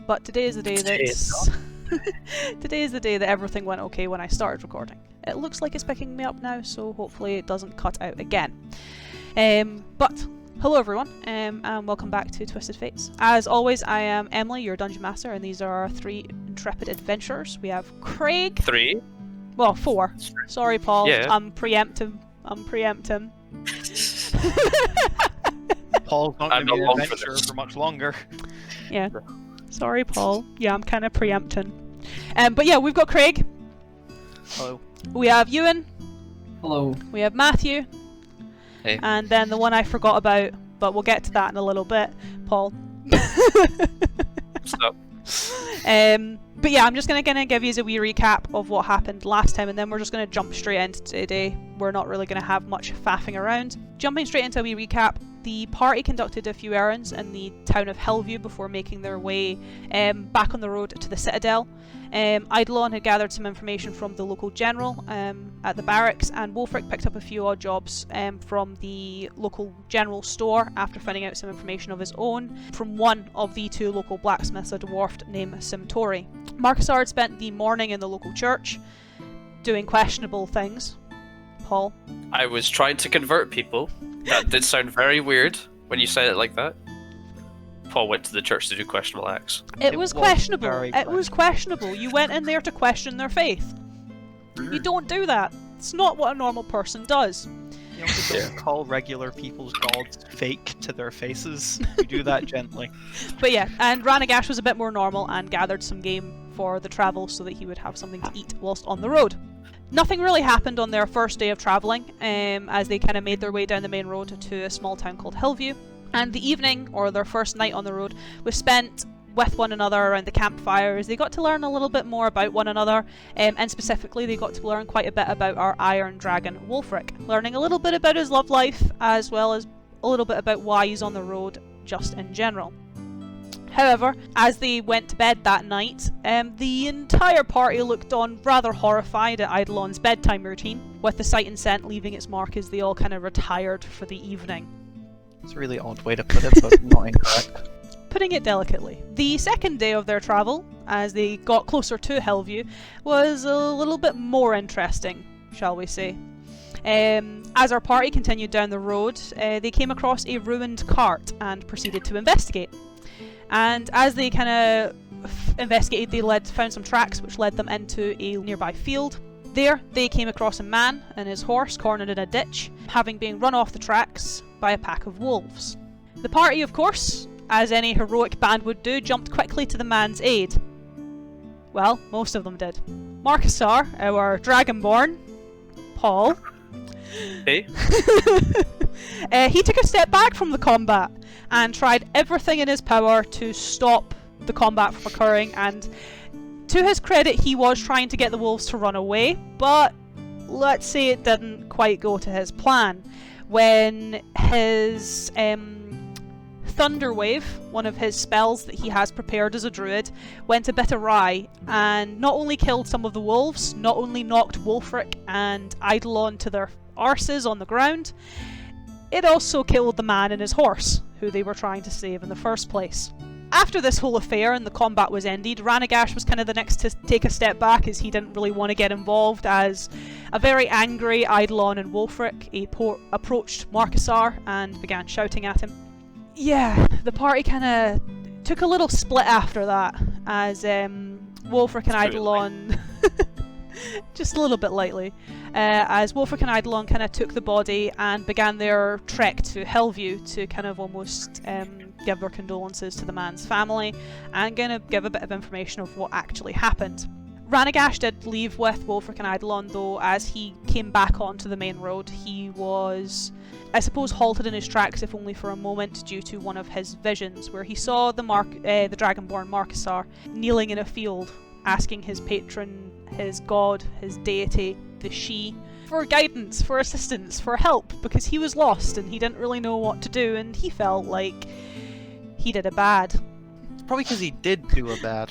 but today is the day today is the day that everything went okay when I started recording. It looks like it's picking me up now, so hopefully it doesn't cut out again. But hello everyone, and welcome back to Twisted Fates. As always, I am Emily, your Dungeon Master, and these are our 3 intrepid adventurers. We have Craig. 3? Well, 4. Sorry, Paul. Yeah. I'm preempting. Paul's not going to be an adventurer for much longer. Yeah. Sorry, Paul. Yeah, I'm kind of preempting. But yeah, we've got Craig. Hello. We have Ewan. Hello. We have Matthew. Hey. And then the one I forgot about, but we'll get to that in a little bit, Paul. Stop. But yeah, I'm just going to give you a wee recap of what happened last time, and then we're just going to jump straight into today. We're not really going to have much faffing around. Jumping straight into a wee recap, the party conducted a few errands in the town of Hillview before making their way back on the road to the Citadel. Eidolon had gathered some information from the local general at the barracks, and Wulfric picked up a few odd jobs from the local general store after finding out some information of his own from one of the 2 local blacksmiths, a dwarf named Simtori. Marcusar had spent the morning in the local church doing questionable things. Paul? I was trying to convert people. That did sound very weird when you said it like that. Paul went to the church to do questionable acts. It was questionable. It was questionable. You went in there to question their faith. You don't do that. It's not what a normal person does. You also don't call regular people's gods fake to their faces. You do that gently. But yeah, and Ranagash was a bit more normal and gathered some game for the travel so that he would have something to eat whilst on the road. Nothing really happened on their first day of travelling, as they kind of made their way down the main road to a small town called Hillview. And the evening, or their first night on the road, was spent with one another around the campfires. They got to learn a little bit more about one another, and specifically they got to learn quite a bit about our Iron Dragon Wulfric, learning a little bit about his love life, as well as a little bit about why he's on the road just in general. However, as they went to bed that night, the entire party looked on rather horrified at Eidolon's bedtime routine, with the sight and scent leaving its mark as they all kind of retired for the evening. It's a really odd way to put it, but not incorrect. Putting it delicately. The second day of their travel, as they got closer to Hillview, was a little bit more interesting, shall we say. As our party continued down the road, they came across a ruined cart and proceeded to investigate. And as they kind of investigated, they found some tracks which led them into a nearby field. There, they came across a man and his horse cornered in a ditch, having been run off the tracks by a pack of wolves. The party, of course, as any heroic band would do, jumped quickly to the man's aid. Well, most of them did. Marcusar, our dragonborn, Paul, Hey? he took a step back from the combat and tried everything in his power to stop the combat from occurring, and to his credit he was trying to get the wolves to run away, but let's say it didn't quite go to his plan when his Thunderwave, one of his spells that he has prepared as a druid, went a bit awry and not only killed some of the wolves, not only knocked Wulfric and Eidolon to their arses on the ground, it also killed the man and his horse, who they were trying to save in the first place. After this whole affair and the combat was ended, Ranagash was kind of the next to take a step back, as he didn't really want to get involved, as a very angry Eidolon and Wulfric approached Marcusar and began shouting at him. Yeah, the party kind of took a little split after that, as Wulfric and Eidolon... just a little bit lightly, as Wulfric and Eidolon kind of took the body and began their trek to Hillview to kind of almost give their condolences to the man's family and kind of give a bit of information of what actually happened. Ranagash did leave with Wulfric and Eidolon, though, as he came back onto the main road. He was, I suppose, halted in his tracks, if only for a moment, due to one of his visions, where he saw the dragonborn Marcusar kneeling in a field, asking his patron, his god, his deity, the She, for guidance, for assistance, for help, because he was lost and he didn't really know what to do, and he felt like he did a bad. Probably because he did do a bad.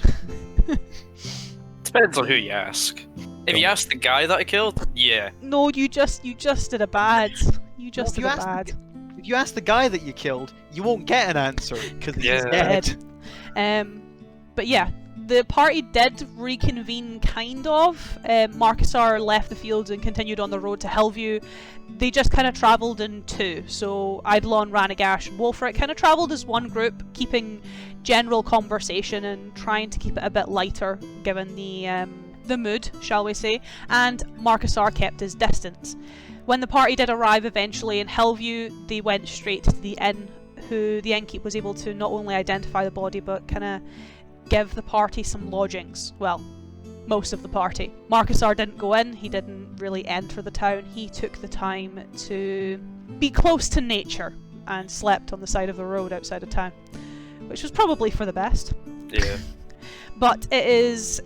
Depends on who you ask. If you ask the guy that I killed, yeah. No, you just did a bad. You just did a bad. If you ask the guy that you killed, you won't get an answer because he's dead. But yeah, the party did reconvene, kind of. Marcusar left the fields and continued on the road to Hillview. They just kind of travelled in two. So Eidolon, Ranagash, and Wolfric kind of travelled as one group, keeping general conversation and trying to keep it a bit lighter, given the mood, shall we say. And Marcusar kept his distance. When the party did arrive eventually in Hillview, they went straight to the inn, who the innkeep was able to not only identify the body, but kind of give the party some lodgings. Well, most of the party. Marcusar didn't go in, he didn't really enter the town. He took the time to be close to nature and slept on the side of the road outside of town, which was probably for the best. Yeah. But it is,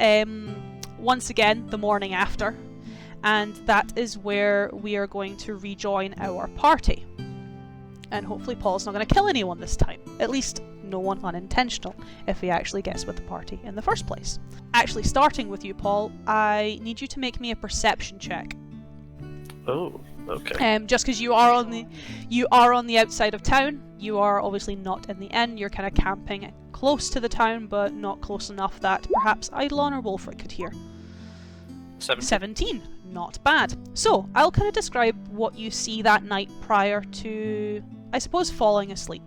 once again, the morning after, and that is where we are going to rejoin our party. And hopefully Paul's not going to kill anyone this time. At least no one unintentional, if he actually gets with the party in the first place. Actually, starting with you, Paul, I need you to make me a perception check. Oh, okay. Just because you are on the outside of town. You are obviously not in the inn. You're kind of camping close to the town, but not close enough that perhaps Eidolon or Wolfric could hear. 17. Not bad. So, I'll kind of describe what you see that night prior to, I suppose, falling asleep.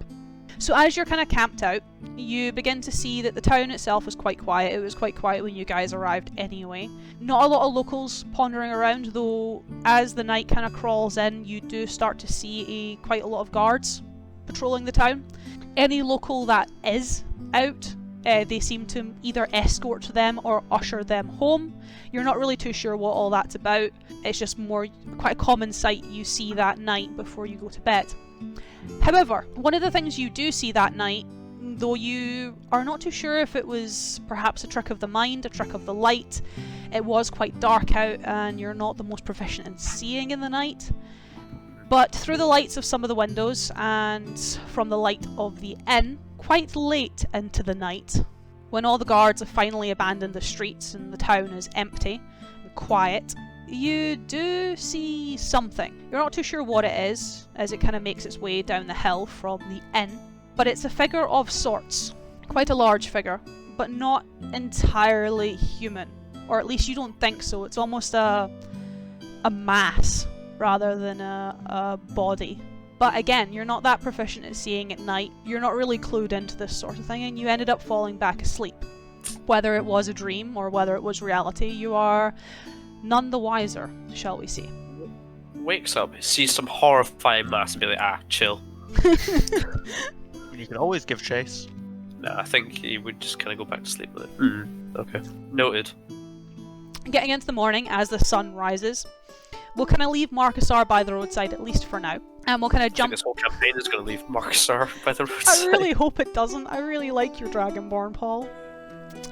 So as you're kind of camped out, you begin to see that the town itself is quite quiet. It was quite quiet when you guys arrived anyway. Not a lot of locals pondering around, though as the night kind of crawls in, you do start to see quite a lot of guards patrolling the town. Any local that is out, they seem to either escort them or usher them home. You're not really too sure what all that's about. It's just more quite a common sight you see that night before you go to bed. However, one of the things you do see that night, though you are not too sure if it was perhaps a trick of the mind, a trick of the light, it was quite dark out and you're not the most proficient in seeing in the night. But through the lights of some of the windows and from the light of the inn, quite late into the night, when all the guards have finally abandoned the streets and the town is empty and quiet, you do see something. You're not too sure what it is, as it kind of makes its way down the hill from the inn, but it's a figure of sorts. Quite a large figure, but not entirely human. Or at least you don't think so. It's almost a mass rather than a body. But again, you're not that proficient at seeing at night. You're not really clued into this sort of thing, and you ended up falling back asleep. Whether it was a dream or whether it was reality, you are none the wiser, shall we say. Wakes up, sees some horrifying mass and be like, chill. You can always give chase. Nah, I think he would just kind of go back to sleep with it. Okay. Noted. Getting into the morning as the sun rises, we'll kind of leave Marcusar by the roadside, at least for now. And we'll kind of jump... This whole campaign is going to leave Marcusar by the roadside. I really hope it doesn't. I really like your dragonborn, Paul.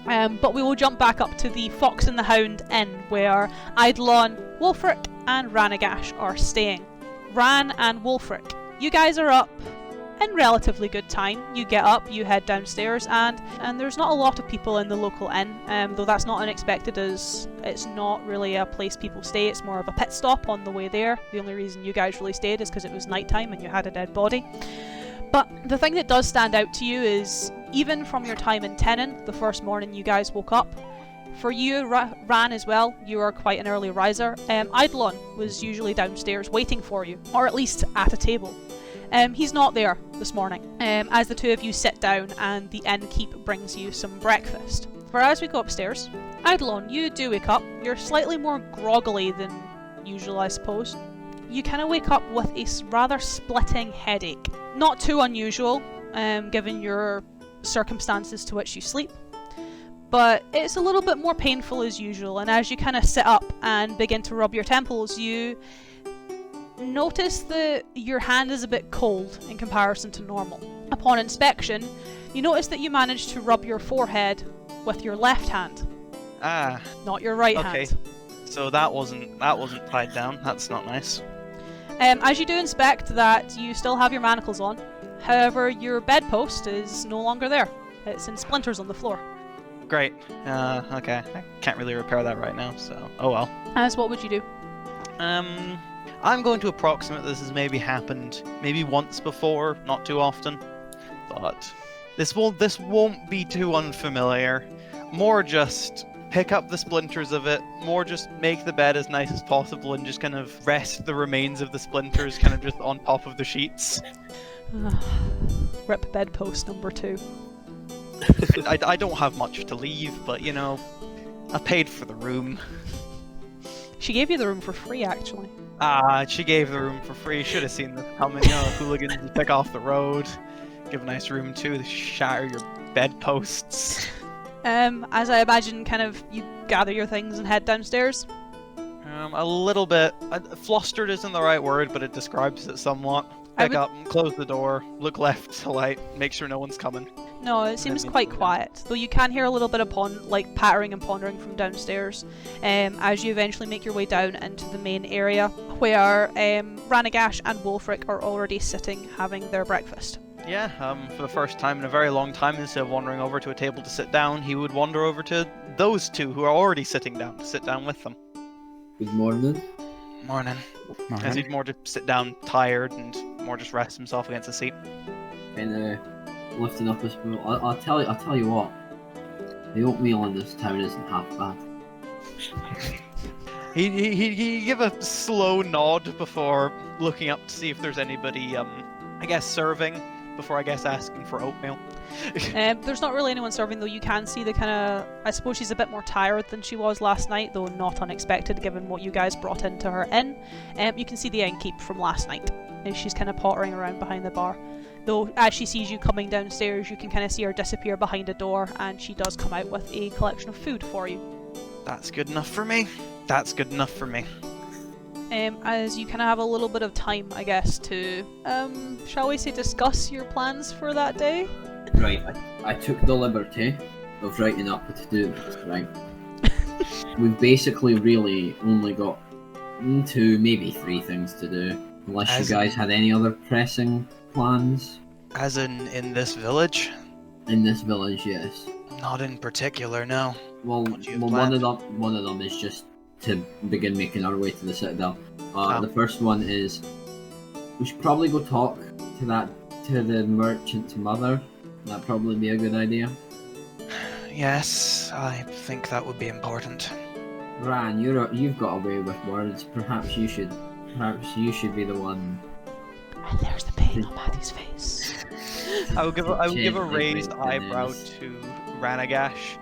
But we will jump back up to the Fox and the Hound Inn, where Eidolon, Wolfric, and Ranagash are staying. Ran and Wolfric, you guys are up in relatively good time. You get up, you head downstairs, and there's not a lot of people in the local inn, though that's not unexpected, as it's not really a place people stay. It's more of a pit stop on the way there. The only reason you guys really stayed is because it was nighttime and you had a dead body. But the thing that does stand out to you is, even from your time in Tenon, the first morning you guys woke up, for you, Ran as well, you are quite an early riser. Eidolon was usually downstairs waiting for you, or at least at a table. He's not there this morning, as the two of you sit down and the innkeep brings you some breakfast. For as we go upstairs, Eidolon, you do wake up. You're slightly more groggily than usual, I suppose. You kind of wake up with a rather splitting headache. Not too unusual, given your circumstances to which you sleep, but it's a little bit more painful as usual, and as you kind of sit up and begin to rub your temples, you notice that your hand is a bit cold in comparison to normal. Upon inspection, you notice that you managed to rub your forehead with your left hand. Not your right hand. So that wasn't tied down. That's not nice. As you do inspect that, you still have your manacles on. However, your bedpost is no longer there. It's in splinters on the floor. Great. Okay. I can't really repair that right now, so oh well. As what would you do? I'm going to approximate this has maybe happened maybe once before, not too often. But This won't be too unfamiliar. More just pick up the splinters of it, more just make the bed as nice as possible and just kind of rest the remains of the splinters kind of just on top of the sheets. Rip bedpost number 2. I don't have much to leave, but you know, I paid for the room. She gave you the room for free, actually. She gave the room for free. Should have seen this coming. You know, hooligans just pick off the road. Give a nice room too. Shatter your bedposts. As I imagine, kind of, you gather your things and head downstairs. A little bit. Flustered isn't the right word, but it describes it somewhat. Pick up, close the door, look left to right, make sure no one's coming. No, it seems quite quiet, though you can hear a little bit of pattering and pondering from downstairs as you eventually make your way down into the main area where Ranagash and Wolfric are already sitting having their breakfast. Yeah, for the first time in a very long time, instead of wandering over to a table to sit down, he would wander over to those two who are already sitting down to sit down with them. Good morning. Morning. As he'd more just sit down tired and more just rest himself against a seat. And lifting up his spoon. I'll tell you what. The oatmeal in this town isn't half bad. He give a slow nod before looking up to see if there's anybody, I guess, serving, before, I guess, asking for oatmeal. There's not really anyone serving, though. You can see the kind of... I suppose she's a bit more tired than she was last night, though not unexpected given what you guys brought into her inn. You can see the innkeep from last night. She's kind of pottering around behind the bar. Though, as she sees you coming downstairs, you can kind of see her disappear behind a door, and she does come out with a collection of food for you. That's good enough for me. That's good enough for me. As you kind of have a little bit of time, I guess, to, shall we say, discuss your plans for that day? Right, I took the liberty of writing up a to-do list, right? We've basically really only got 2, maybe 3 things to do. Unless you guys had any other pressing plans. As in this village? In this village, yes. Not in particular, no. Well, one of them is just to begin making our way to the citadel. The first one is we should probably go talk to the merchant's mother. That'd probably be a good idea. Yes, I think that would be important. Ran, you've got a way with words. Perhaps you should be the one. And there's the pain on Maddie's face. I would give a raised eyebrow to Ranagash.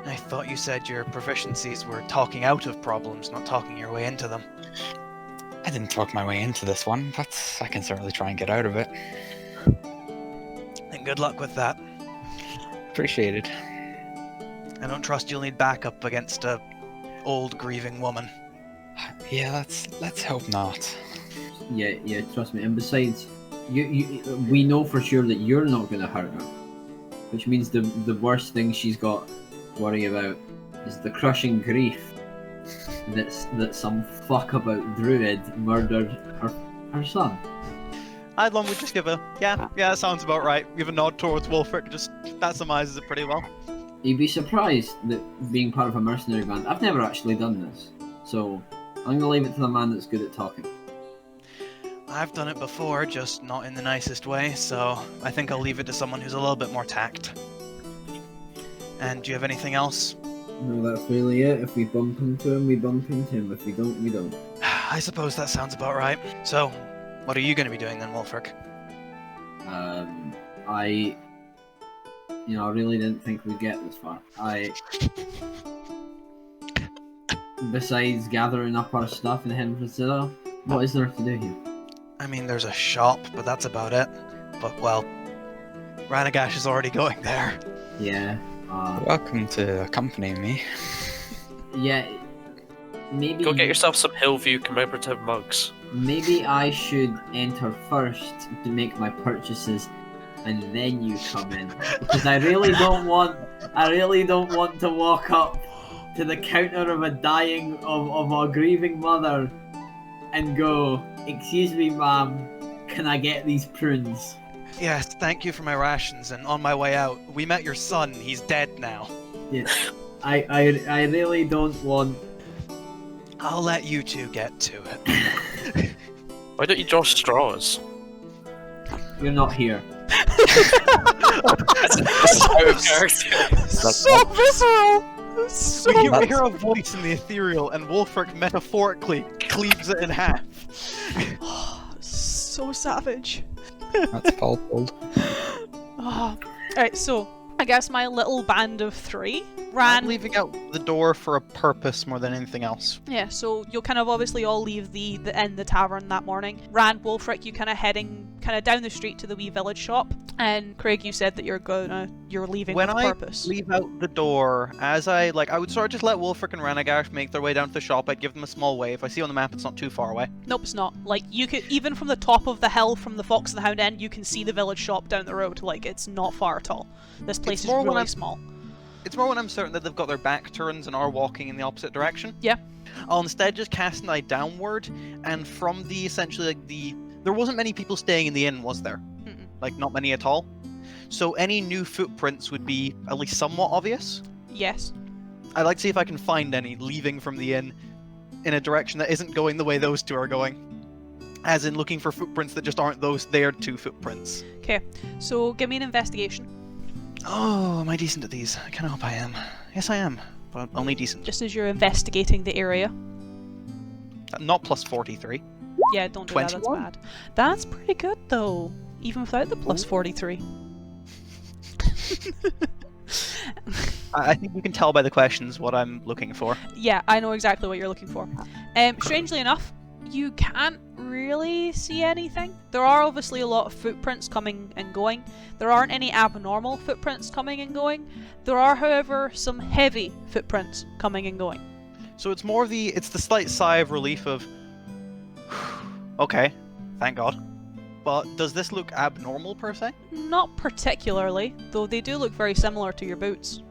I thought you said your proficiencies were talking out of problems, not talking your way into them. I didn't talk my way into this one, but I can certainly try and get out of it. Then good luck with that. Appreciated. I don't trust you'll need backup against a old grieving woman. Yeah, let's hope not. Yeah, trust me. And besides, we know for sure that you're not going to hurt her, which means the worst thing she's got to worry about is the crushing grief that some fuck about druid murdered her son. Idlon would just give a yeah, that sounds about right. Give a nod towards Wolfric. Just that summarizes it pretty well. You'd be surprised that being part of a mercenary band. I've never actually done this, so I'm gonna leave it to the man that's good at talking. I've done it before, just not in the nicest way, so I think I'll leave it to someone who's a little bit more tact. And do you have anything else? No, that's really it. If we bump into him, we bump into him. If we don't, we don't. I suppose that sounds about right. So, what are you going to be doing then, Wolfric? I really didn't think we'd get this far. Besides gathering up our stuff and heading for the citadel, what is there to do here? I mean, there's a shop, but that's about it. But, well, Ranagash is already going there. Yeah. Welcome to accompany me. Yeah. Maybe. Go get yourself some Hillview commemorative mugs. Maybe I should enter first to make my purchases, and then you come in, because I really don't want to walk up to the counter of of a grieving mother and go, "Excuse me, ma'am, can I get these prunes?" Yes, thank you for my rations, and on my way out, we met your son, he's dead now. Yeah, I really don't want... I'll let you two get to it. Why don't you draw straws? You're not here. That's out of character. So visceral! So We hear a voice in the ethereal, and Wolfric metaphorically cleaves it in half. so savage. That's Paul told. Alright, so I guess my little band of 3 I'm ran. leaving out the door for a purpose more than anything else. Yeah, so you'll kind of obviously all leave the tavern that morning. Ran, Wolfric, you kind of heading down the street to the wee village shop, and Craig, you said that you're leaving When with I purpose. leave out the door, I would sort of just let Wolfric and Ranagash make their way down to the shop. I'd give them a small wave. I see on the map it's not too far away. Nope, it's not. Like, you could, even from the top of the hill from the Fox and the Hound Inn, you can see the village shop down the road. Like, it's not far at all. This place is more when really I'm- small. It's more when I'm certain that they've got their back turns and are walking in the opposite direction. Yeah. I'll instead just cast an eye downward, and from there wasn't many people staying in the inn, was there? Mm-mm. Like, not many at all. So any new footprints would be at least somewhat obvious. Yes. I'd like to see if I can find any leaving from the inn in a direction that isn't going the way those two are going. As in looking for footprints that just aren't their 2 footprints. Okay, so give me an investigation. Oh, am I decent at these? I kind of hope I am. Yes, I am, but only decent. Just as you're investigating the area. Not plus 43. Yeah, don't do that, that's 21? bad. That's pretty good, though. Even without the plus 43. I think you can tell by the questions what I'm looking for. Yeah, I know exactly what you're looking for. Strangely enough, you can't really see anything. There are obviously a lot of footprints coming and going. There aren't any abnormal footprints coming and going. There are, however, some heavy footprints coming and going. So it's more the slight sigh of relief of, okay, thank God. But does this look abnormal per se? Not particularly, though they do look very similar to your boots.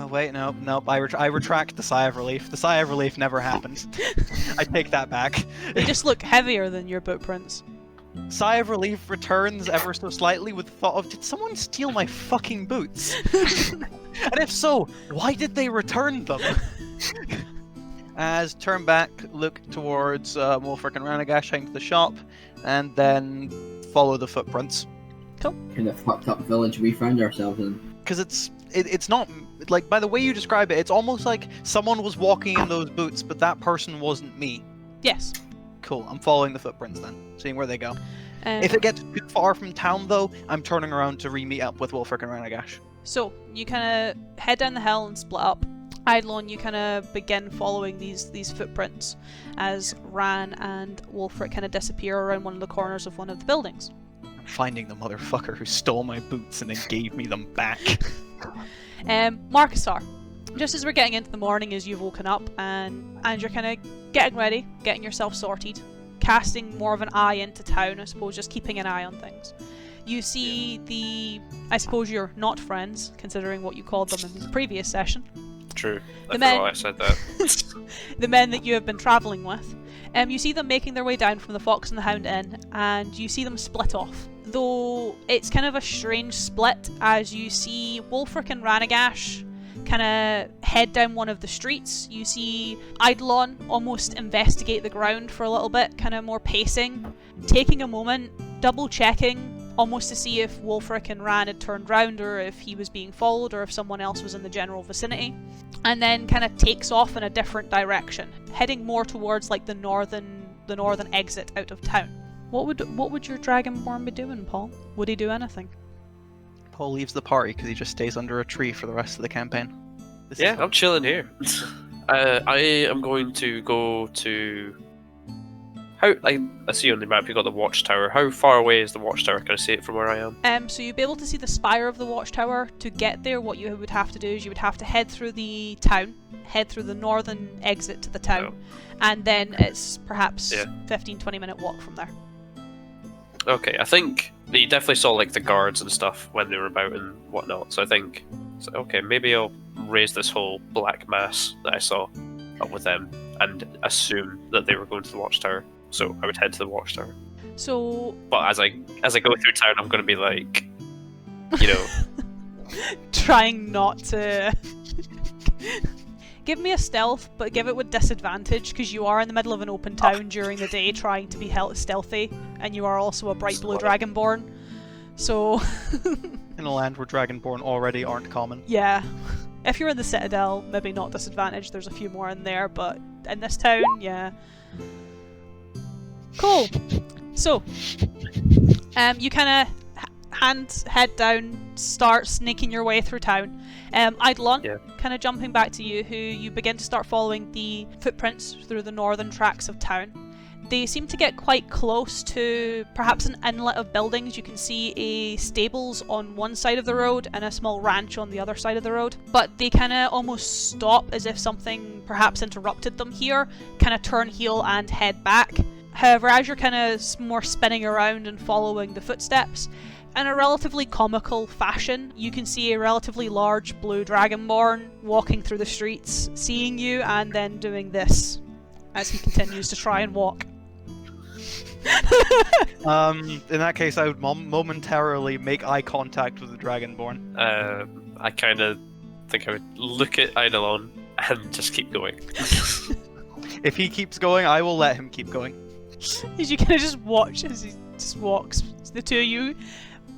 Wait, nope. I retract the sigh of relief. The sigh of relief never happened. I take that back. They just look heavier than your boot prints. Sigh of relief returns ever so slightly with the thought of, did someone steal my fucking boots? And if so, why did they return them? As turn back, look towards Wolfric and Ranagash heading to the shop, and then follow the footprints. Kind of fucked up village we found ourselves in. Because it's not, like, by the way you describe it, it's almost like someone was walking in those boots, but that person wasn't me. Yes. Cool, I'm following the footprints then, seeing where they go. Um, If it gets too far from town, though, I'm turning around to re-meet up with Wolfric and Ranagash. So, you kind of head down the hill and split up. Eidolon, you kind of begin following these footprints as Ran and Wolfric kind of disappear around one of the corners of one of the buildings. I'm finding the motherfucker who stole my boots and then gave me them back. Marcusar, just as we're getting into the morning, as you've woken up and you're kind of getting ready, getting yourself sorted, casting more of an eye into town, I suppose, just keeping an eye on things. You see I suppose you're not friends, considering what you called them in the previous session. True. I The men- forgot I said that. The men that you have been travelling with. You see them making their way down from the Fox and the Hound Inn, and you see them split off. Though it's kind of a strange split, as you see Wolfric and Ranagash kind of head down one of the streets. You see Eidolon almost investigate the ground for a little bit, kind of more pacing, taking a moment, double checking, almost to see if Wolfric and Ran had turned round, or if he was being followed, or if someone else was in the general vicinity, and then kind of takes off in a different direction, heading more towards like the northern exit out of town. What would your dragonborn be doing, Paul? Would he do anything? Paul leaves the party because he just stays under a tree for the rest of the campaign. This Yeah, is I'm chilling here. I am going to go to... I see on the map you got the Watchtower. How far away is the Watchtower? Can I see it from where I am? So you'd be able to see the spire of the Watchtower. To get there, what you would have to do is you would have to head through the town, head through the northern exit to the town, and then it's perhaps 15-20 minute walk from there. Okay, I think you definitely saw like the guards and stuff when they were about and whatnot. So I think, okay, maybe I'll raise this whole black mass that I saw up with them and assume that they were going to the Watchtower. So I would head to the Watchtower. So, but as I go through town, I'm going to be like, trying not to. Give me a stealth, but give it with disadvantage, because you are in the middle of an open town during the day trying to be stealthy, and you are also a bright blue dragonborn. So, In a land where dragonborn already aren't common. yeah. If you're in the Citadel, maybe not disadvantaged, there's a few more in there, but in this town, yeah. Cool. So, you kind of head down, start sneaking your way through town. Eidolon, Yeah. kind of jumping back to you, who you begin to start following the footprints through the northern tracks of town. They seem to get quite close to perhaps an inlet of buildings. You can see a stables on one side of the road and a small ranch on the other side of the road. But they kind of almost stop as if something perhaps interrupted them here, kind of turn heel and head back. However, as you're kind of more spinning around and following the footsteps, in a relatively comical fashion, you can see a relatively large blue dragonborn walking through the streets, seeing you and then doing this as he continues to try and walk. In that case, I would momentarily make eye contact with the dragonborn. I kind of think I would look at Eidolon and just keep going. If he keeps going, I will let him keep going. As you kind of just watch as he just walks. It's the two of you,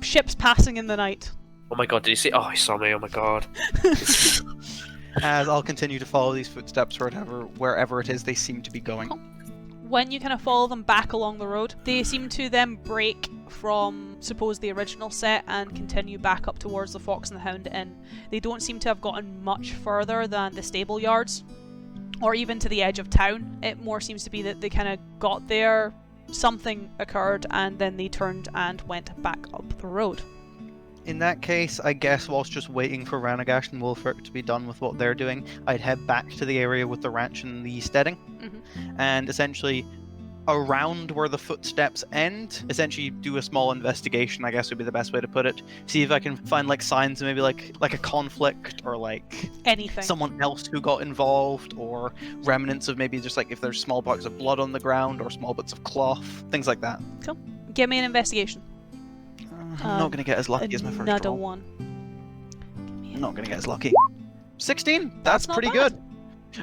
ships passing in the night. Oh my god, did you see? Oh, he saw me, oh my god. As I'll continue to follow these footsteps wherever it is they seem to be going. When you kind of follow them back along the road, they seem to then break from, suppose, the original set and continue back up towards the Fox and the Hound Inn. They don't seem to have gotten much further than the stable yards, or even to the edge of town. It more seems to be that they kind of got there, something occurred, and then they turned and went back up the road. In that case, I guess whilst just waiting for Ranagash and Wolfric to be done with what they're doing, I'd head back to the area with the ranch and the steading, and essentially around where the footsteps end, essentially do a small investigation, I guess would be the best way to put it. See if I can find like signs of maybe like a conflict or like Anything. someone else who got involved, or remnants of maybe just like if there's small blocks of blood on the ground or small bits of cloth, things like that. Cool. Give me an investigation. I'm not going to get as lucky as my first Another roll. one. I'm not going to get as lucky. 16! That's That's not pretty bad.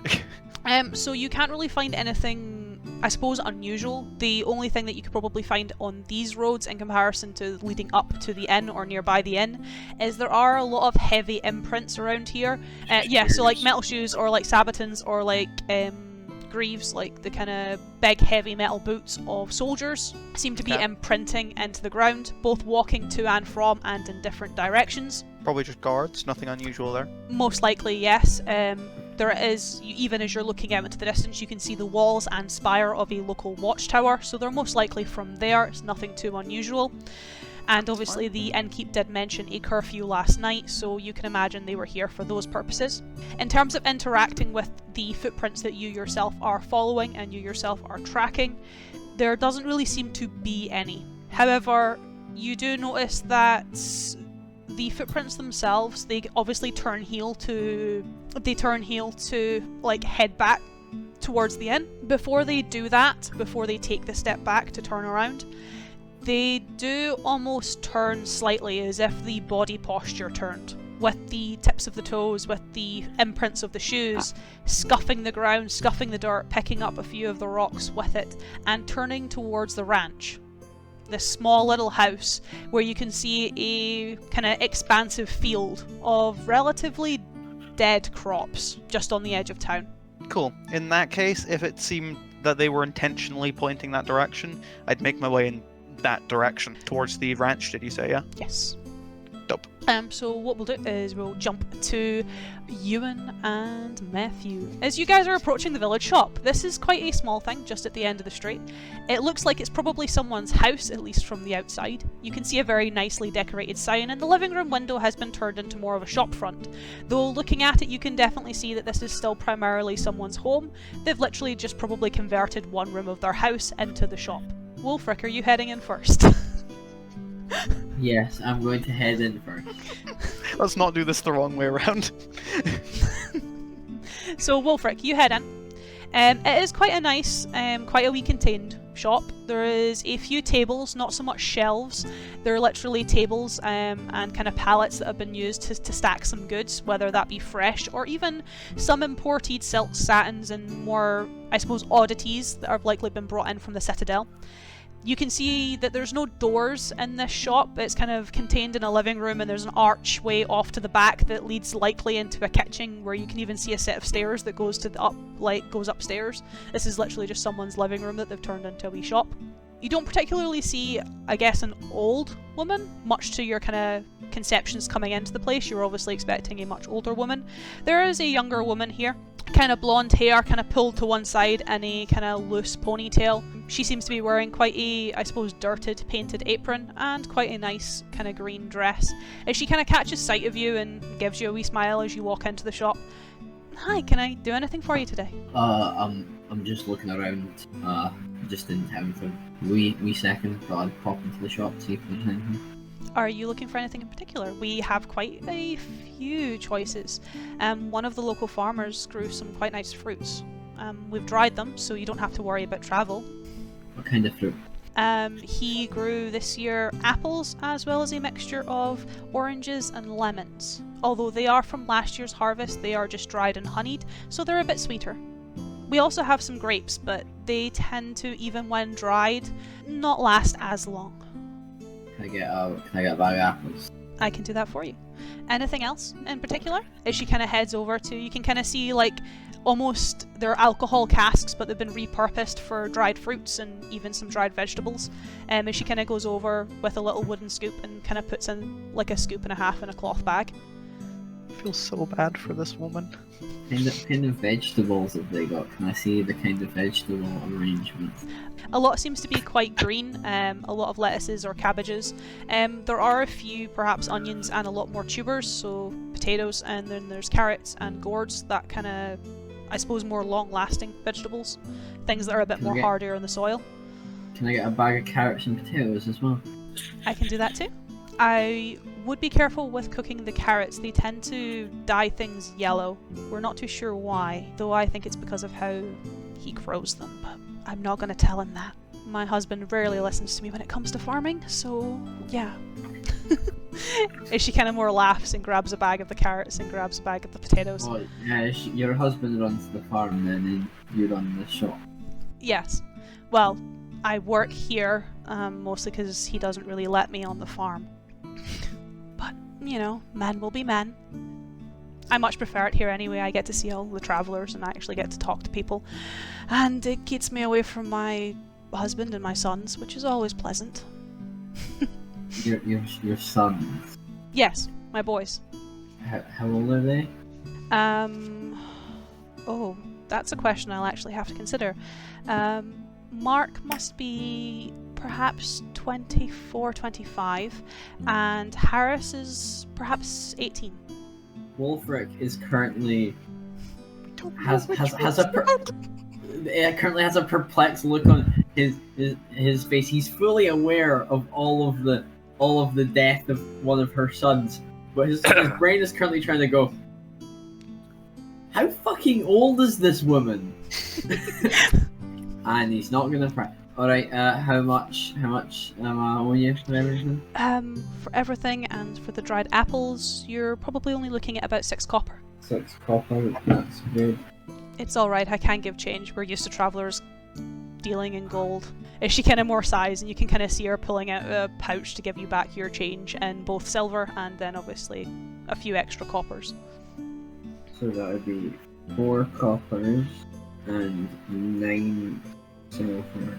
good. So you can't really find anything, I suppose, unusual. The only thing that you could probably find on these roads in comparison to leading up to the inn or nearby the inn is there are a lot of heavy imprints around here. Yeah, so like metal shoes or like sabatons or like greaves, like the kind of big heavy metal boots of soldiers, seem to be Okay. imprinting into the ground, both walking to and from and in different directions. Probably just guards, nothing unusual there. Most likely, yes. There is, even as you're looking out into the distance, you can see the walls and spire of a local watchtower, so they're most likely from there. It's nothing too unusual. And obviously the innkeep did mention a curfew last night, so you can imagine they were here for those purposes. In terms of interacting with the footprints that you yourself are following and you yourself are tracking, there doesn't really seem to be any. However, you do notice that the footprints themselves, they obviously turn heel to like head back towards the inn. Before they do that, before they take the step back to turn around, they do almost turn slightly as if the body posture turned, with the tips of the toes, with the imprints of the shoes, scuffing the ground, scuffing the dirt, picking up a few of the rocks with it, and turning towards the ranch. This small little house where you can see a kind of expansive field of relatively dead crops just on the edge of town. Cool. In that case, if it seemed that they were intentionally pointing that direction, I'd make my way in that direction towards the ranch, did you say, yeah? Yes. Dope. So what we'll do is we'll jump to Ewan and Matthew. As you guys are approaching the village shop, this is quite a small thing just at the end of the street. It looks like it's probably someone's house, at least from the outside. You can see a very nicely decorated sign, and the living room window has been turned into more of a shop front. Though looking at it, you can definitely see that this is still primarily someone's home. They've literally just probably converted one room of their house into the shop. Wolfric, are you heading in first? Yes, I'm going to head in first. Let's not do this the wrong way around. So Wolfric, you head in. It is quite a nice, quite a wee contained shop. There is a few tables, not so much shelves. There are literally tables and kind of pallets that have been used to stack some goods, whether that be fresh or even some imported silks, satins and more, I suppose, oddities that have likely been brought in from the Citadel. You can see that there's no doors in this shop. It's kind of contained in a living room, and there's an archway off to the back that leads likely into a kitchen, where you can even see a set of stairs that goes to the goes upstairs. This is literally just someone's living room that they've turned into a wee shop. You don't particularly see, I guess, an old woman, much to your kind of conceptions coming into the place. You're obviously expecting a much older woman. There is a younger woman here, kind of blonde hair, kind of pulled to one side in a kind of loose ponytail. She seems to be wearing quite a, I suppose, dirted, painted apron and quite a nice kind of green dress. As she kind of catches sight of you and gives you a wee smile as you walk into the shop. Hi, can I do anything for you today? I'm just looking around, just in town for a wee second, but I'd pop into the shop to see if there's anything. Are you looking for anything in particular? We have quite a few choices. One of the local farmers grew some quite nice fruits. We've dried them, so you don't have to worry about travel. What kind of fruit? He grew this year apples, as well as a mixture of oranges and lemons. Although they are from last year's harvest, they are just dried and honeyed, so they're a bit sweeter. We also have some grapes, but they tend to, even when dried, not last as long. Can I get a bag of apples? I can do that for you. Anything else in particular? As she kind of heads over to, you can kind of see like almost they're alcohol casks, but they've been repurposed for dried fruits and even some dried vegetables. As she kind of goes over with a little wooden scoop and kind of puts in like a scoop and a half in a cloth bag. I feel so bad for this woman. Kind of vegetables have they got? Can I see the kind of vegetable arrangements? A lot seems to be quite green, a lot of lettuces or cabbages. There are a few perhaps onions and a lot more tubers, so potatoes, and then there's carrots and gourds, that kind of, I suppose, more long-lasting vegetables. Things that are a bit more hardier in the soil. Can I get a bag of carrots and potatoes as well? I can do that too. I would be careful with cooking the carrots. They tend to dye things yellow. We're not too sure why, though I think it's because of how he grows them, but I'm not going to tell him that. My husband rarely listens to me when it comes to farming, so yeah. As she kind of more laughs and grabs a bag of the carrots and grabs a bag of the potatoes. Oh, yeah, your husband runs the farm then, and you run the shop. Yes. Well, I work here, mostly because he doesn't really let me on the farm. But, you know, men will be men. I much prefer it here anyway. I get to see all the travellers and I actually get to talk to people. And it keeps me away from my husband and my sons, which is always pleasant. Your sons? Yes, my boys. How old are they? Oh, that's a question I'll actually have to consider. Mark must be perhaps 24, 25, and Harris is perhaps 18. Wolfric is currently currently has a perplexed look on his face. He's fully aware of all of the death of one of her sons, but his brain is currently trying to go, how fucking old is this woman? And he's not gonna pray. Alright, how much am I owing you for everything? For everything and for the dried apples, you're probably only looking at about 6 copper. 6 copper, that's good. It's alright, I can give change. We're used to travellers dealing in gold. Is she kind of more size, and you can kind of see her pulling out a pouch to give you back your change in both silver and then obviously a few extra coppers. So that would be 4 coppers and 9 silver.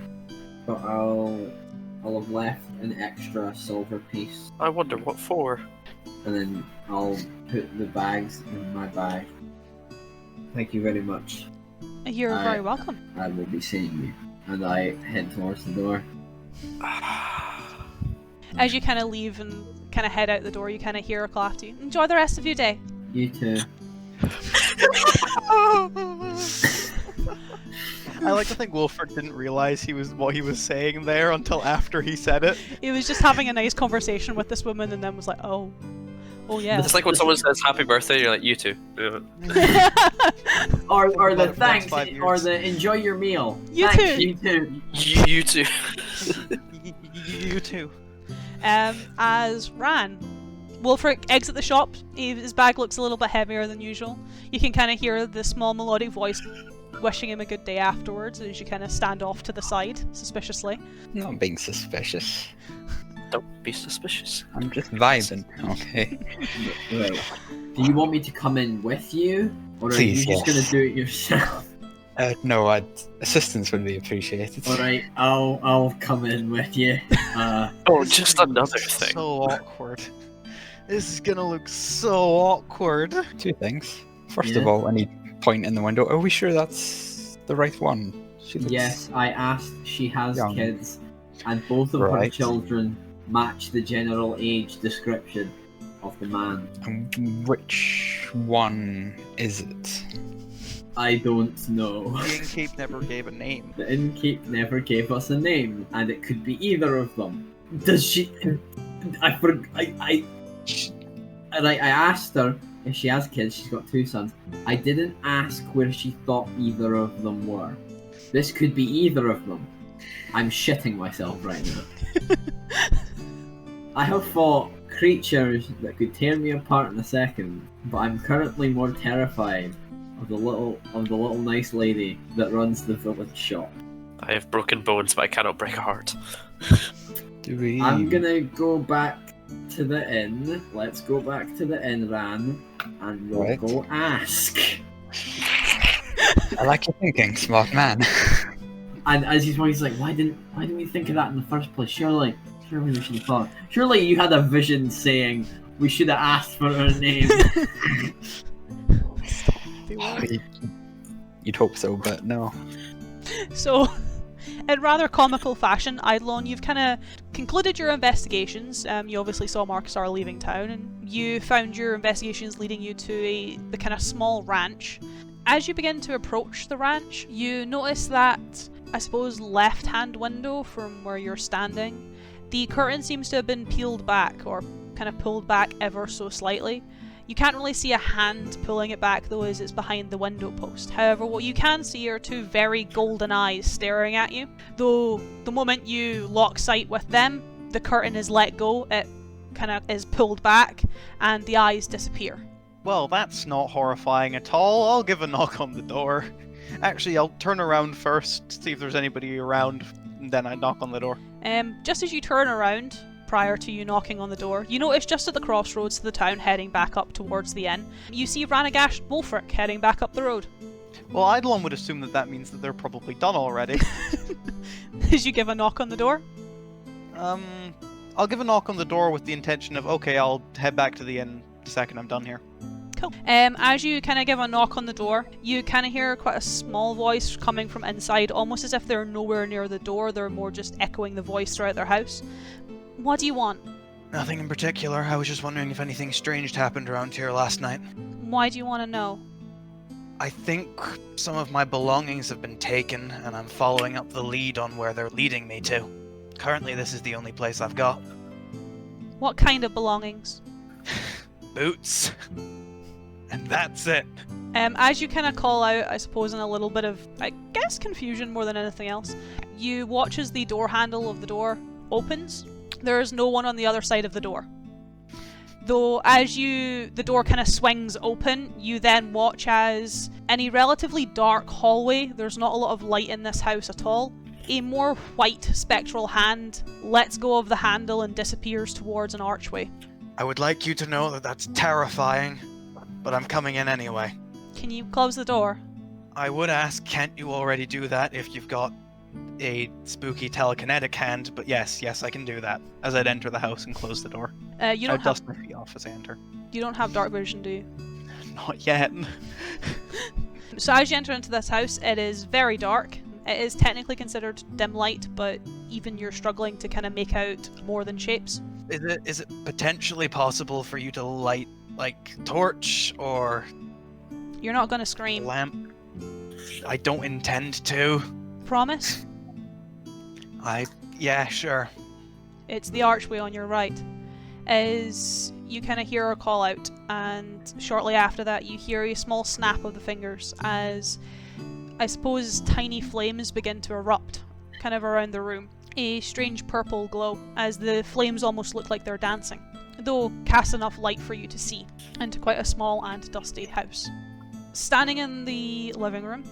But I'll have left an extra silver piece. I wonder what for. And then I'll put the bags in my bag. Thank you very much. You're very welcome. I will be seeing you. And I head towards the door. As you kind of leave and kind of head out the door, you kind of hear her call after you. Enjoy the rest of your day. You too. I like to think Wolfric didn't realize what he was saying there until after he said it. He was just having a nice conversation with this woman and then was like, oh yeah. It's like when someone says happy birthday, you're like, you too. or the Next thanks, 5 years. or the enjoy your meal. You Thanks, too. You too. You too. You too. As Ran, Wolfric exit the shop. His bag looks a little bit heavier than usual. You can kind of hear the small melodic voice. wishing him a good day afterwards as you kind of stand off to the side, suspiciously. Not being suspicious. Don't be suspicious. I'm just vibing. Okay. Right. Do you want me to come in with you, or are Please, you just yes. gonna do it yourself? No, assistance would be appreciated. All right, I'll come in with you. Oh, just another thing. So awkward. This is gonna look so awkward. Two things. First Yeah. of all, any point in the window. Are we sure that's the right one? She looks... Yes, I asked. She has Young. kids, and both of her Right. children match the general age description of the man. And which one is it? I don't know. The innkeep never gave a name. The innkeep never gave us a name, and it could be either of them. Does she? I asked her if she has kids. She's got 2 sons. I didn't ask where she thought either of them were. This could be either of them. I'm shitting myself right now. I have fought creatures that could tear me apart in a second, but I'm currently more terrified of the little nice lady that runs the village shop. I have broken bones, but I cannot break a heart. Do we? I'm gonna go back to the inn. Let's go back to the inn, Ran, and we'll Right. go ask. I like your thinking, smart man. And as he's like, why didn't we think of that in the first place? Surely we should have thought. Surely you had a vision saying we should have asked for her name. You'd hope so, but no. So, in rather comical fashion, Eidolon, you've kind of concluded your investigations. You obviously saw Marcusar leaving town, and you found your investigations leading you to the kind of small ranch. As you begin to approach the ranch, you notice that, I suppose, left-hand window from where you're standing, the curtain seems to have been peeled back, or kind of pulled back ever so slightly. You can't really see a hand pulling it back though, as it's behind the window post. However, what you can see are 2 very golden eyes staring at you. Though the moment you lock sight with them, the curtain is let go, it kind of is pulled back, and the eyes disappear. Well, that's not horrifying at all. I'll give a knock on the door. Actually, I'll turn around first, see if there's anybody around, and then I knock on the door. Just as you turn around, prior to you knocking on the door, you notice just at the crossroads to the town heading back up towards the inn, you see Ranagash Wolfric heading back up the road. Well, Eidolon would assume that means that they're probably done already. As you give a knock on the door. I'll give a knock on the door with the intention of, okay, I'll head back to the inn the second I'm done here. Cool. As you kind of give a knock on the door, you kind of hear quite a small voice coming from inside, almost as if they're nowhere near the door, they're more just echoing the voice throughout their house. What do you want? Nothing in particular. I was just wondering if anything strange happened around here last night. Why do you want to know? I think some of my belongings have been taken, and I'm following up the lead on where they're leading me to. Currently, this is the only place I've got. What kind of belongings? Boots. And that's it. As you kind of call out, I suppose in a little bit of, I guess, confusion more than anything else, you watch as the door handle of the door opens. There is no one on the other side of the door. Though as the door kind of swings open, you then watch as in a relatively dark hallway, there's not a lot of light in this house at all, a more white spectral hand lets go of the handle and disappears towards an archway. I would like you to know that that's terrifying, but I'm coming in anyway. Can you close the door? I would ask, can't you already do that if you've got a spooky telekinetic hand? But yes, I can do that. As I'd enter the house and close the door. You I don't have dust my feet off as I enter. you don't have dark vision, do you? Not yet. So as you enter into this house, it is very dark. It is technically considered dim light, but even you're struggling to kind of make out more than shapes. Is it potentially possible for you to light, like, torch or You're not going to scream. lamp? I don't intend to. Promise? Yeah, sure. It's the archway on your right. As you kind of hear a call out, and shortly after that you hear a small snap of the fingers as, I suppose, tiny flames begin to erupt kind of around the room. A strange purple glow as the flames almost look like they're dancing, though cast enough light for you to see into quite a small and dusty house. Standing in the living room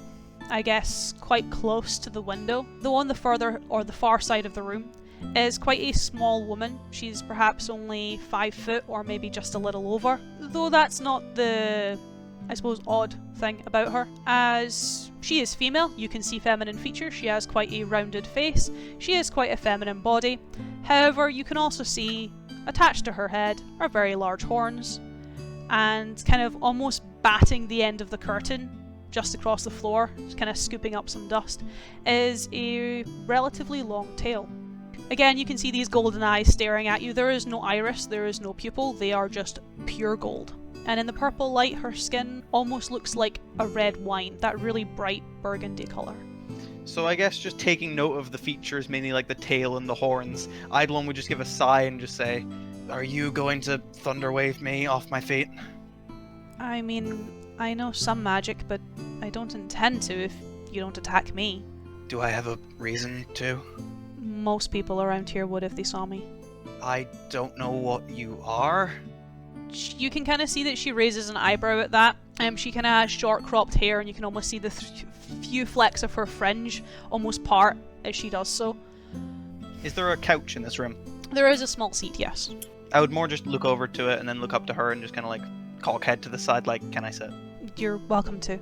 I guess, quite close to the window. Though on the far side of the room is quite a small woman. She's perhaps only 5 foot or maybe just a little over. Though that's not the, I suppose, odd thing about her. As she is female, you can see feminine features. She has quite a rounded face. She has quite a feminine body. However, you can also see attached to her head are very large horns, and kind of almost batting the end of the curtain just across the floor, just kind of scooping up some dust, is a relatively long tail. Again, you can see these golden eyes staring at you. There is no iris, there is no pupil, they are just pure gold. And in the purple light, her skin almost looks like a red wine, that really bright burgundy colour. So I guess just taking note of the features, mainly like the tail and the horns, Eidolon would just give a sigh and just say, "Are you going to thunderwave me off my feet?" I mean, I know some magic, but I don't intend to if you don't attack me. Do I have a reason to? Most people around here would if they saw me. I don't know what you are. You can kind of see that she raises an eyebrow at that. She kind of has short cropped hair, and you can almost see the few flecks of her fringe almost part as she does so. Is there a couch in this room? There is a small seat, yes. I would more just look over to it and then look up to her and just kind of like cock head to the side like, "Can I sit?" You're welcome to.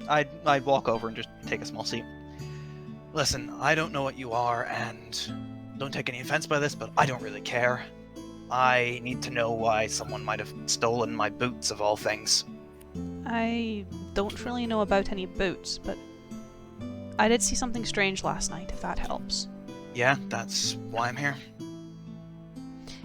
I'd walk over and just take a small seat. Listen, I don't know what you are, and don't take any offense by this, but I don't really care. I need to know why someone might have stolen my boots, of all things. I don't really know about any boots, but I did see something strange last night, if that helps. Yeah, that's why I'm here.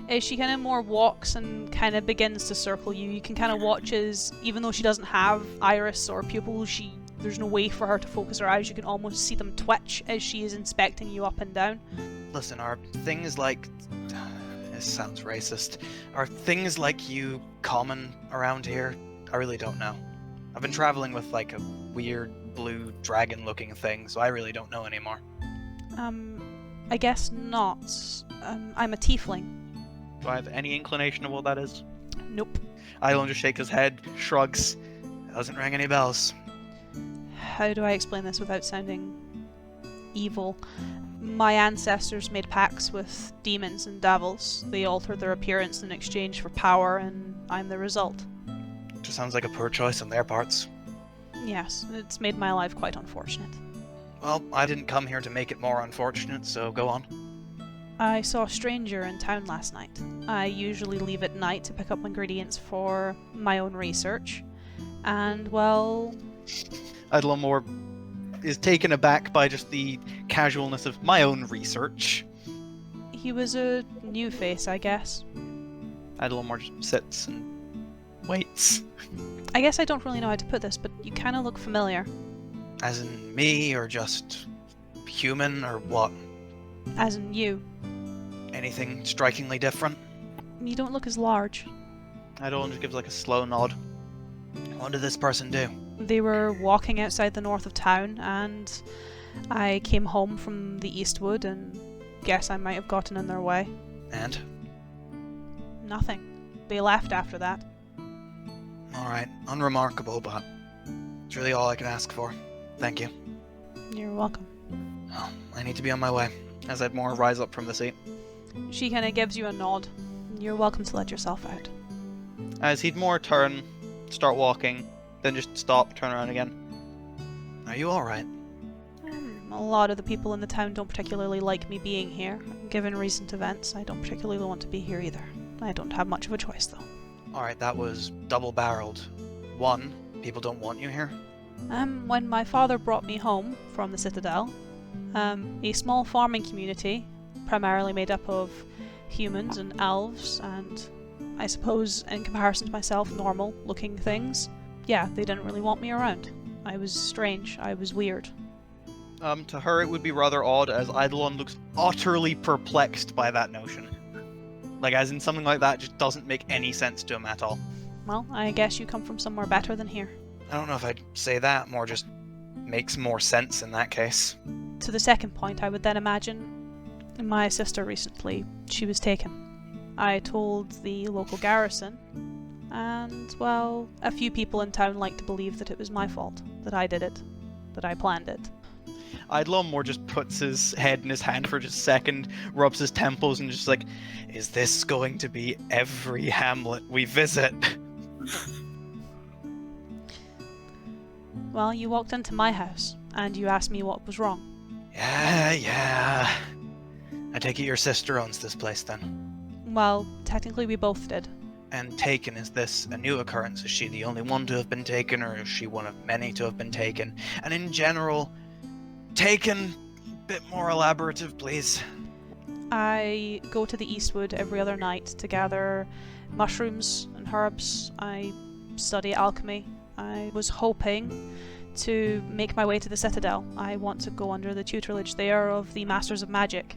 As she kind of more walks and kind of begins to circle you, you can kind of watch as, even though she doesn't have iris or pupils, there's no way for her to focus her eyes. You can almost see them twitch as she is inspecting you up and down. Listen, are things like... This sounds racist. Are things like you common around here? I really don't know. I've been traveling with like a weird blue dragon looking thing, so I really don't know anymore. I guess not. I'm a tiefling. Do I have any inclination of what that is? Nope. Eidolon just shakes his head, shrugs. Doesn't ring any bells. How do I explain this without sounding evil? My ancestors made pacts with demons and devils. They altered their appearance in exchange for power, and I'm the result. Just sounds like a poor choice on their parts. Yes, it's made my life quite unfortunate. Well, I didn't come here to make it more unfortunate, so go on. I saw a stranger in town last night. I usually leave at night to pick up ingredients for my own research. And, well... Eidolon more is taken aback by just the casualness of my own research. He was a new face, I guess. Eidolon more just sits and waits. I guess I don't really know how to put this, but you kind of look familiar. As in me, or just human, or what? As in you. Anything strikingly different? You don't look as large. Eidolon just gives like a slow nod. What did this person do? They were walking outside the north of town, and I came home from the Eastwood, and guess I might have gotten in their way. And? Nothing. They left after that. Alright, unremarkable, but it's really all I can ask for. Thank you. You're welcome. Oh, I need to be on my way, as Edmore rise up from the seat. She kind of gives you a nod. You're welcome to let yourself out. As he'd more turn, start walking, then just stop, turn around again. Are you alright? A lot of the people in the town don't particularly like me being here. Given recent events, I don't particularly want to be here either. I don't have much of a choice, though. Alright, that was double-barreled. One, people don't want you here. When my father brought me home from the Citadel, a small farming community, primarily made up of humans and elves, and I suppose, in comparison to myself, normal-looking things. Yeah, they didn't really want me around. I was strange. I was weird. To her it would be rather odd, as Eidolon looks utterly perplexed by that notion. Like, as in something like that just doesn't make any sense to him at all. Well, I guess you come from somewhere better than here. I don't know if I'd say that, more just makes more sense in that case. To the second point, I would then imagine my sister recently, she was taken. I told the local garrison, and, well, a few people in town like to believe that it was my fault, that I did it. that I planned it. Eidolon more just puts his head in his hand for just a second, rubs his temples, and just like, is this going to be every hamlet we visit? Well, you walked into my house, and you asked me what was wrong. Yeah. I take it your sister owns this place then. Well, technically we both did. And taken, is this a new occurrence? Is she the only one to have been taken, or is she one of many to have been taken? And in general, taken, bit more elaborative, please. I go to the Eastwood every other night to gather mushrooms and herbs. I study alchemy. I was hoping to make my way to the Citadel. I want to go under the tutelage there of the Masters of Magic.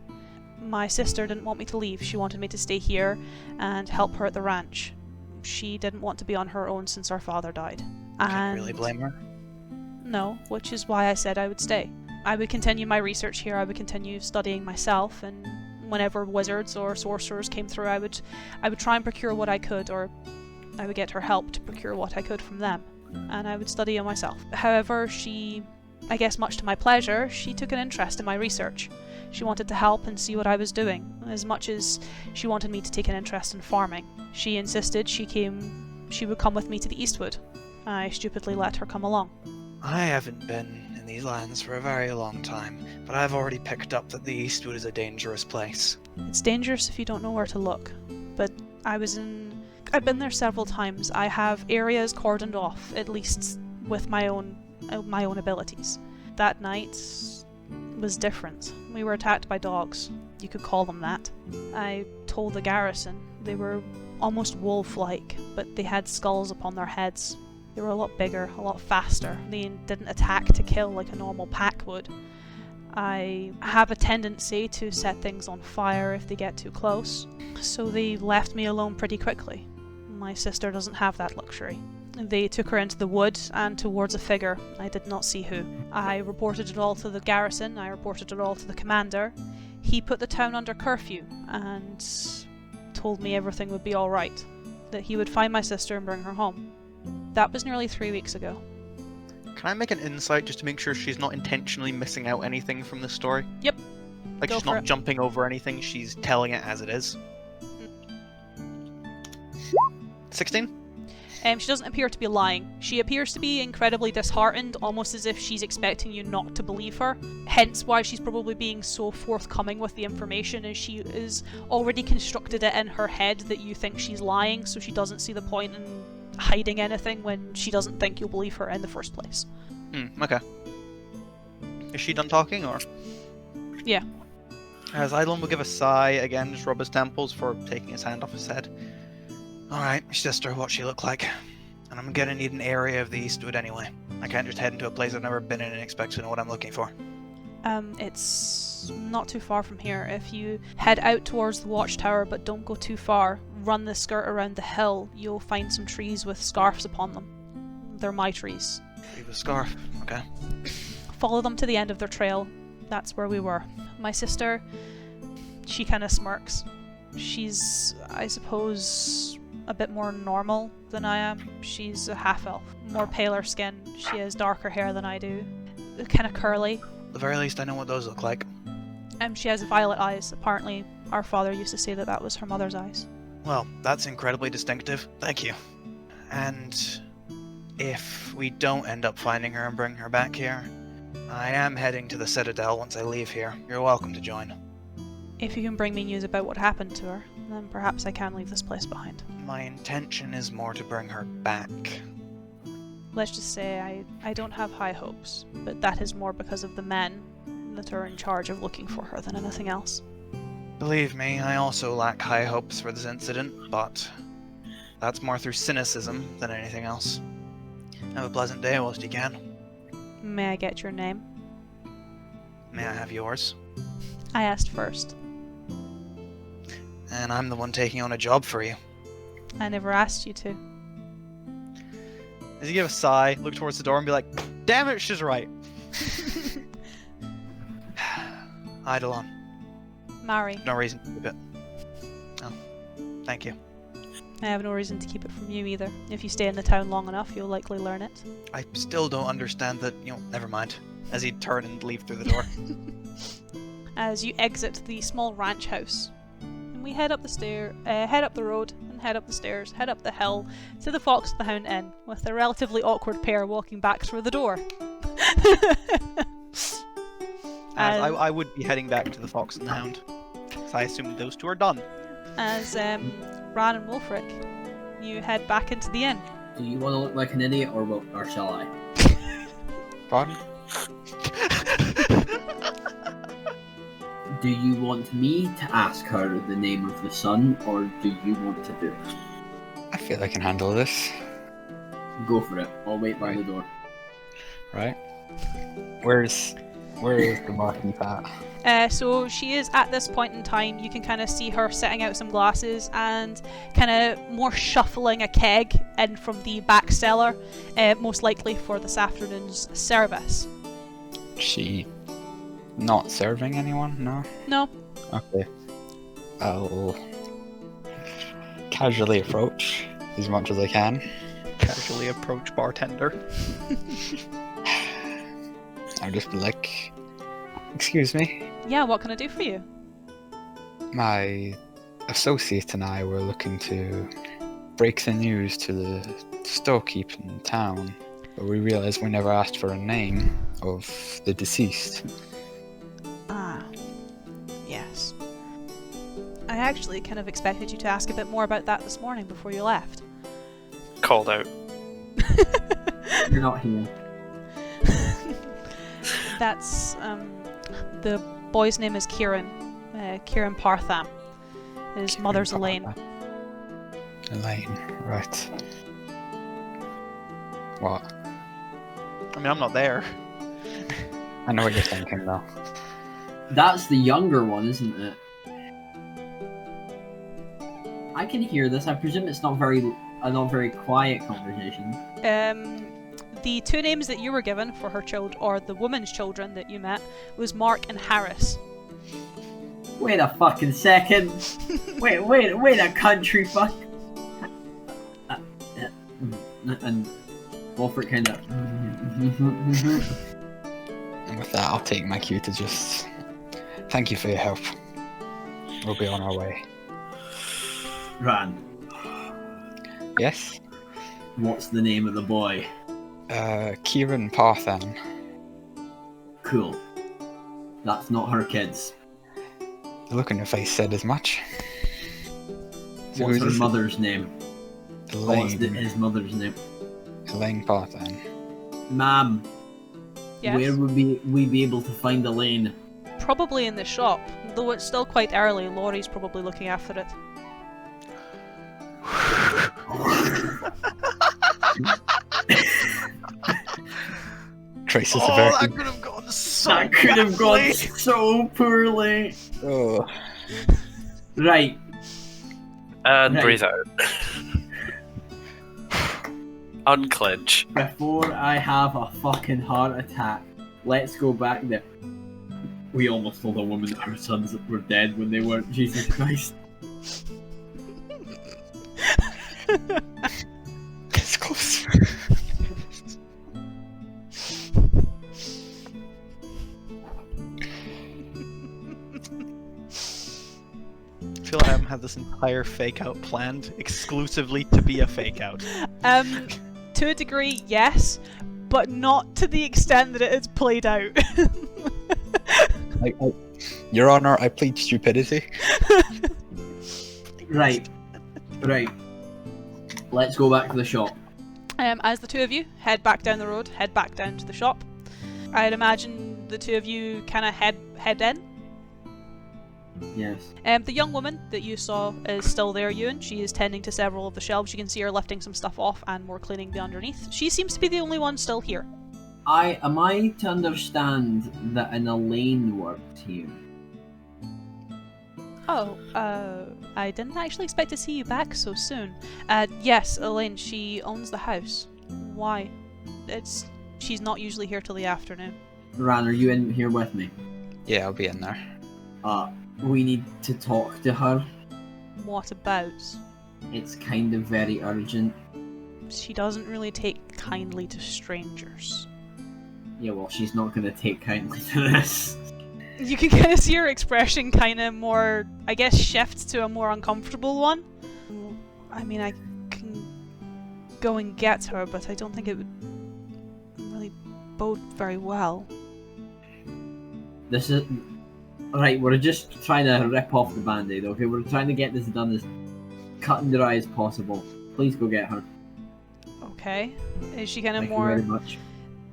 My sister didn't want me to leave. She wanted me to stay here and help her at the ranch. She didn't want to be on her own since our father died. Can't really blame her. No, which is why I said I would stay. I would continue my research here. I would continue studying myself, and whenever wizards or sorcerers came through, I would try and procure what I could, or I would get her help to procure what I could from them, and I would study it myself. However, she, I guess much to my pleasure, she took an interest in my research. She wanted to help and see what I was doing, as much as she wanted me to take an interest in farming. She insisted she would come with me to the Eastwood. I stupidly let her come along. I haven't been in these lands for a very long time, but I've already picked up that the Eastwood is a dangerous place. It's dangerous if you don't know where to look, but I've been there several times. I have areas cordoned off, at least with my own abilities. That night was different. We were attacked by dogs. You could call them that. I told the garrison. They were almost wolf-like, but they had skulls upon their heads. They were a lot bigger, a lot faster. They didn't attack to kill like a normal pack would. I have a tendency to set things on fire if they get too close, so they left me alone pretty quickly. My sister doesn't have that luxury. They took her into the wood and towards a figure. I did not see who. I reported it all to the garrison. I reported it all to the commander. He put the town under curfew and told me everything would be alright, that he would find my sister and bring her home. That was nearly 3 weeks ago. Can I make an insight just to make sure she's not intentionally missing out anything from this story? Yep. Like Go she's for not it. jumping over anything, she's telling it as it is. 16? She doesn't appear to be lying. She appears to be incredibly disheartened, almost as if she's expecting you not to believe her. Hence why she's probably being so forthcoming with the information, as she is already constructed it in her head that you think she's lying, so she doesn't see the point in hiding anything when she doesn't think you'll believe her in the first place. Okay. Is she done talking, or? Yeah. As Eidolon will give a sigh, again, just rub his temples for taking his hand off his head. Alright, sister, what she look like? And I'm gonna need an area of the Eastwood anyway. I can't just head into a place I've never been in and expect to know what I'm looking for. It's not too far from here. If you head out towards the Watchtower, but don't go too far, run the skirt around the hill, you'll find some trees with scarves upon them. They're my trees. Leave a scarf, okay. Follow them to the end of their trail. That's where we were. My sister, she kind of smirks. She's, I suppose, a bit more normal than I am. She's a half-elf. More paler skin. She has darker hair than I do. Kind of curly. At the very least, I know what those look like. She has violet eyes. Apparently, our father used to say that that was her mother's eyes. Well, that's incredibly distinctive. Thank you. And if we don't end up finding her and bring her back here, I am heading to the Citadel once I leave here. You're welcome to join. If you can bring me news about what happened to her, then perhaps I can leave this place behind. My intention is more to bring her back. Let's just say I don't have high hopes, but that is more because of the men that are in charge of looking for her than anything else. Believe me, I also lack high hopes for this incident, but that's more through cynicism than anything else. Have a pleasant day whilst you can. May I get your name? May I have yours? I asked first. And I'm the one taking on a job for you. I never asked you to. Does he give a sigh, look towards the door, and be like, damn it, she's right. Eidolon. Marry. No reason to keep it. Oh, thank you. I have no reason to keep it from you either. If you stay in the town long enough, you'll likely learn it. I still don't understand that, never mind. As he'd turn and leave through the door. As you exit the small ranch house. And we head up the road, and head up the stairs, head up the hill, to the Fox and the Hound Inn, with a relatively awkward pair walking back through the door. I would be heading back to the Fox and the Hound. So I assume those two are done. As Ran and Wolfric, you head back into the inn. Do you want to look like an idiot, or shall I? Pardon? Do you want me to ask her the name of the son, or do you want to do it? I feel I can handle this. Go for it. I'll wait by the door. Right. Where is the barkeep at? So she is at this point in time. You can kind of see her setting out some glasses and kind of more shuffling a keg in from the back cellar, most likely for this afternoon's service. She not serving anyone? No? No. Okay. I'll casually approach as much as I can. Casually approach bartender. I'll just be like, excuse me, Yeah, what can I do for you? my associate and I were looking to break the news to the storekeep in town, but we realised we never asked for a name of the deceased. Ah, yes. I actually kind of expected you to ask a bit more about that this morning before you left. Called out. You're not here. That's, the boy's name is Kieran. Kieran Partham. His mother's Elaine. Elaine, right. What? I mean, I'm not there. I know what you're thinking though. That's the younger one, isn't it? I can hear this. I presume it's not a not very quiet conversation. The two names that you were given for her child, or the woman's children that you met, was Mark and Harris. Wait a fucking second. wait a country fuck. And Wolfric kind of. And with that, I'll take my cue to just thank you for your help. We'll be on our way. Ran. Yes? What's the name of the boy? Kieran Parthan. Cool. That's not her kids. The look on your face said as much. So What's who's her this? mother's name? What's Elaine. his mother's name? Elaine Parthan. Ma'am, Yes. where would we be able to find Elaine? Probably in the shop. Though it's still quite early, Laurie's probably looking after it. Traces Oh, of her. that could have gone so That could have gone badly. so poorly. Oh. Right. And Right. breathe out. Unclench. Before I have a fucking heart attack, let's go back there. We almost told a woman that her sons were dead when they weren't. Jesus Christ. It's close. I feel like I haven't had this entire fake out planned exclusively to be a fake out. To a degree, yes, but not to the extent that it is played out. Your Honor, I plead stupidity. Right. Let's go back to the shop. As the two of you head back down the road, head back down to the shop, I'd imagine the two of you kind of head in. Yes. The young woman that you saw is still there, Ewan. She is tending to several of the shelves. You can see her lifting some stuff off and more cleaning the underneath. She seems to be the only one still here. Am I to understand that an Elaine works here? Oh, I didn't actually expect to see you back so soon. Yes, Elaine, she owns the house. Why? She's not usually here till the afternoon. Ran, are you in here with me? Yeah, I'll be in there. We need to talk to her. What about? It's kind of very urgent. She doesn't really take kindly to strangers. Yeah, well, she's not going to take kindly to this. You can kind of see her expression kind of more, I guess, shift to a more uncomfortable one. I mean, I can go and get her, but I don't think it would really bode very well. This is... Right, we're just trying to rip off the band-aid, okay? We're trying to get this done as cut and dry as possible. Please go get her. Okay. Is she kind of Thank you more... very much.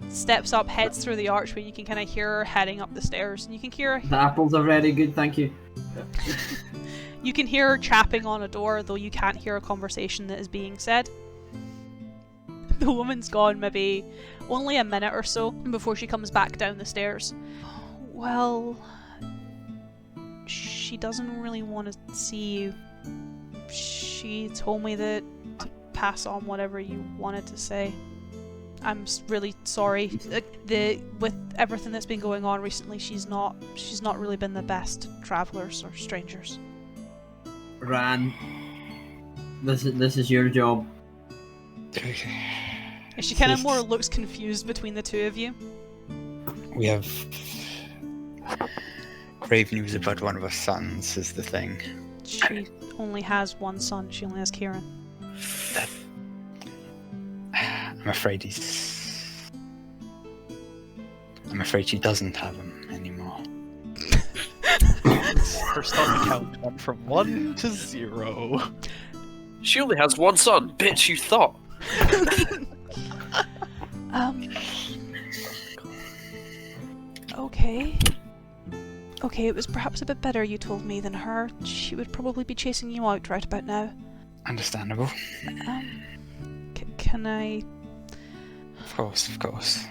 steps up, heads through the archway, and you can kind of hear her heading up the stairs, and you can hear The apples are very good, thank you. her chapping on a door, though you can't hear a conversation that is being said. The woman's gone maybe only a minute or so before she comes back down the stairs. Well, she doesn't really want to see you. She told me that to pass on whatever you wanted to say. I'm really sorry. With everything that's been going on recently, she's not really been the best travelers or strangers. Ran, this is your job. And she kind of more looks confused between the two of you. We have grave news about one of our sons, is the thing. She only has one son. She only has Kieran. I'm afraid she doesn't have him anymore. Her son count went from 1 to 0. She only has one son, bitch, you thought. Okay. Okay, it was perhaps a bit better you told me than her. She would probably be chasing you out right about now. Understandable. Can I... Of course.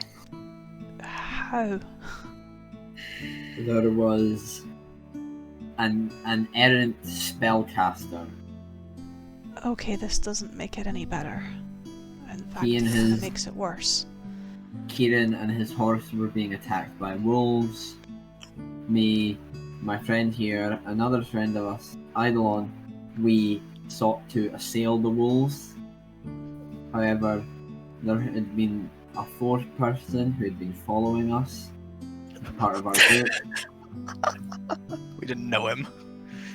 How? There was an errant spellcaster. Okay, this doesn't make it any better. In fact, He and his- it makes it worse. Kieran and his horse were being attacked by wolves. Me, my friend here, another friend of us, Eidolon, we sought to assail the wolves. However, there had been a fourth person who had been following us, part of our group, We didn't know him.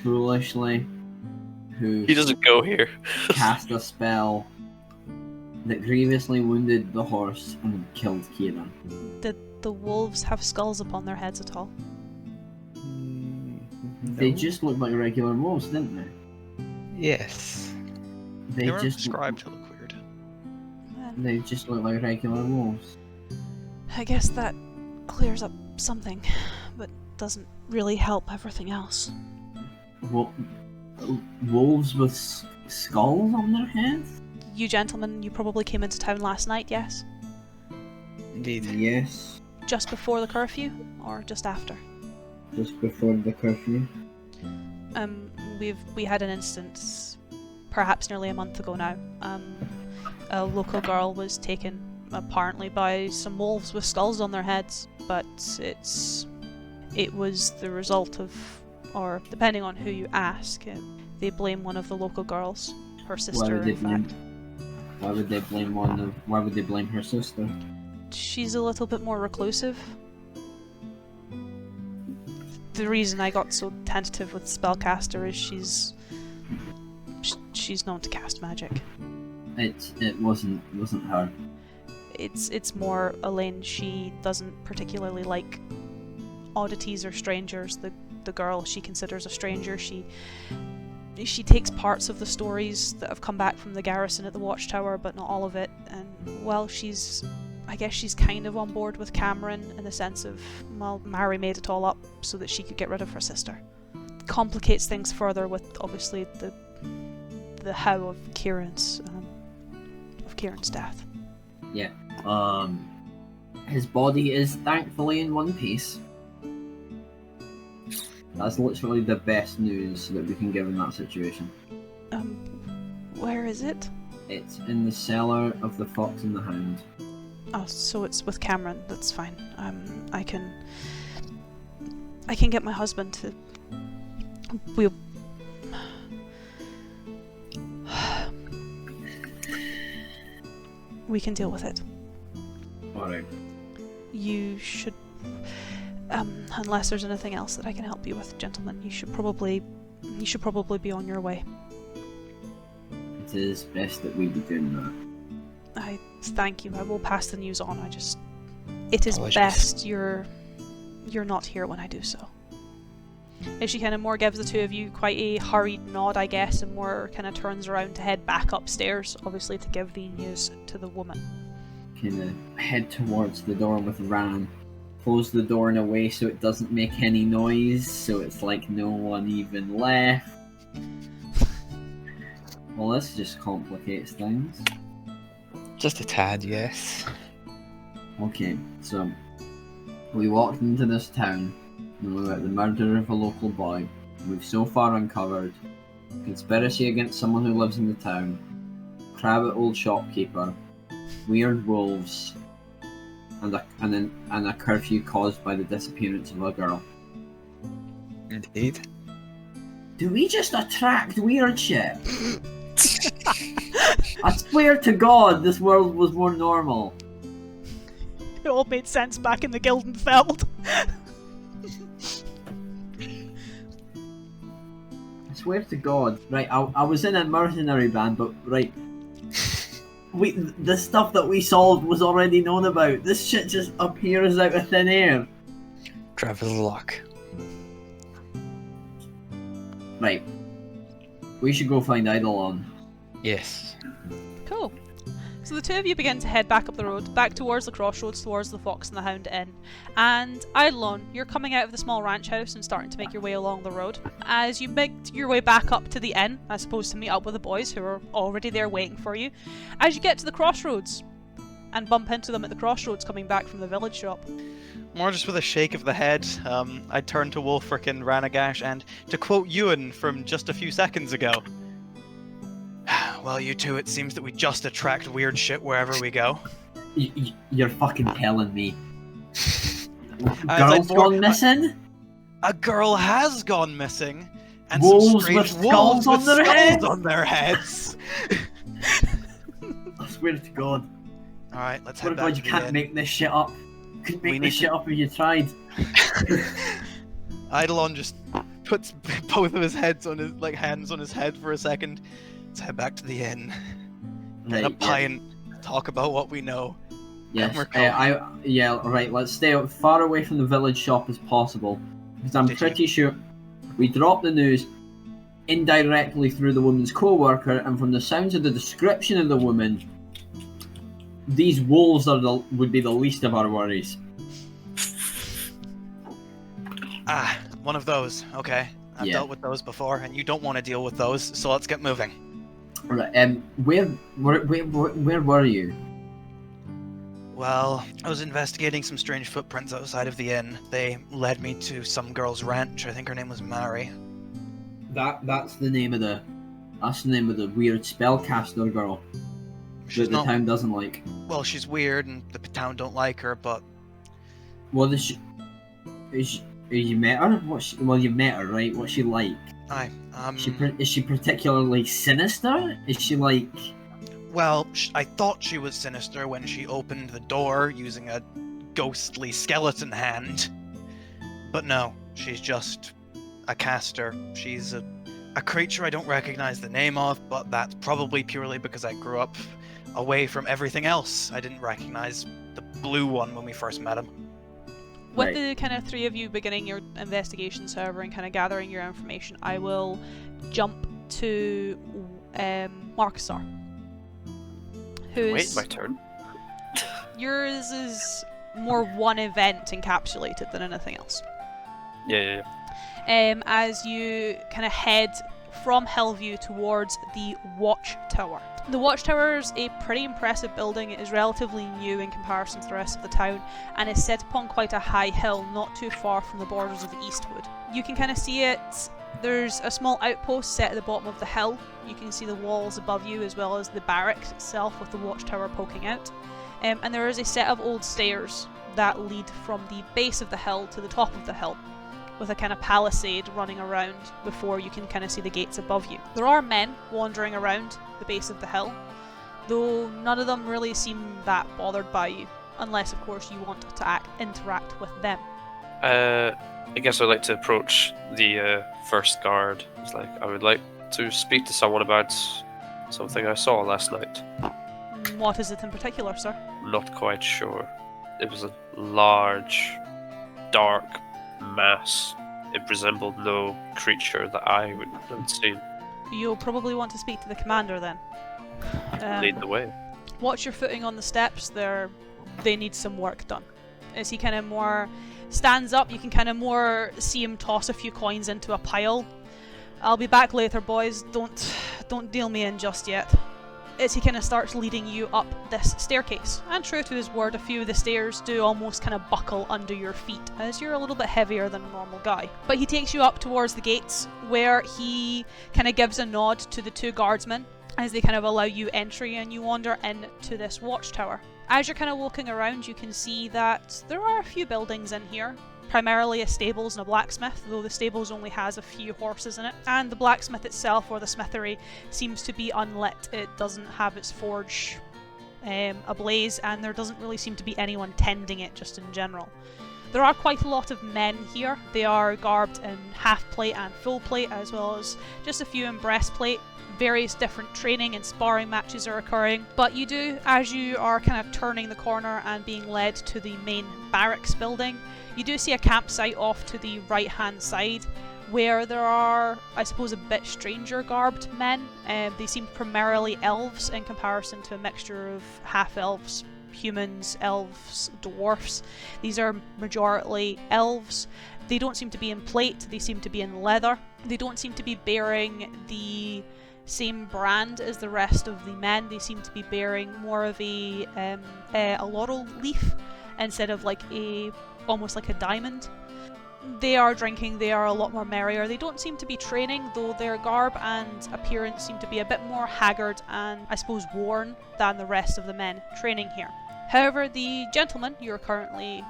foolishly, who He doesn't go here. cast a spell that grievously wounded the horse and killed Kieran. Did the wolves have skulls upon their heads at all? They just looked like regular wolves, didn't they? Yes. They were just described to look weird. They just look like regular wolves. I guess that clears up something, but doesn't really help everything else. Wolves with skulls on their heads? You gentlemen, you probably came into town last night, yes? Indeed. Yes, Just before the curfew, or just after? just before the curfew. We had an instance, perhaps nearly a month ago now. A local girl was taken, apparently by some wolves with skulls on their heads, but it was the result of, or depending on who you ask, they blame one of the local girls, her sister, in fact. Why would they blame why would they blame her sister? She's a little bit more reclusive. The reason I got so tentative with spellcaster is she's known to cast magic. It wasn't her. It's more Elaine. She doesn't particularly like oddities or strangers. The girl she considers a stranger. She takes parts of the stories that have come back from the garrison at the Watchtower, but not all of it. And well, I guess she's kind of on board with Cameron in the sense of, well, Mary made it all up so that she could get rid of her sister. Complicates things further with obviously the how of Kieran's death. Yeah. His body is thankfully in one piece. That's literally the best news that we can give in that situation. Where is it? It's in the cellar of the Fox and the Hound. Oh, so it's with Cameron. That's fine. I can get my husband to. We can deal with it. Alright. You should, unless there's anything else that I can help you with, gentlemen, you should probably be on your way. It is best that we be doing that. I thank you. I will pass the news on. It is Apologies. best you're not here when I do so. If she kind of more gives the two of you quite a hurried nod, I guess, and more kind of turns around to head back upstairs, obviously to give the news to the woman. Kind of head towards the door with Ran. Close the door in a way so it doesn't make any noise, so it's like no one even left. Well, this just complicates things. Just a tad, yes. Okay, so we walked into this town, knew about the murder of a local boy. We've so far uncovered conspiracy against someone who lives in the town, crabby old shopkeeper, weird wolves, and a curfew caused by the disappearance of a girl. Indeed. Do we just attract weird shit? I swear to God, this world was more normal. It all made sense back in the Gildenfeld. I swear to God. Right, I was in a mercenary band, but right, the stuff that we solved was already known about. This shit just appears out of thin air. Travel's luck. Right, we should go find Eidolon. Yes. Cool. So the two of you begin to head back up the road, back towards the crossroads, towards the Fox and the Hound Inn. And Eidolon, you're coming out of the small ranch house and starting to make your way along the road. As you make your way back up to the inn, as opposed to meet up with the boys who are already there waiting for you, as you get to the crossroads and bump into them at the crossroads coming back from the village shop. More just with a shake of the head, I turn to Wulfric and Ranagash, and to quote Ewan from just a few seconds ago, well, you two, it seems that we just attract weird shit wherever we go. You're fucking telling me. As Girls gone missing? A girl has gone missing, and Wolves some strange with wolves skulls on with their skulls heads? on their heads. I swear to God. Alright, let's Swear head to back God, to you the can't inn. make this shit up. You couldn't We make need this shit up if you tried. Eidolon just puts both of his heads on his hands on his head for a second. Let's head back to the inn. Get a Right, pint, talk about what we know. Yes. we're cool. Right. Let's stay as far away from the village shop as possible, because I'm Did pretty sure we dropped the news indirectly through the woman's co-worker, and from the sounds of the description of the woman, these wolves would be the least of our worries. Ah, one of those. Okay. I've Yeah. dealt with those before, and you don't want to deal with those, so let's get moving. Right. Where were you? Well, I was investigating some strange footprints outside of the inn. They led me to some girl's ranch. I think her name was Mary. That's the name of the weird spellcaster girl She's that the not. town doesn't like. Well, she's weird, and the town don't like her. But Well, you met her? You met her, right? What's she like? Is she particularly sinister? Is she like? Well, I thought she was sinister when she opened the door using a ghostly skeleton hand. But no, she's just a caster. She's a creature I don't recognize the name of, but that's probably purely because I grew up away from everything else. I didn't recognize the blue one when we first met him. With Right. the kind of three of you beginning your investigations, however, and kind of gathering your information, I will jump to Marcusar. Wait, my turn. Yours is more one event encapsulated than anything else. Yeah. As you kind of head from Hillview towards the Watchtower. The Watchtower is a pretty impressive building. It is relatively new in comparison to the rest of the town and is set upon quite a high hill not too far from the borders of Eastwood. You can kind of see it. There's a small outpost set at the bottom of the hill. You can see the walls above you as well as the barracks itself with the Watchtower poking out. And there is a set of old stairs that lead from the base of the hill to the top of the hill, with a kind of palisade running around before you can kind of see the gates above you. There are men wandering around the base of the hill, though none of them really seem that bothered by you, unless of course you want to interact with them. I guess I'd like to approach the first guard. It's like, I would like to speak to someone about something I saw last night. What is it in particular, sir? Not quite sure. It was a large, dark mass. It resembled no creature that I would have seen. You'll probably want to speak to the commander then. Lead the way. Watch your footing on the steps. They need some work done. As he kind of more stands up, you can kind of more see him toss a few coins into a pile. I'll be back later, boys. Don't deal me in just yet. As he kind of starts leading you up this staircase. And true to his word, a few of the stairs do almost kind of buckle under your feet, as you're a little bit heavier than a normal guy. But he takes you up towards the gates, where he kind of gives a nod to the two guardsmen, as they kind of allow you entry, and you wander into this watchtower. As you're kind of walking around, you can see that there are a few buildings in here. Primarily a stables and a blacksmith, though the stables only has a few horses in it. And the blacksmith itself, or the smithery, seems to be unlit. It doesn't have its forge ablaze, and there doesn't really seem to be anyone tending it just in general. There are quite a lot of men here. They are garbed in half plate and full plate, as well as just a few in breastplate. Various different training and sparring matches are occurring, but you do, as you are kind of turning the corner and being led to the main barracks building, you do see a campsite off to the right hand side, where there are, I suppose, a bit stranger garbed men. They seem primarily elves in comparison to a mixture of half-elves, humans, elves, dwarfs. These are majority elves. They don't seem to be in plate, they seem to be in leather. They don't seem to be bearing the same brand as the rest of the men. They seem to be bearing more of a laurel leaf instead of like almost like a diamond. They are drinking, they are a lot more merrier. They don't seem to be training, though their garb and appearance seem to be a bit more haggard and, I suppose, worn than the rest of the men training here. However, the gentleman you're currently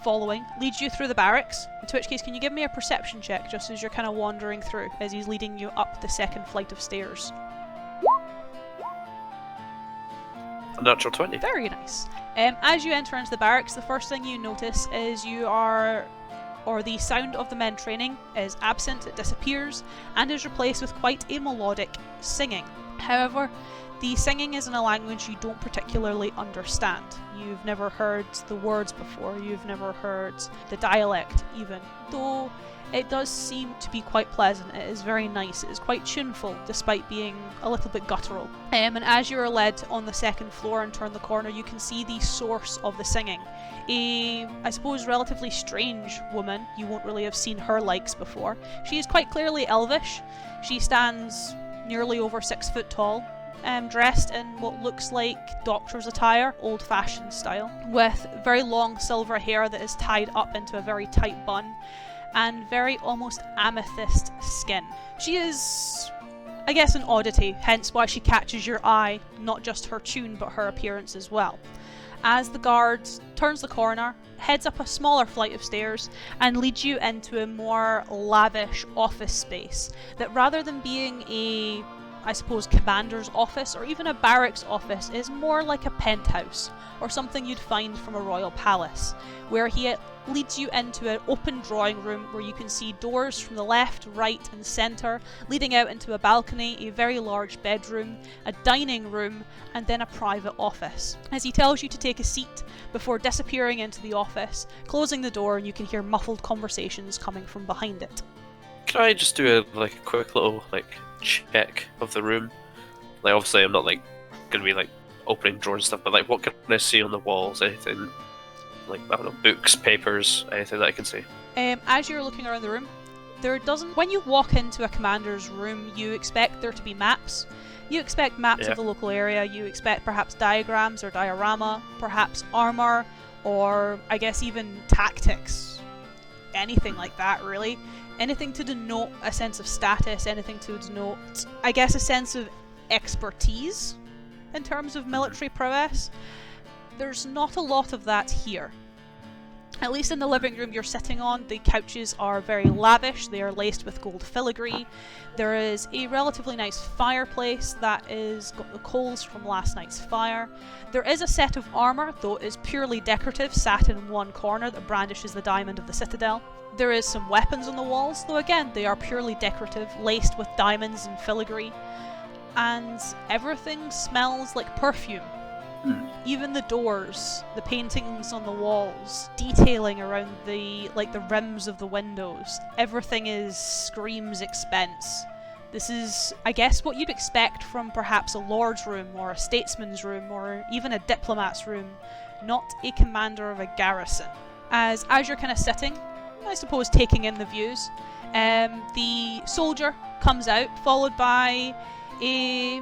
following leads you through the barracks, in which case can you give me a perception check just as you're kind of wandering through, as he's leading you up the second flight of stairs. A natural 20. Very nice. As you enter into the barracks, the first thing you notice is the sound of the men training is absent, it disappears, and is replaced with quite a melodic singing. However, the singing is in a language you don't particularly understand. You've never heard the words before, you've never heard the dialect even, though it does seem to be quite pleasant. It is very nice, it is quite tuneful despite being a little bit guttural. And as you are led on the second floor and turn the corner, you can see the source of the singing. I suppose, relatively strange woman. You won't really have seen her likes before. She is quite clearly elvish. She stands nearly over 6 foot tall, dressed in what looks like doctor's attire, old-fashioned style, with very long silver hair that is tied up into a very tight bun, and very almost amethyst skin. She is, I guess, an oddity, hence why she catches your eye, not just her tune but her appearance as well. As the guard turns the corner, heads up a smaller flight of stairs, and leads you into a more lavish office space that, rather than being a, I suppose, commander's office or even a barracks office, is more like a penthouse or something you'd find from a royal palace, where he leads you into an open drawing room where you can see doors from the left, right and centre leading out into a balcony, a very large bedroom, a dining room, and then a private office. As he tells you to take a seat before disappearing into the office, closing the door, and you can hear muffled conversations coming from behind it. Can I just do a quick little check of the room? Like, obviously I'm not gonna be opening drawers and stuff, but what can I see on the walls? Anything I don't know, books, papers, anything that I can see? As you're looking around the room, there doesn't. When you walk into a commander's room, you expect there to be maps. You expect maps of the local area. You expect perhaps diagrams or diorama, perhaps armor, or I guess even tactics. Anything like that, really. Anything to denote a sense of status, anything to denote, I guess, a sense of expertise in terms of military prowess. There's not a lot of that here. At least in the living room you're sitting on, the couches are very lavish. They are laced with gold filigree. There is a relatively nice fireplace that is got the coals from last night's fire. There is a set of armour, though it is purely decorative, sat in one corner that brandishes the diamond of the citadel. There is some weapons on the walls, though again they are purely decorative, laced with diamonds and filigree. And everything smells like perfume. Even the doors, the paintings on the walls, detailing around the rims of the windows, everything screams expense. This is, I guess, what you'd expect from perhaps a lord's room or a statesman's room or even a diplomat's room, not a commander of a garrison. As you're kind of sitting, I suppose taking in the views, the soldier comes out, followed by a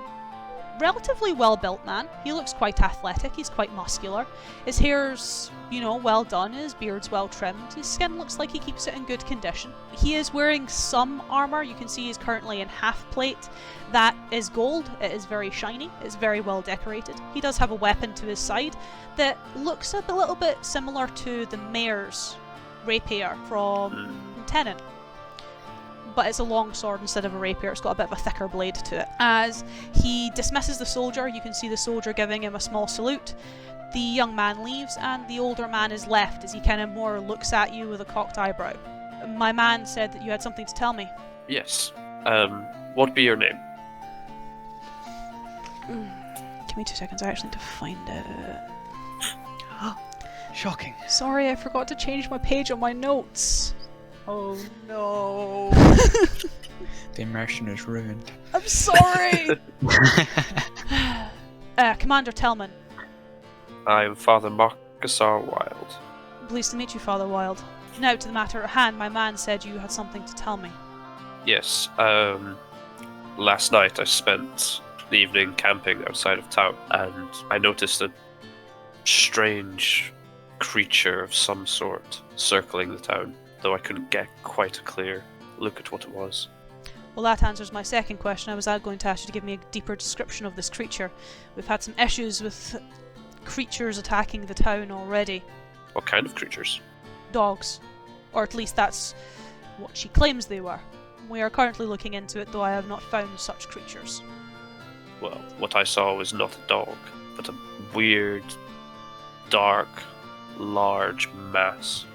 relatively well-built man. He looks quite athletic, he's quite muscular. His hair's, well done, his beard's well trimmed, his skin looks like he keeps it in good condition. He is wearing some armour. You can see he's currently in half plate. That is gold, it is very shiny, it's very well decorated. He does have a weapon to his side that looks a little bit similar to the mayor's rapier from Tennant. But it's a long sword instead of a rapier. It's got a bit of a thicker blade to it. As he dismisses the soldier, you can see the soldier giving him a small salute. The young man leaves, and the older man is left as he kind of more looks at you with a cocked eyebrow. My man said that you had something to tell me. Yes. What be your name? Give me 2 seconds, I actually need to find it. Shocking. Sorry, I forgot to change my page on my notes. Oh no. The immersion is ruined. I'm sorry! Commander Tellman. I'm Father Marcus R. Wild. Pleased to meet you, Father Wild. Now to the matter at hand, my man said you had something to tell me. Yes, last night I spent the evening camping outside of town, and I noticed a strange creature of some sort circling the town, though I couldn't get quite a clear look at what it was. Well, that answers my second question. I was going to ask you to give me a deeper description of this creature. We've had some issues with creatures attacking the town already. What kind of creatures? Dogs. Or at least that's what she claims they were. We are currently looking into it, though I have not found such creatures. Well, what I saw was not a dog, but a weird, dark, large mass.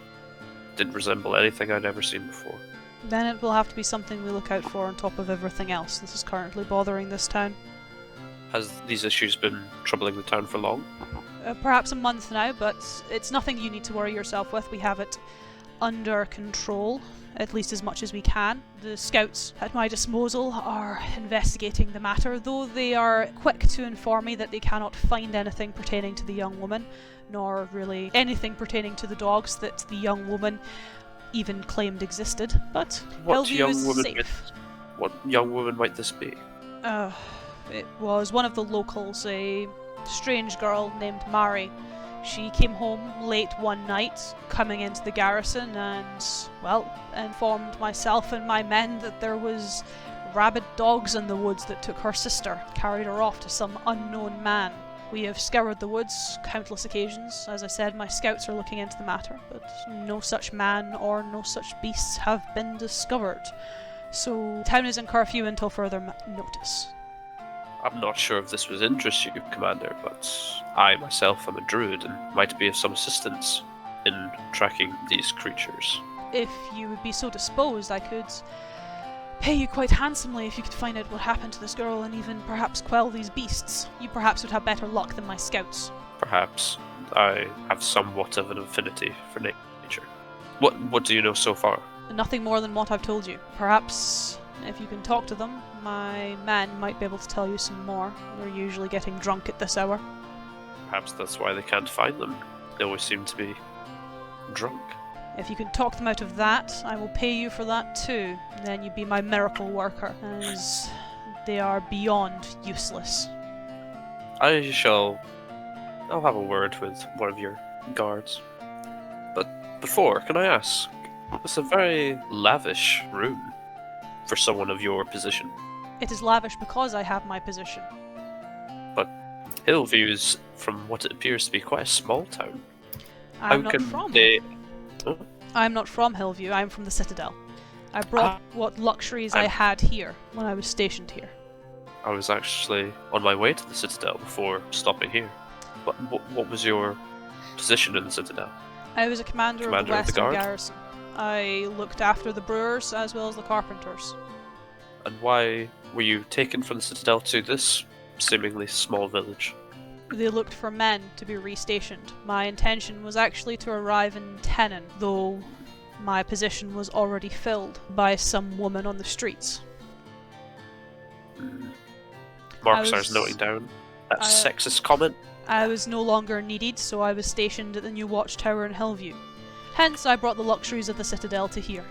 Didn't resemble anything I'd ever seen before. Then it will have to be something we look out for on top of everything else that is currently bothering this town. Has these issues been troubling the town for long? Perhaps a month now, but it's nothing you need to worry yourself with. We have it under control, at least as much as we can. The scouts at my disposal are investigating the matter, though they are quick to inform me that they cannot find anything pertaining to the young woman, nor really anything pertaining to the dogs that the young woman even claimed existed. But Hillview is safe. What young woman might this be? It was one of the locals, a strange girl named Mari. She came home late one night, coming into the garrison, and, well, informed myself and my men that there was rabid dogs in the woods that took her sister, carried her off to some unknown man. We have scoured the woods countless occasions. As I said, my scouts are looking into the matter, but no such man or no such beasts have been discovered. So, town is in curfew until further notice. I'm not sure if this would interest you, Commander, but I myself am a druid and might be of some assistance in tracking these creatures. If you would be so disposed, I could pay you quite handsomely if you could find out what happened to this girl and even perhaps quell these beasts. You perhaps would have better luck than my scouts. Perhaps. I have somewhat of an affinity for nature. What do you know so far? Nothing more than what I've told you. Perhaps, if you can talk to them, my men might be able to tell you some more. They're usually getting drunk at this hour. Perhaps that's why they can't find them. They always seem to be drunk. If you can talk them out of that, I will pay you for that too. Then you'd be my miracle worker, as they are beyond useless. I'll have a word with one of your guards. But before, can I ask, it's a very lavish room for someone of your position. It is lavish because I have my position. But Hillview is, from what it appears to be, quite a small town. I'm not from. Oh. I'm not from Hillview, I'm from the Citadel. I brought what luxuries I I'm- had here when I was stationed here. I was actually on my way to the Citadel before stopping here. What was your position in the Citadel? I was a commander of the Commander of the Western Guard? Garrison. I looked after the brewers as well as the carpenters. And why were you taken from the Citadel to this seemingly small village? They looked for men to be restationed. My intention was actually to arrive in Tenon, though my position was already filled by some woman on the streets. Marksar's noting down that sexist comment. I was no longer needed, so I was stationed at the new Watchtower in Hillview. Hence, I brought the luxuries of the Citadel to here.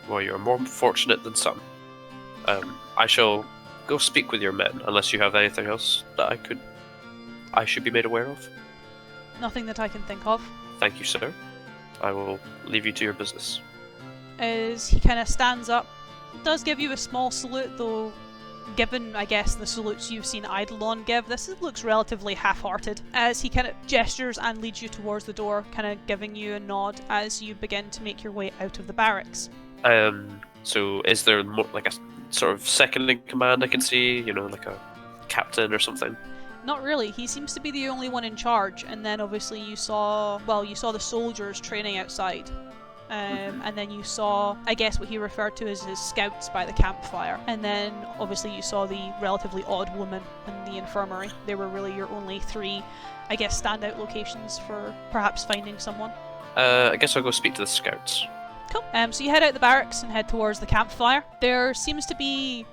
Well, you're more fortunate than some. I shall go speak with your men, unless you have anything else that I should be made aware of. Nothing that I can think of. Thank you, sir. I will leave you to your business. As he kind of stands up, does give you a small salute, though given, I guess, the salutes you've seen Eidolon give, this looks relatively half-hearted. As he kind of gestures and leads you towards the door, kind of giving you a nod as you begin to make your way out of the barracks. So is there more, like a sort of second in command I can see? Like a captain or something? Not really. He seems to be the only one in charge, and then obviously you saw the soldiers training outside. And then you saw, I guess, what he referred to as his scouts by the campfire. And then, obviously, you saw the relatively odd woman in the infirmary. They were really your only three, I guess, standout locations for perhaps finding someone. I guess I'll go speak to the scouts. Cool. So you head out the barracks and head towards the campfire. There seems to be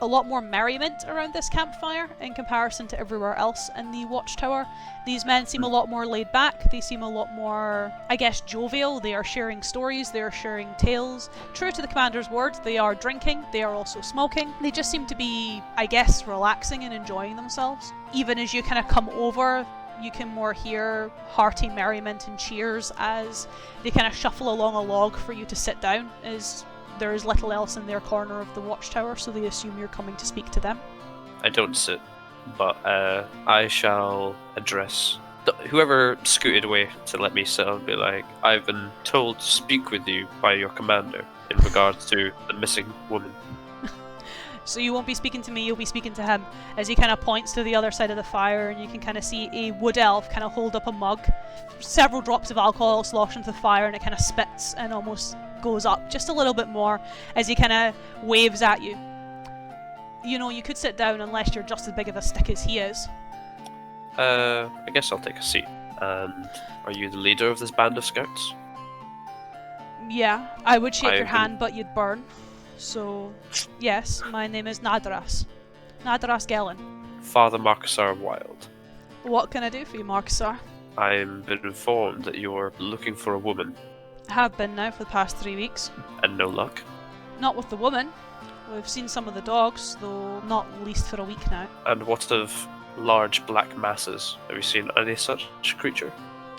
a lot more merriment around this campfire in comparison to everywhere else in the Watchtower. These men seem a lot more laid back, they seem a lot more, I guess, jovial. They are sharing stories, they are sharing tales. True to the commander's word, they are drinking, they are also smoking. They just seem to be, I guess, relaxing and enjoying themselves. Even as you kind of come over, you can more hear hearty merriment and cheers as they kind of shuffle along a log for you to sit down, as there is little else in their corner of the Watchtower, so they assume you're coming to speak to them. I don't sit, but I shall address whoever scooted away to let me sit. I'll be like, I've been told to speak with you by your commander in regards to the missing woman. So you won't be speaking to me, you'll be speaking to him, as he kind of points to the other side of the fire, and you can kind of see a wood elf kind of hold up a mug. Several drops of alcohol slosh into the fire, and it kind of spits and almost goes up just a little bit more as he kind of waves at you. You could sit down unless you're just as big of a stick as he is. I guess I'll take a seat. And are you the leader of this band of scouts? Yeah, I would shake your I hand, but you'd burn. So, yes, my name is Nadras. Nadras Gellin. Father Marcusar Wild. What can I do for you, Marcusar? I've been informed that you're looking for a woman, I have been now for the past 3 weeks. and no luck. Not with the woman. We've seen some of the dogs, though not least for a week now. And what of large black masses? Have you seen any such creature?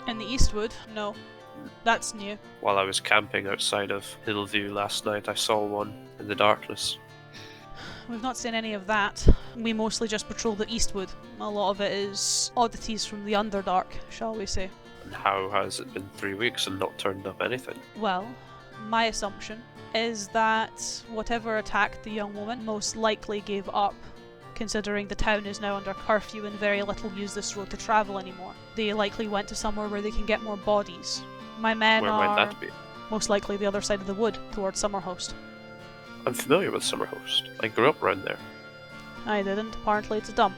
In the Eastwood, no. That's new. While I was camping outside of Hillview last night, I saw one in the darkness. We've not seen any of that. We mostly just patrol the Eastwood. A lot of it is oddities from the Underdark, shall we say. And how has it been 3 weeks and not turned up anything? Well, my assumption is that whatever attacked the young woman most likely gave up, considering the town is now under curfew and very little use this road to travel anymore. They likely went to somewhere where they can get more bodies. My men Where are might that be? most likely the other side of the wood, towards Summerhost. I'm familiar with Summerhost. I grew up around there. I didn't. Apparently it's a dump.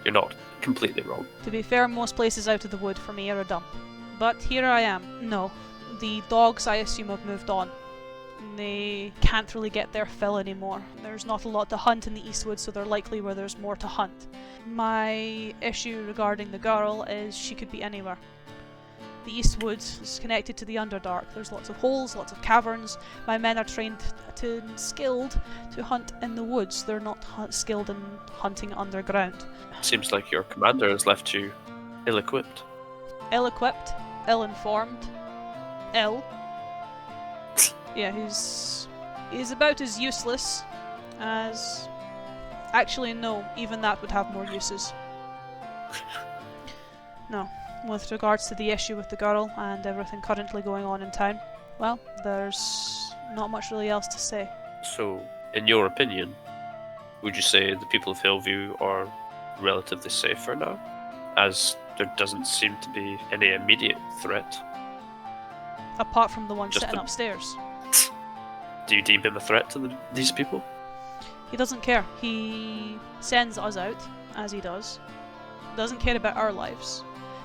You're not completely wrong. To be fair, most places out of the wood for me are a dump. But here I am. No. The dogs, I assume, have moved on. They can't really get their fill anymore. There's not a lot to hunt in the Eastwood, so they're likely where there's more to hunt. My issue regarding the girl is she could be anywhere. The Eastwood is connected to the Underdark. There's lots of holes, lots of caverns. My men are trained and skilled to hunt in the woods. They're not skilled in hunting underground. Seems like your commander has left you ill-equipped. Ill-equipped, ill-informed, ill. Yeah, he's about as useless as... Actually, no, even that would have more uses. No. with regards to the issue with the girl and everything currently going on in town, well, there's not much really else to say. So, in your opinion, would you say the people of Hillview are relatively safe for now? As there doesn't seem to be any immediate threat. Apart from the one Just sitting the- upstairs. Do you deem him a threat to these people? He doesn't care. He sends us out, as he does. Doesn't care about our lives.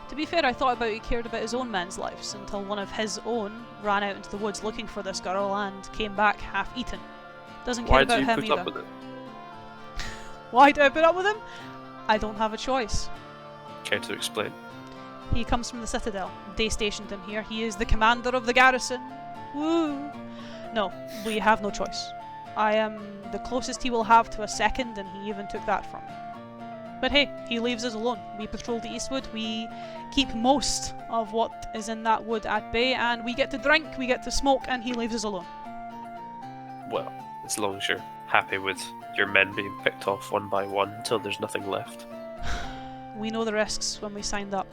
To be fair, I thought about he cared about his own men's lives until one of his own ran out into the woods looking for this girl and came back half-eaten. Doesn't care Why about do you him put either. up with it? Why do I put up with him? I don't have a choice. Care to explain? He comes from the Citadel. They stationed him here. He is the commander of the garrison. Woo! No, we have no choice. I am the closest he will have to a second, and he even took that from me. But hey, he leaves us alone. We patrol the Eastwood, we keep most of what is in that wood at bay, and we get to drink, we get to smoke, and he leaves us alone. Well, as long as you're happy with your men being picked off one by one until there's nothing left. We know the risks when we signed up.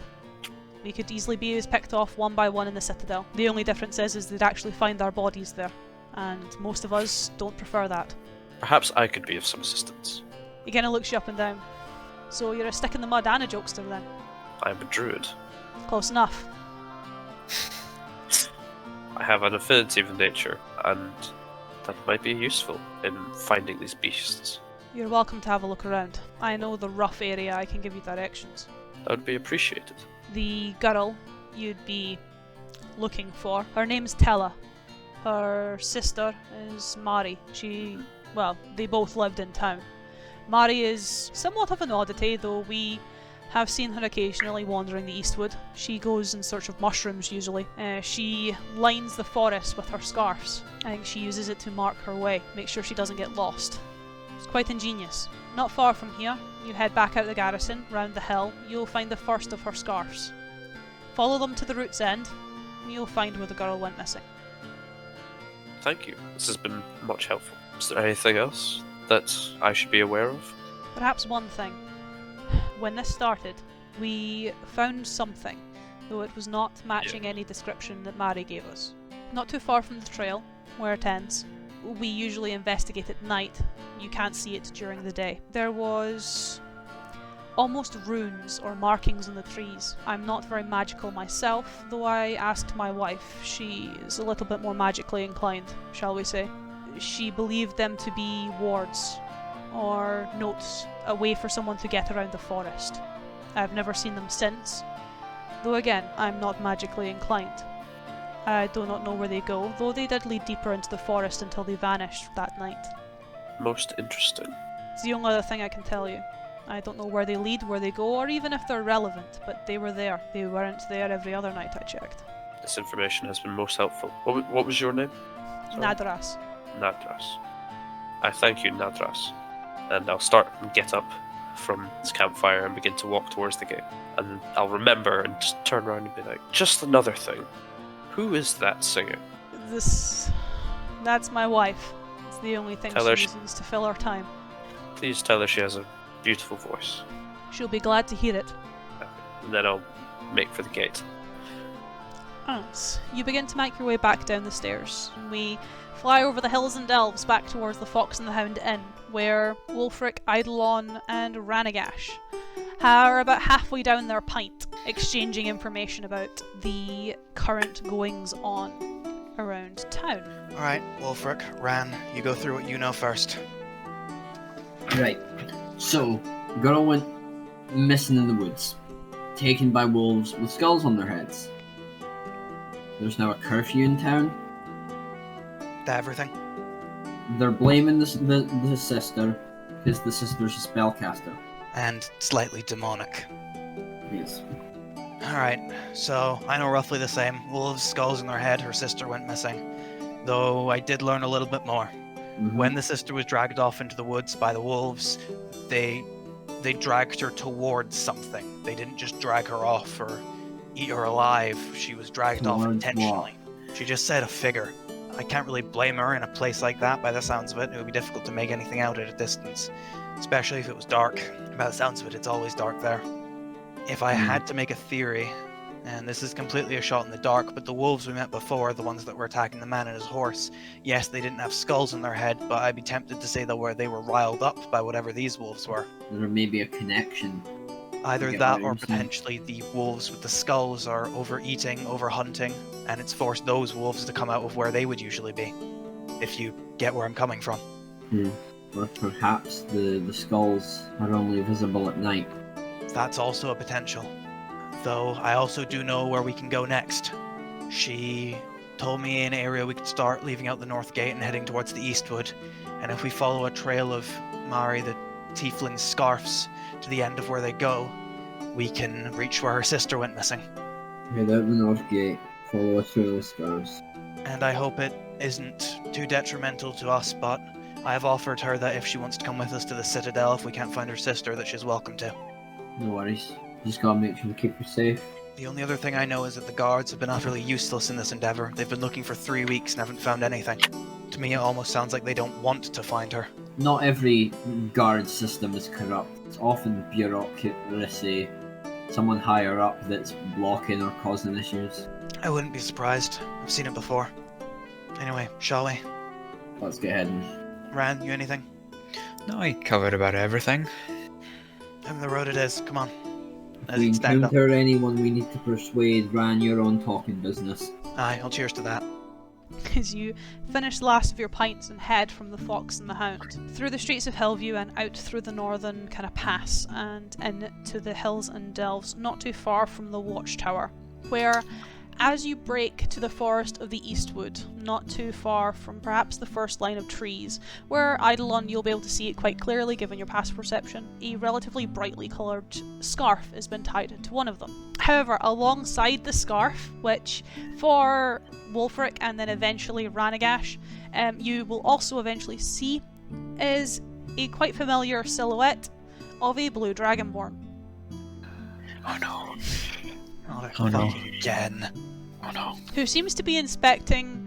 We could easily be picked off one by one in the Citadel. The only difference is they'd actually find our bodies there, and most of us don't prefer that. Perhaps I could be of some assistance. He kinda looks you up and down. So you're a stick in the mud and a jokester then? I am a druid. Close enough. I have an affinity with nature, and that might be useful in finding these beasts. You're welcome to have a look around. I know the rough area, I can give you directions. That would be appreciated. The girl you'd be looking for, her name's Tella. Her sister is Mari. They both lived in town. Mari is somewhat of an oddity, though we have seen her occasionally wandering the Eastwood. She goes in search of mushrooms, usually. She lines the forest with her scarves. I think she uses it to mark her way, make sure she doesn't get lost. It's quite ingenious. Not far from here, you head back out the garrison, round the hill, you'll find the first of her scarves. Follow them to the route's end, and you'll find where the girl went missing. Thank you. This has been much helpful. Is there anything else that I should be aware of? Perhaps one thing. When this started, we found something, though it was not matching any description that Mari gave us. Not too far from the trail, where it ends. We usually investigate at night. You can't see it during the day. There was almost runes or markings on the trees. I'm not very magical myself, though I asked my wife. She is a little bit more magically inclined, shall we say. She believed them to be wards or notes, a way for someone to get around the forest. I've never seen them since, though again, I'm not magically inclined. I do not know where they go, though they did lead deeper into the forest until they vanished that night. Most interesting. It's the only other thing I can tell you. I don't know where they lead, where they go, or even if they're relevant, but they were there. They weren't there every other night I checked. This information has been most helpful. What was your name? Sorry. Nadras. Nadras. I thank you, Nadras. And I'll start and get up from this campfire and begin to walk towards the gate. And I'll remember and just turn around and be like, just another thing. Who is that singing? That's my wife. It's the only thing Tell her she uses to fill her time. Please tell her she has a beautiful voice. She'll be glad to hear it. And then I'll make for the gate. Yes. You begin to make your way back down the stairs. We fly over the hills and delves back towards the Fox and the Hound Inn, where Wulfric, Eidolon, and Ranagash are about halfway down their pint, exchanging information about the current goings on around town. Alright, Wulfric, Ran, you go through what you know first. Right. So, girl went missing in the woods, taken by wolves with skulls on their heads. There's now a curfew in town. Everything. They're blaming the sister because the sister's a spellcaster. And slightly demonic. Yes. Alright, so I know roughly the same. Wolves, skulls in their head, her sister went missing. Though I did learn a little bit more. Mhm. When the sister was dragged off into the woods by the wolves, they dragged her towards something. They didn't just drag her off or eat her alive. She was dragged off Towards intentionally. She just said a figure. I can't really blame her in a place like that. By the sounds of it, it would be difficult to make anything out at a distance, especially if it was dark. By the sounds of it, it's always dark there. If I had to make a theory, And this is completely a shot in the dark, but the wolves we met before, the ones that were attacking the man and his horse, yes, they didn't have skulls in their head, but I'd be tempted to say that they were riled up by whatever these wolves were. There may be a connection. Either get that what or you're saying. potentially the wolves with the skulls are overeating, overhunting, and it's forced those wolves to come out of where they would usually be. If you get where I'm coming from. Or perhaps the skulls are only visible at night. That's also a potential. Though I also do know where we can go next. She told me an area we could start leaving out the north gate and heading towards the eastwood. And if we follow a trail of Mari the tiefling's scarfs to the end of where they go, we can reach where her sister went missing. Head out the north gate, follow a trail of scars. And I hope it isn't too detrimental to us, but I have offered her that if she wants to come with us to the Citadel, if we can't find her sister, that she's welcome to. No worries. Just gotta make sure we keep her safe. The only other thing I know is that the guards have been utterly useless in this endeavor. They've been looking for 3 weeks and haven't found anything. To me, it almost sounds like they don't want to find her. Not every guard system is corrupt. It's often bureaucracy, someone higher up that's blocking or causing issues. I wouldn't be surprised. I've seen it before. Anyway, shall we? Let's get heading. Ran, you anything? No, I covered about everything. Down the road it is. Come on. If we Stand up. encounter anyone we need to persuade, Ran, you're on talking business. Aye, I'll cheers to that. As you finish the last of your pints and head from the Fox and the Hound through the streets of Hillview and out through the northern kind of pass and into the hills and delves not too far from the Watchtower, where as you break to the forest of the Eastwood, not too far from perhaps the first line of trees, where Eidolon you'll be able to see it quite clearly given your past perception, a relatively brightly coloured scarf has been tied to one of them. However, alongside the scarf, which for Wulfric and then eventually Ranagash, you will also eventually see, is a quite familiar silhouette of a blue dragonborn. Oh no. Oh no. Again. Oh no. Who seems to be inspecting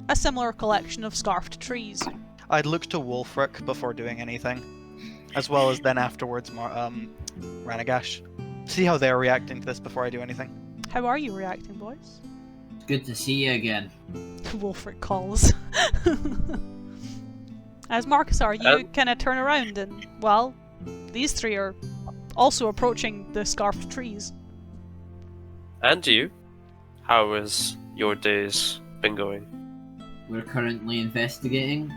a similar collection of scarfed trees. I'd look to Wulfric before doing anything, as well as then afterwards Ranagash. See how they're reacting to this before I do anything. How are you reacting, boys? It's good to see you again. Wulfric calls. As Marcusar, you kind of turn around and, well, these three are also approaching the scarfed trees. And you? How has your days been going? We're currently investigating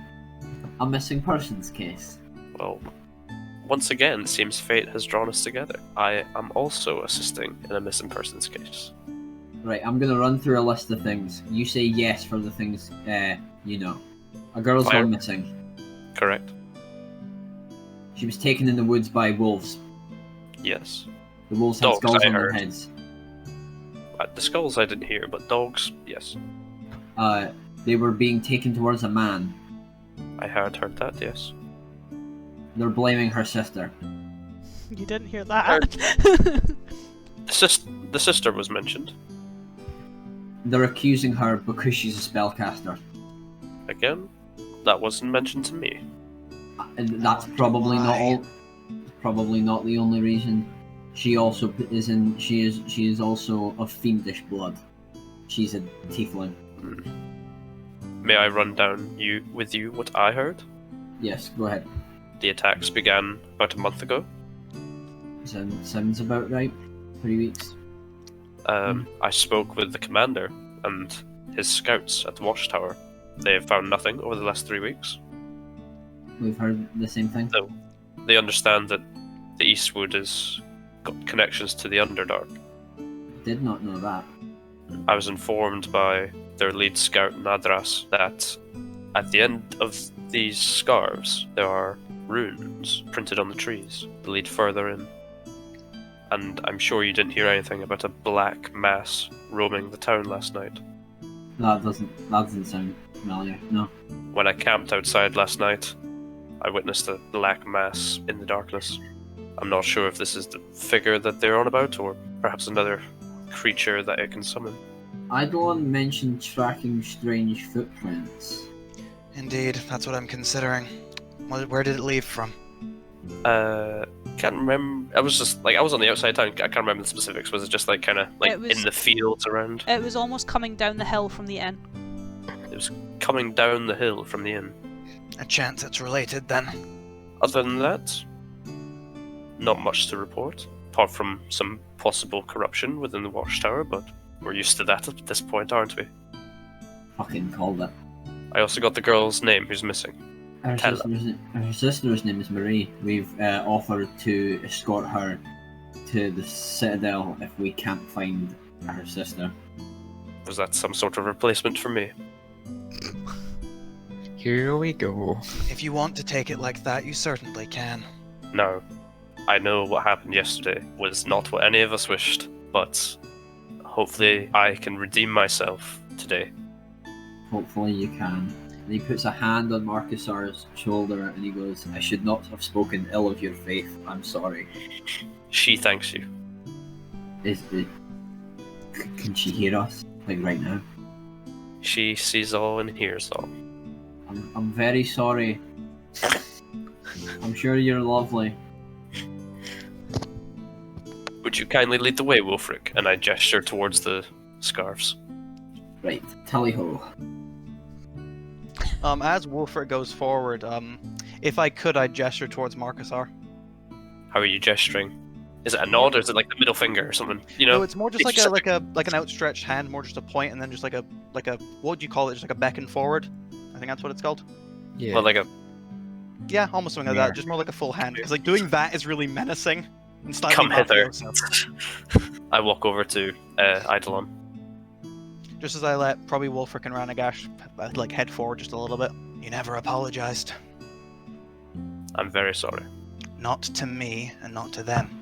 a missing persons case. Well, once again, it seems fate has drawn us together. I am also assisting in a missing persons case. Right, I'm gonna run through a list of things. You say yes for the things, you know. A girl's Fire. gone missing. Correct? She was taken in the woods by wolves. Yes. The wolves had Dogs, skulls I on their heard. heads. The skulls I didn't hear, but dogs, yes. They were being taken towards a man. I had heard that, yes. They're blaming her sister. You didn't hear that. The sister was mentioned. They're accusing her because she's a spellcaster. Again, that wasn't mentioned to me. And that's probably not the only reason. She also she is also of fiendish blood. She's a tiefling. May I run down with you what I heard? Yes, go ahead. The attacks began about a month ago. Sounds about right. 3 weeks. I spoke with the commander and his scouts at the Watchtower. They have found nothing over the last 3 weeks. We've heard the same thing. No. They understand that the Eastwood has got connections to the Underdark. Did not know that. I was informed by their lead scout Nadras that at the end of these scarves there are runes printed on the trees that lead further in. And I'm sure you didn't hear anything about a black mass roaming the town last night. That doesn't sound familiar. No. When I camped outside last night, I witnessed a black mass in the darkness. I'm not sure if this is the figure that they're on about, or perhaps another creature that it can summon. Eidolon mentioned tracking strange footprints. Indeed, that's what I'm considering. Where did it leave from? Can't remember. I was just like I was on the outside town. I can't remember the specifics. Was it just like kind of like It was- in the fields around? It was almost coming down the hill from the inn. It was coming down the hill from the inn. A chance it's related then. Other than that, not much to report, apart from some possible corruption within the Watchtower. But we're used to that at this point, aren't we? Fucking called it. I also got the girl's name who's missing. Her sister's name is Marie. We've offered to escort her to the Citadel if we can't find her sister. Was that some sort of replacement for me? Here we go. If you want to take it like that, you certainly can. No. I know what happened yesterday was not what any of us wished, but hopefully I can redeem myself today. Hopefully you can. And he puts a hand on Marcusar's shoulder and he goes, I should not have spoken ill of your faith. I'm sorry. She thanks you. Can she hear us? Like right now? She sees all and hears all. I'm very sorry. I'm sure you're lovely. Would you kindly lead the way, Wolfric? And I gesture towards the scarves. Right, tally ho. As Wolfert goes forward, if I could, I'd gesture towards Marcusar. How are you gesturing? Is it a nod or is it like the middle finger or something? You know? No, it's more just it's like an outstretched hand, more just a point, and then just like a what would you call it? Just like a beckon forward. I think that's what it's called. Yeah. Well, like a Yeah, almost something like Yeah. that. Just more like a full hand, because like doing that is really menacing and slightly come hither. mafioso. I walk over to Eidolon. Just as I let probably Wolfric and Ranagash like head forward just a little bit. You never apologized. I'm very sorry. Not to me and not to them.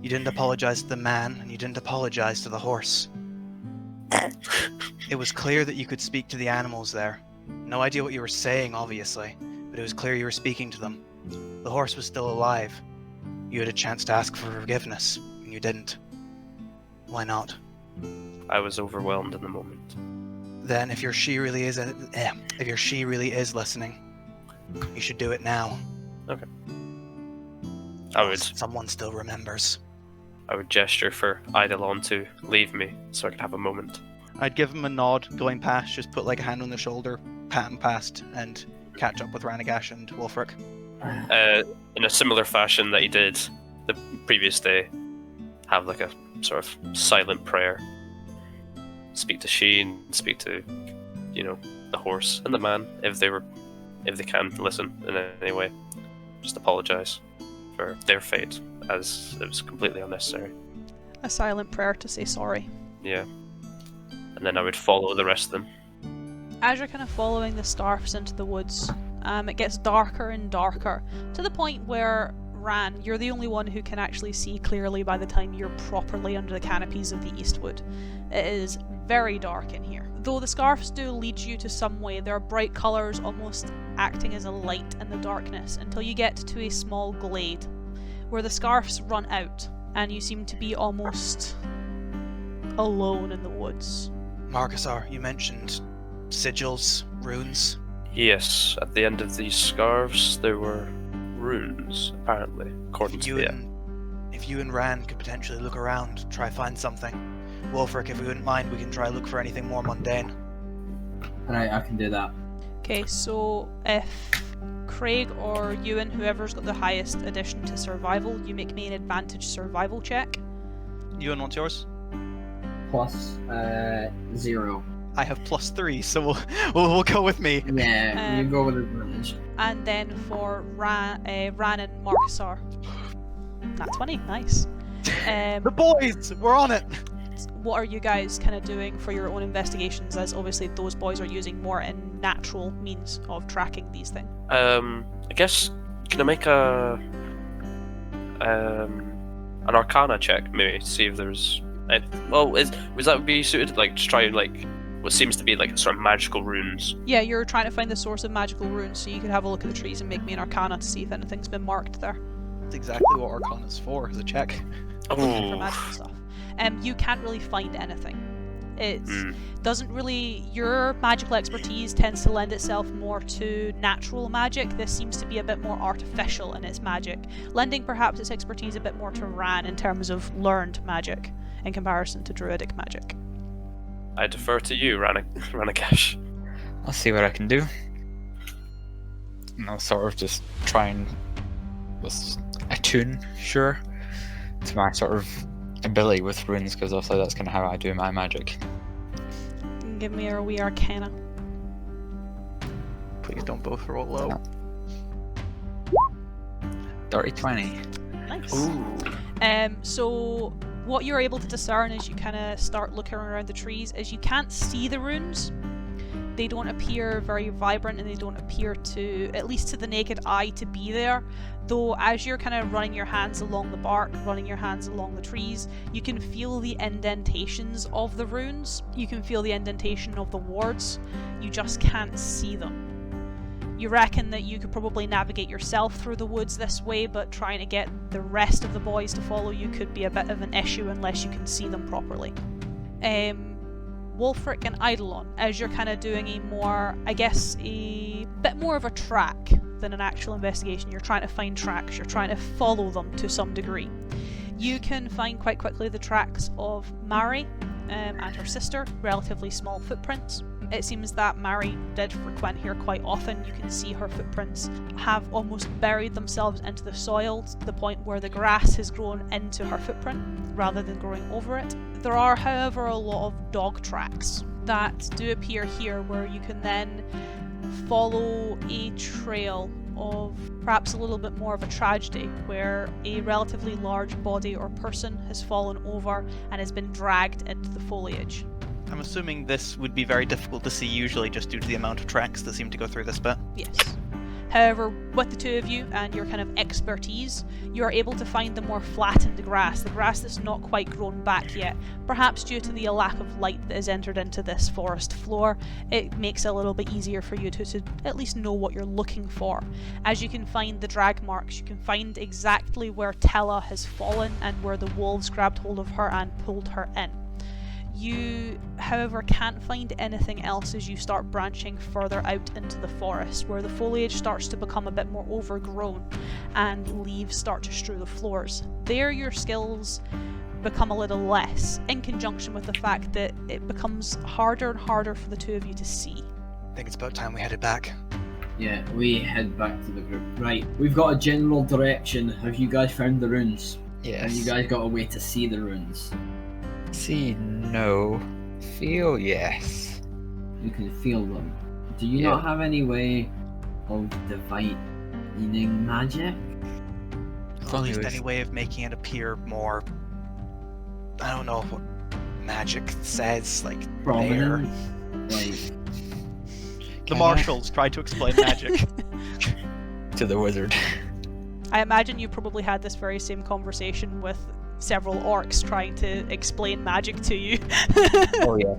You didn't apologize to the man, and you didn't apologize to the horse. It was clear that you could speak to the animals there. No idea what you were saying, obviously, but it was clear you were speaking to them. The horse was still alive. You had a chance to ask for forgiveness, and you didn't. Why not? I was overwhelmed in the moment. Then, if your she really is listening, you should do it now. I would Someone still remembers. gesture for Eidolon to leave me so I could have a moment. I'd give him a nod, going past, just put like a hand on the shoulder, pat him past, and catch up with Ranagash and Wolfric. In a similar fashion that he did the previous day, have like a sort of silent prayer. Speak to she and speak to, the horse and the man if they can listen in any way. Just apologize for their fate, as it was completely unnecessary. A silent prayer to say sorry. Yeah. And then I would follow the rest of them. As you're kind of following the Starfs into the woods, it gets darker and darker, to the point where, Ran, you're the only one who can actually see clearly by the time you're properly under the canopies of the Eastwood. It is very dark in here. Though the scarves do lead you to some way, there are bright colours almost acting as a light in the darkness until you get to a small glade, where the scarves run out, and you seem to be almost alone in the woods. Marcusar, you mentioned sigils, runes. Yes, at the end of these scarves there were runes, apparently, according to the If you and Ran could potentially look around, try find something. Wolfric, if we wouldn't mind, we can try look for anything more mundane. Alright, I can do that. Okay, so if Craig or Ewan, whoever's got the highest addition to survival, you make me an advantage survival check. Ewan, what's yours? Plus 0. I have +3, so we'll go with me. Yeah, you go with advantage. And then for Ran and Marcusar. Nat 20, nice. The boys, we're on it. What are you guys kind of doing for your own investigations, as obviously those boys are using more natural means of tracking these things? I guess, can I make an Arcana check, maybe, to see if there's... would that be suited, like, to try, like, what seems to be, like, sort of magical runes? Yeah, you're trying to find the source of magical runes, so you could have a look at the trees and make me an Arcana to see if anything's been marked there. That's exactly what Arcana's for, as a check. For magical stuff. You can't really find anything. It doesn't really... Your magical expertise tends to lend itself more to natural magic. This seems to be a bit more artificial in its magic, lending perhaps its expertise a bit more to Ran in terms of learned magic in comparison to druidic magic. I defer to you, Ranakash. I'll see what I can do. And I'll sort of just try and attune, to my sort of ability with runes, because obviously that's kind of how I do my magic. Give me a wee arcana. Please don't both roll low. Dirty 20. Nice. Ooh. So what you're able to discern as you kind of start looking around the trees is you can't see the runes. They don't appear very vibrant, and they don't appear to, at least to the naked eye, to be there. Though as you're kind of running your hands along the bark, running your hands along the trees, you can feel the indentations of the runes. You can feel the indentation of the wards. You just can't see them. You reckon that you could probably navigate yourself through the woods this way, but trying to get the rest of the boys to follow you could be a bit of an issue unless you can see them properly. Wulfric and Eidolon, as you're kind of doing a more, I guess, a bit more of a track than an actual investigation. You're trying to find tracks, you're trying to follow them to some degree. You can find quite quickly the tracks of Mari and her sister, relatively small footprints. It seems that Mari did frequent here quite often. You can see her footprints have almost buried themselves into the soil to the point where the grass has grown into her footprint rather than growing over it. There are, however, a lot of dog tracks that do appear here, where you can then follow a trail of perhaps a little bit more of a tragedy, where a relatively large body or person has fallen over and has been dragged into the foliage. I'm assuming this would be very difficult to see usually, just due to the amount of tracks that seem to go through this bit. Yes. However, with the two of you and your kind of expertise, you are able to find the more flattened grass, the grass that's not quite grown back yet. Perhaps due to the lack of light that has entered into this forest floor, it makes it a little bit easier for you to at least know what you're looking for. As you can find the drag marks, you can find exactly where Tella has fallen and where the wolves grabbed hold of her and pulled her in. You, however, can't find anything else as you start branching further out into the forest, where the foliage starts to become a bit more overgrown and leaves start to strew the floors. There your skills become a little less, in conjunction with the fact that it becomes harder and harder for the two of you to see. I think it's about time we headed back. Yeah, we head back to the group. Right, we've got a general direction. Have you guys found the runes? Yes. Have you guys got a way to see the runes? See, no. Feel, yes. You can feel them. Do you not have any way of divining magic? Or at least any way of making it appear more... I don't know what magic says, like, there. Prominent? Like... The marshals try to explain magic. To the wizard. I imagine you probably had this very same conversation with several orcs trying to explain magic to you. Oh yeah,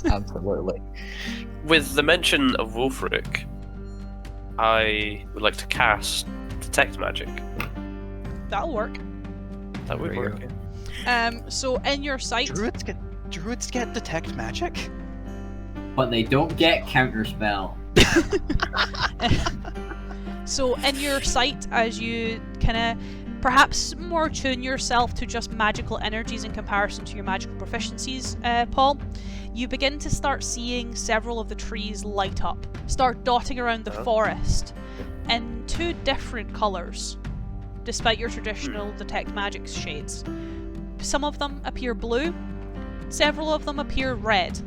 absolutely. With the mention of Wulfric, I would like to cast Detect Magic. That'll work. That would There you work. go. Yeah. So in your sight... Druids get detect magic? But they don't get counterspell. So in your sight, as you kind of perhaps more tune yourself to just magical energies in comparison to your magical proficiencies, Paul, you begin to start seeing several of the trees light up, start dotting around the forest in two different colours, despite your traditional detect magic shades. Some of them appear blue, several of them appear red,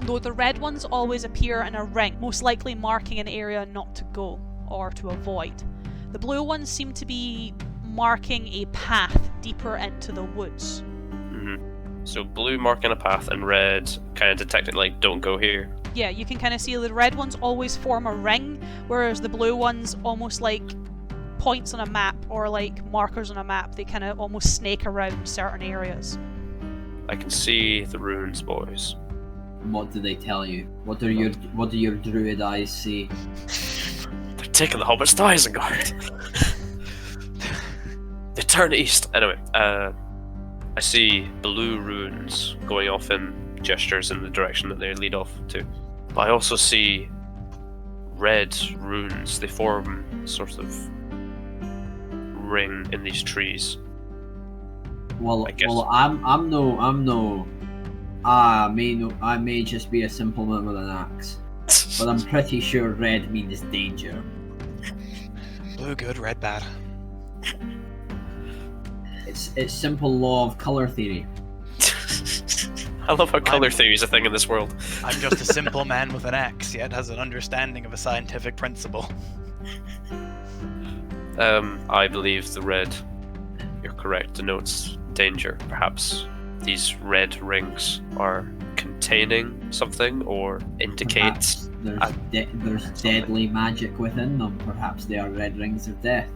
though the red ones always appear in a ring, most likely marking an area not to go or to avoid. The blue ones seem to be marking a path deeper into the woods. So blue marking a path and red kind of detecting like don't go here. Yeah, you can kind of see the red ones always form a ring, whereas the blue ones almost like points on a map or like markers on a map. They kind of almost snake around certain areas. I can see the runes, boys. What do they tell you? What do your druid eyes see? They're taking the hobbits to Isengard. They turn east. Anyway, I see blue runes going off in gestures in the direction that they lead off to. But I also see red runes. They form sort of ring in these trees. Well, I guess. well, I'm no. I may just be a simple man with an axe, but I'm pretty sure red means danger. Blue good, red bad. It's simple law of color theory. I love how color theory is a thing in this world. I'm just a simple man with an axe, yet has an understanding of a scientific principle. I believe the red, you're correct, denotes danger. Perhaps these red rings are containing something or indicate. Perhaps there's deadly magic within them. Perhaps they are red rings of death.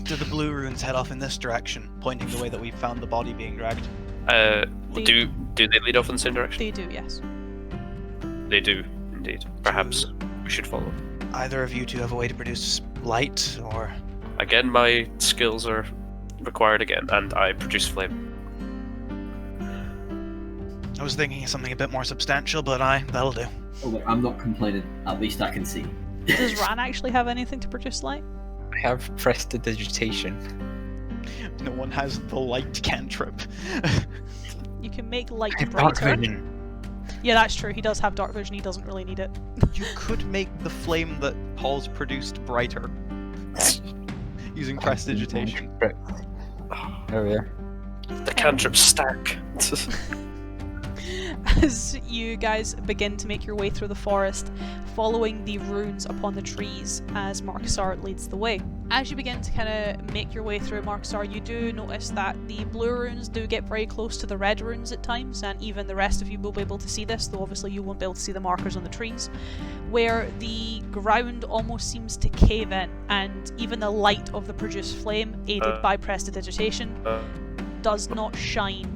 Do the blue runes head off in this direction, pointing the way that we found the body being dragged? Do they lead off in the same direction? They do, yes. They do, indeed. Perhaps we should follow. Either of you two have a way to produce light, or... Again, my skills are required again, and I produce flame. I was thinking of something a bit more substantial, but that'll do. Oh, look, I'm not complaining. At least I can see. Does Ran actually have anything to produce light? I have prestidigitation. No one has the light cantrip. You can make light Dark brighter. vision. Yeah, that's true. He does have dark vision. He doesn't really need it. You could make the flame that Paul's produced brighter. Using prestidigitation. There we are. The cantrips stack. As you guys begin to make your way through the forest, following the runes upon the trees as Marcusar leads the way. As you begin to kind of make your way through Marcusar, you do notice that the blue runes do get very close to the red runes at times, and even the rest of you will be able to see this, though obviously you won't be able to see the markers on the trees, where the ground almost seems to cave in, and even the light of the produced flame, aided by prestidigitation, does not shine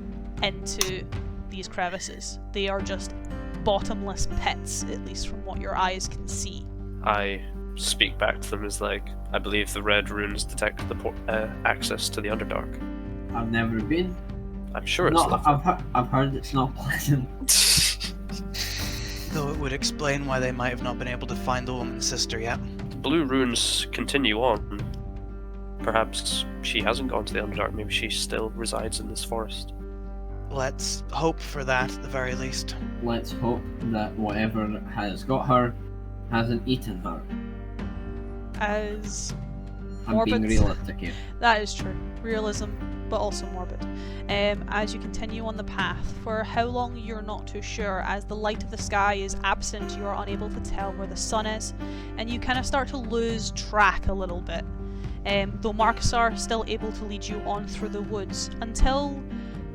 into these crevices. They are just bottomless pits, at least from what your eyes can see. I speak back to them as like, I believe the red runes detect the access to the Underdark. I've never been. I'm sure it's I've heard it's not pleasant. Though it would explain why they might have not been able to find the woman's sister yet. The blue runes continue on. Perhaps she hasn't gone to the Underdark. Maybe she still resides in this forest. Let's hope for that, at the very least. Let's hope that whatever has got her hasn't eaten her. As I'm morbid. being realistic here. That is true. Realism, but also morbid. As you continue on the path, for how long you're not too sure, as the light of the sky is absent, you're unable to tell where the sun is, and you kind of start to lose track a little bit. Though Marcusar is still able to lead you on through the woods, until,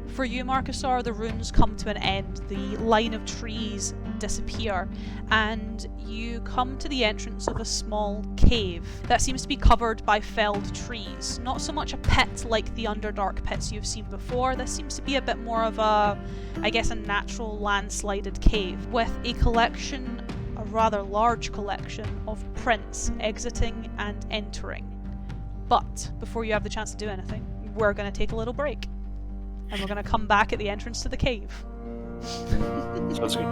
for you Marcusar, the runes come to an end, the line of trees disappear, and you come to the entrance of a small cave that seems to be covered by felled trees. Not so much a pit like the Underdark pits you've seen before. This seems to be a bit more of a natural landslided cave with a collection, a rather large collection, of prints exiting and entering. But before you have the chance to do anything, we're going to take a little break, and we're going to come back at the entrance to the cave. Sounds good.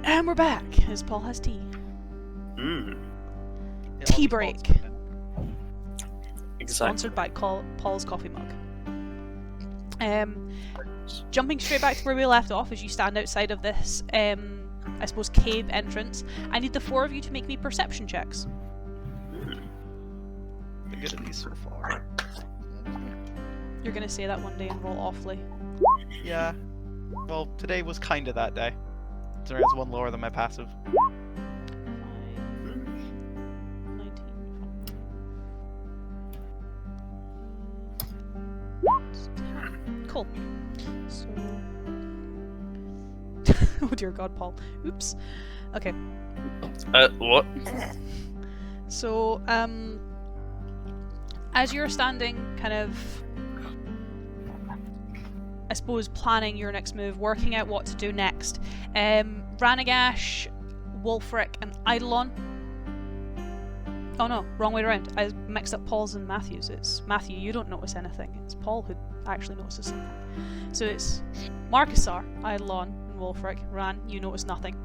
And we're back, as Paul has tea. Mm. Tea break. Exactly. Sponsored by Paul's coffee mug. Jumping straight back to where we left off as you stand outside of this, I suppose, cave entrance, I need the four of you to make me perception checks. Been good at these so far. You're gonna say that one day and roll awfully. Yeah. Well, today was kinda that day. So it's one lower than my passive. 19. Cool. So... oh dear god, Paul. Oops. Okay. What? So, as you're standing, kind of, I suppose, planning your next move, working out what to do next, Ranagash, Wulfric, and Eidolon. Oh no, wrong way around. I mixed up Paul's and Matthew's. It's Matthew, you don't notice anything. It's Paul who actually notices something. So it's Marcusar, Eidolon, and Wulfric. Ran, you notice nothing.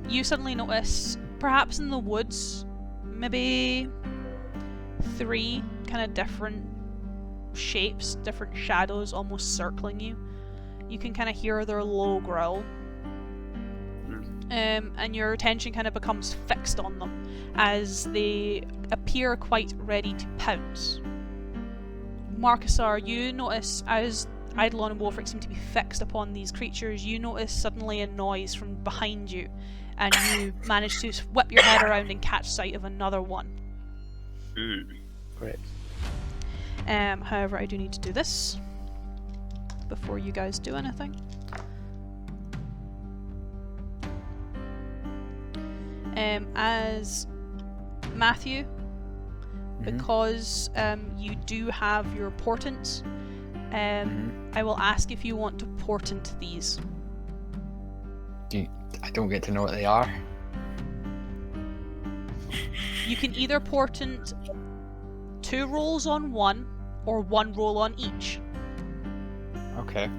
You suddenly notice, perhaps in the woods, maybe 3 kind of different shapes, different shadows almost circling you. You can kind of hear their low growl. And your attention kind of becomes fixed on them as they appear quite ready to pounce. Marcusar, you notice as Eidolon and Wolfric seem to be fixed upon these creatures, you notice suddenly a noise from behind you, and you manage to whip your head around and catch sight of another one. Great. However, I do need to do this before you guys do anything. As Matthew, because you do have your portents, I will ask if you want to portent these. I don't get to know what they are. You can either portent 2 rolls on one, or 1 roll on each. Okay.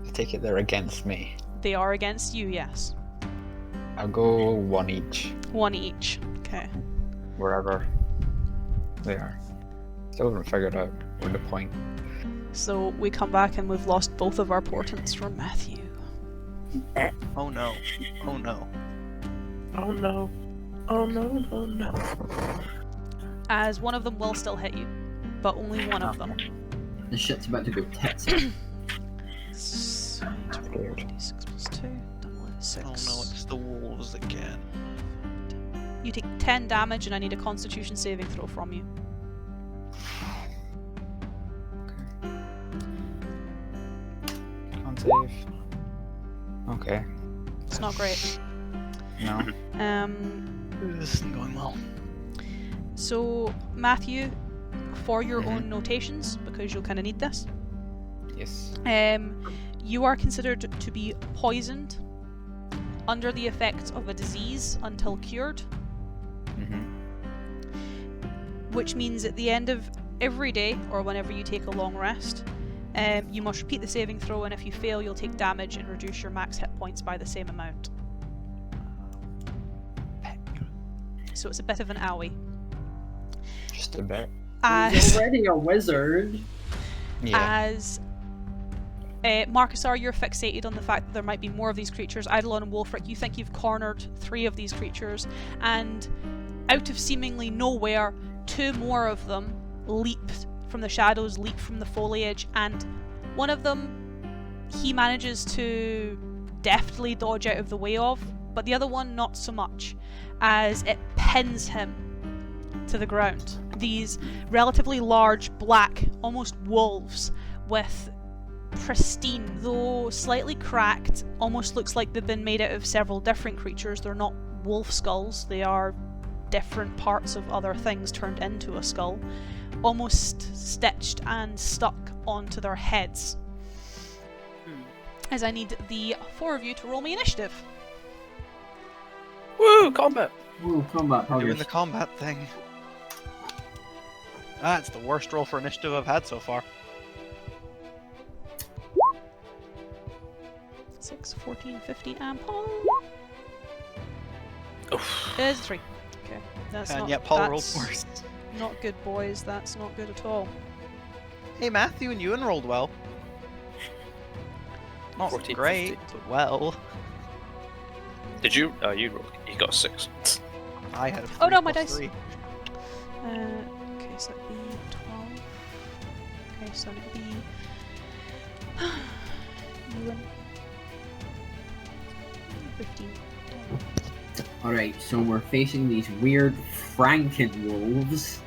I take it they're against me. They are against you, yes. I'll go 1 each. 1 each. Okay. Wherever they are. Still haven't figured out where the point. So we come back and we've lost both of our portents from Matthew. Oh no. Oh no. Oh no. Oh no, oh no. As one of them will still hit you, but only one of them. The shit's about to go tits. So, 26 plus 2, double it, 6. Oh no, it's the wolves again. You take 10 damage and I need a constitution saving throw from you. Can't save. Okay. It's not great. No. This isn't going well. So, Matthew, for your own notations, because you'll kind of need this, Yes. you are considered to be poisoned under the effects of a disease until cured, which means at the end of every day, or whenever you take a long rest, you must repeat the saving throw, and if you fail, you'll take damage and reduce your max hit points by the same amount. So it's a bit of an owie. Just a bit. He's already a wizard. Yeah. As Marcusar, you're fixated on the fact that there might be more of these creatures. Eidolon and Wolfric, you think you've cornered 3 of these creatures, and out of seemingly nowhere, 2 more of them leap from the shadows, leap from the foliage, and one of them he manages to deftly dodge out of the way of, but the other one not so much, as it pins him to the ground. These relatively large, black, almost wolves with pristine, though slightly cracked, almost looks like they've been made out of several different creatures. They're not wolf skulls, they are different parts of other things turned into a skull, almost stitched and stuck onto their heads. As I need the 4 of you to roll me initiative. Woo! Combat! Ooh, combat Doing progress. the combat thing. That's the worst roll for initiative I've had so far. 6, 14, 15, and Paul. Oof. It is 3. Okay, that's And not. yet Paul that's rolled worse. Not good, boys. That's not good at all. Hey, Matthew and Ewan rolled well. Not 14, great, 15. but well. Did you? Oh, you rolled. You got 6. I had a 3 Oh, no, my plus dice. 3. Okay, so that'd be 12. Okay, so it'd be. Ewan. 15. Alright, so we're facing these weird Franken-wolves.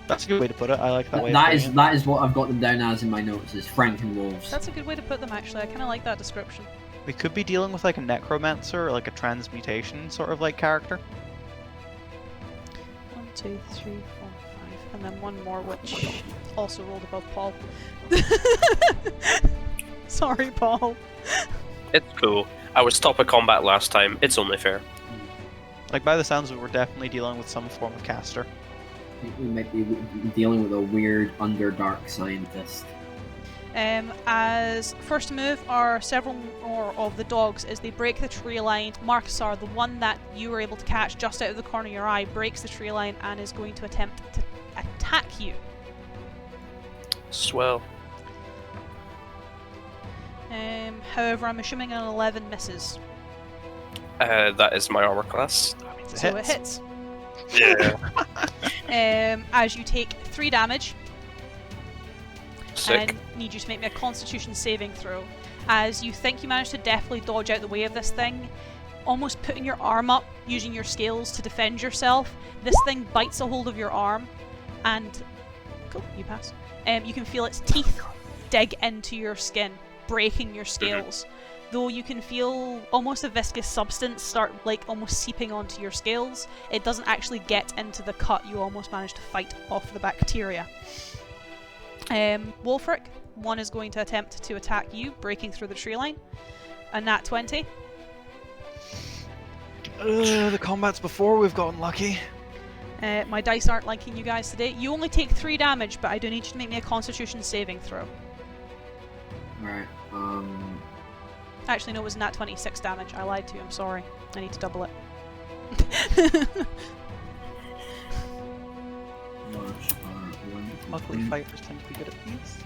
That's a good way to put it. I like that way. That of is putting that is what I've got them down as in my notes, is Franken-wolves. That's a good way to put them, actually. I kind of like that description. it. We could be dealing with like a necromancer or like a transmutation sort of like character. 1, 2, 3, 4, 5, and then one more, which also rolled above Paul. Sorry, Paul. It's cool. I was top of combat last time. It's only fair. Like by the sounds of it, we're definitely dealing with some form of caster. I think we might be dealing with a weird underdark scientist. As first move are several more of the dogs as they break the tree line. Marcusar, the one that you were able to catch just out of the corner of your eye, breaks the tree line and is going to attempt to attack you. Swell. However, I'm assuming an 11 misses, That is my armor class. That means so it hits. Yeah. As you take 3 damage, Sick. and need you to make me a Constitution saving throw. As you think you managed to deftly dodge out the way of this thing, almost putting your arm up, using your scales to defend yourself, this thing bites a hold of your arm, and cool, you pass. You can feel its teeth dig into your skin, breaking your scales. Though you can feel almost a viscous substance start like almost seeping onto your scales, it doesn't actually get into the cut. You almost manage to fight off the bacteria. Wolfric, one is going to attempt to attack you, breaking through the tree line. A nat 20. The combat's before we've gotten lucky. My dice aren't liking you guys today. You only take 3 damage, but I do need you to make me a Constitution saving throw. Alright, Actually, no, it was nat 26 damage. I lied to you, I'm sorry. I need to double it. Luckily, fighters tend to be good at these.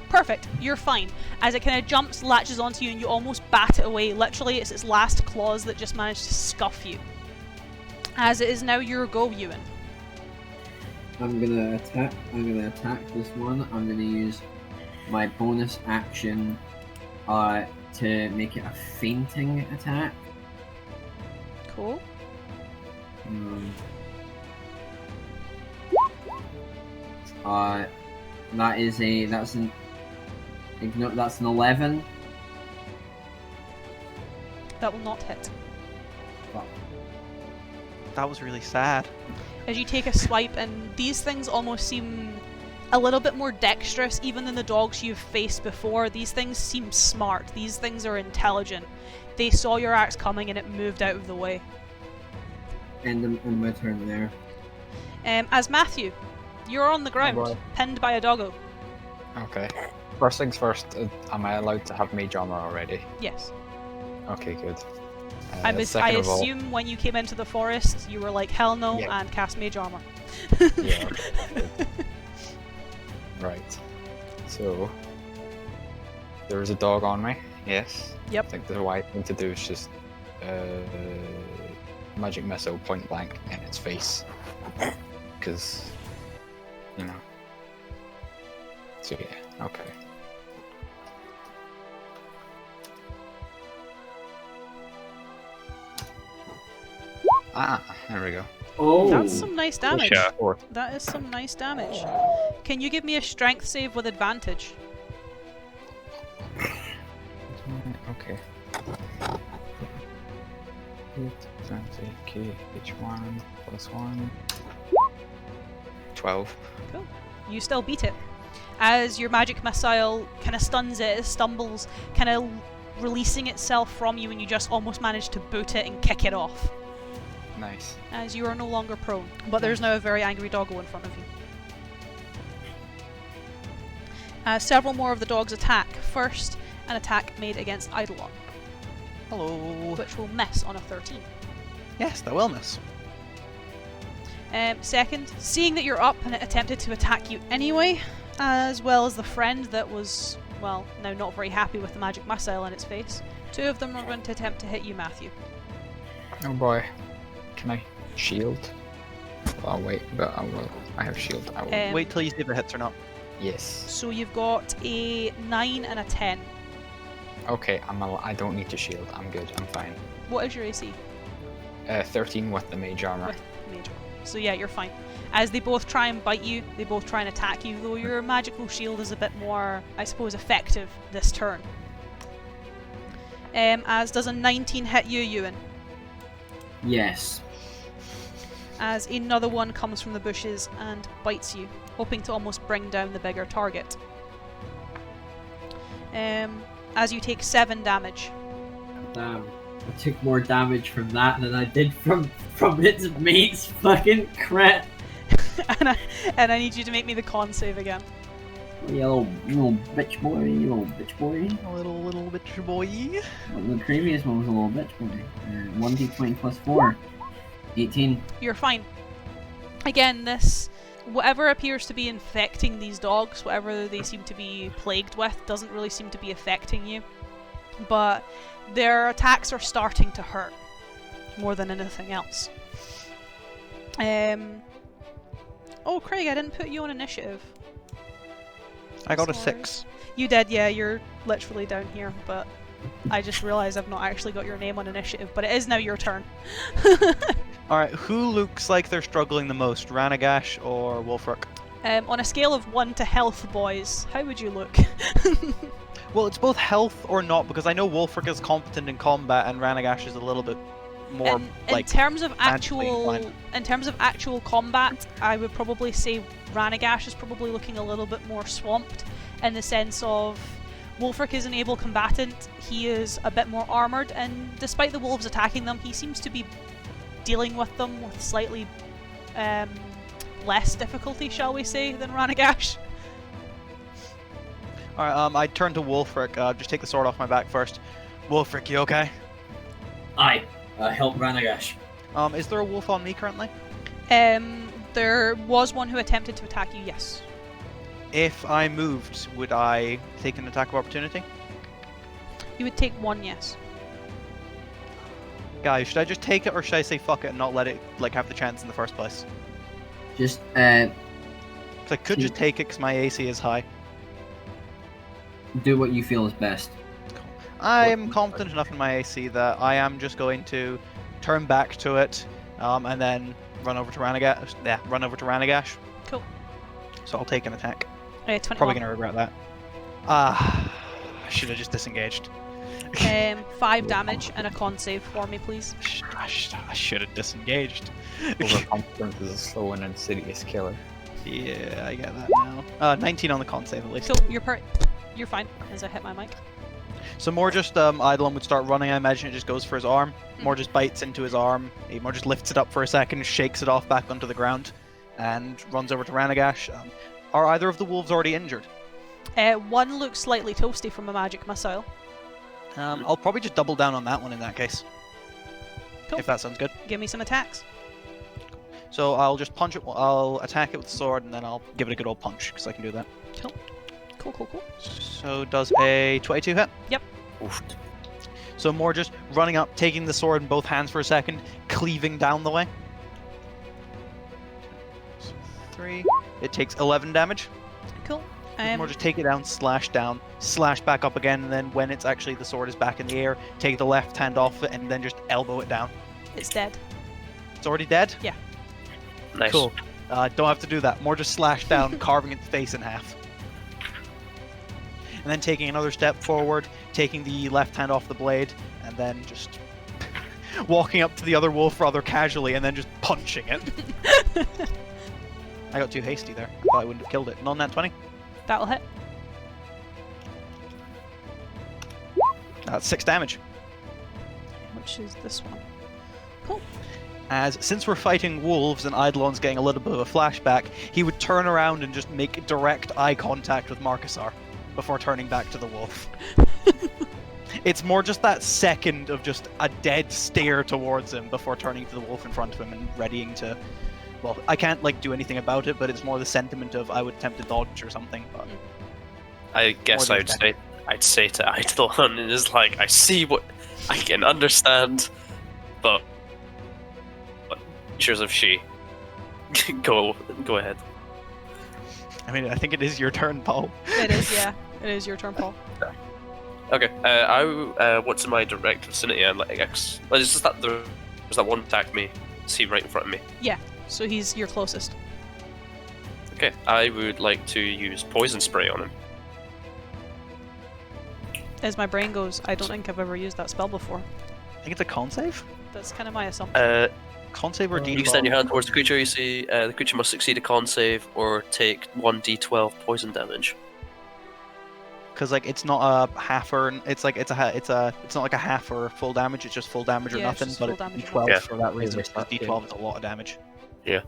Perfect, you're fine. As it kind of jumps, latches onto you, and you almost bat it away. Literally, it's its last claws that just managed to scuff you. As it is now your go, Ewan. I'm gonna attack this one. I'm gonna use my bonus action to make it a fainting attack. Cool. That's an 11. That will not hit. That was really sad. As you take a swipe, and these things almost seem a little bit more dexterous even than the dogs you've faced before. These things seem smart. These things are intelligent. They saw your axe coming and it moved out of the way. And my turn there. As Matthew, you're on the ground, boy. pinned by a doggo. Okay. First things first, am I allowed to have mage armor already? Yes. Okay, good. I Second of all, assume when you came into the forest, you were like, hell no, Yeah. and cast mage armor. Yeah. Right. So, there is a dog on me, yes. Yep. I think the right thing to do is just magic missile point blank in its face. Because, you know. So yeah, okay. Ah, there we go. Oh, That's some nice damage. Yeah. Four. That is some nice damage. Can you give me a strength save with advantage? Okay. 20, H1 plus 1. 12. Cool. You still beat it. As your magic missile kind of stuns it, it stumbles, kind of releasing itself from you, and you just almost manage to boot it and kick it off. Nice. As you are no longer prone. But there's now a very angry doggo in front of you. Several more of the dogs attack. First, an attack made against Eidolon, Hello. which will miss on a 13. Yes, that will miss. Second, seeing that you're up and it attempted to attack you anyway, as well as the friend that was, well, now not very happy with the magic missile in its face, 2 of them are going to attempt to hit you, Matthew. Oh boy. Can I shield? I'll wait, but I will. I have shield. I will. Wait till you see if it hits or not. Yes. So you've got a 9 and a 10. Okay, I don't need to shield. I'm good. I'm fine. What is your AC? 13 with the mage armor. With major. So yeah, you're fine. As they both try and bite you, they both try and attack you, though your magical shield is a bit more, I suppose, effective this turn. As does a 19 hit you, Ewan? yes. As another one comes from the bushes and bites you, hoping to almost bring down the bigger target. As you take 7 damage. Damn. I took more damage from that than I did from its mate's fucking crit. and I need you to make me the con save again. You little bitch boy, you little bitch boy. A little bitch boy. Well, the previous one was a little bitch boy. 1d20 plus 4. 18. You're fine. Again, this, whatever appears to be infecting these dogs, whatever they seem to be plagued with, doesn't really seem to be affecting you. But their attacks are starting to hurt more than anything else. Oh, Craig, I didn't put you on initiative. I got a Sorry. 6. You did, yeah, you're literally down here, but I just realised I've not actually got your name on initiative, but it is now your turn. Alright, who looks like they're struggling the most, Ranagash or Wolfrook? On a scale of 1 to health, boys, how would you look? Well, it's both health or not, because I know Wolfrook is competent in combat and Ranagash is a little bit more, in terms of magically actual combat, I would probably say Ranagash is probably looking a little bit more swamped, in the sense of Wolfric is an able combatant, he is a bit more armoured, and despite the wolves attacking them, he seems to be dealing with them with slightly less difficulty, shall we say, than Ranagash. Alright, I turn to Wolfric, just take the sword off my back first. Wolfric, you okay? Aye. Help Ranagash. Is there a wolf on me currently? There was one who attempted to attack you, yes. If I moved, would I take an attack of opportunity? You would take one, yes. Guys, should I just take it or should I say fuck it and not let it like have the chance in the first place? Just, 'Cause I could just take it because my AC is high. do what you feel is best. I am confident enough in my AC that I am just going to turn back to it, and then run over to Ranagash. Yeah, run over to Ranagash. Cool. So I'll take an attack. 21. Probably gonna regret that. I should have just disengaged. 5 damage and a con save for me, please. I should have disengaged. Overconfidence is a slow and insidious killer. Yeah, I get that now. 19 on the con save at least. Cool, you're fine, as I hit my mic. So more just Eidolon would start running. I imagine it just goes for his arm. More just bites into his arm. He more just lifts it up for a second, shakes it off back onto the ground, and runs over to Ranagash. Are either of the wolves already injured? One looks slightly toasty from a magic missile. I'll probably just double down on that one in that case. Cool. If that sounds good. Give me some attacks. So I'll just punch it. I'll attack it with the sword, and then I'll give it a good old punch because I can do that. Cool. Cool. So does a 22 hit? Yep. Oof. So more just running up, taking the sword in both hands for a second, cleaving down the way. So 3. It takes 11 damage. Cool. More just take it down, slash back up again, and then when it's actually the sword is back in the air, take the left hand off it, and then just elbow it down. It's dead. It's already dead? Yeah. Nice. Cool. Don't have to do that. More just slash down, carving its face in half. And then taking another step forward, taking the left hand off the blade, and then just walking up to the other wolf rather casually, and then just punching it. I got too hasty there. I thought I wouldn't have killed it. Non-nat 20. That'll hit. That's 6 damage. Which is this one. Cool. As since we're fighting wolves and Eidolon's getting a little bit of a flashback, he would turn around and just make direct eye contact with Marcusar before turning back to the wolf. It's more just that second of just a dead stare towards him before turning to the wolf in front of him and readying to... Well, I can't like do anything about it, but it's more the sentiment of I would attempt to dodge or something. But I guess More than I'd say to Eidolon, it is like, I see what I can understand, but cheers of she. Go ahead. I mean, I think it is your turn, Paul. It is, yeah. It is your turn, Paul. Okay, what's in my direct vicinity? And like, is that one attack me? Is he right in front of me? Yeah, so he's your closest. Okay, I would like to use poison spray on him. As my brain goes, I don't think I've ever used that spell before. I think it's a con save? That's kind of my assumption. Con save or You D12? extend your hand towards the creature. You see, the creature must succeed a con save or take 1d12 poison damage. Because like it's not a half or it's not like a half or full damage. It's just full damage or Yeah, it's nothing. just But full it's damage or D12 nothing. for that reason. Yeah, Because D12 is a lot of damage. Yeah.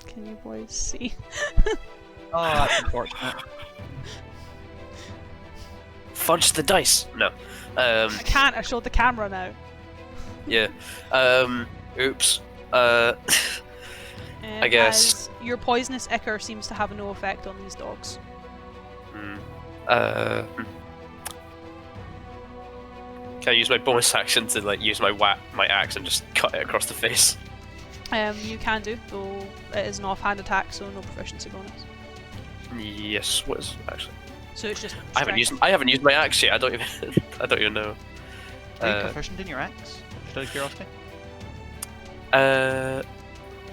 Can you boys see? Oh, that's unfortunate. Fudge the dice. No. I can't, I showed the camera now. Yeah. Oops. I guess. As your poisonous ichor seems to have no effect on these dogs. Can I use my bonus action to like use my axe and just cut it across the face? You can do, though it is an offhand attack, so no proficiency bonus. Yes, what is actually? So it's just. I haven't used my axe yet. I don't even know. Are you proficient in your axe? Just out of curiosity.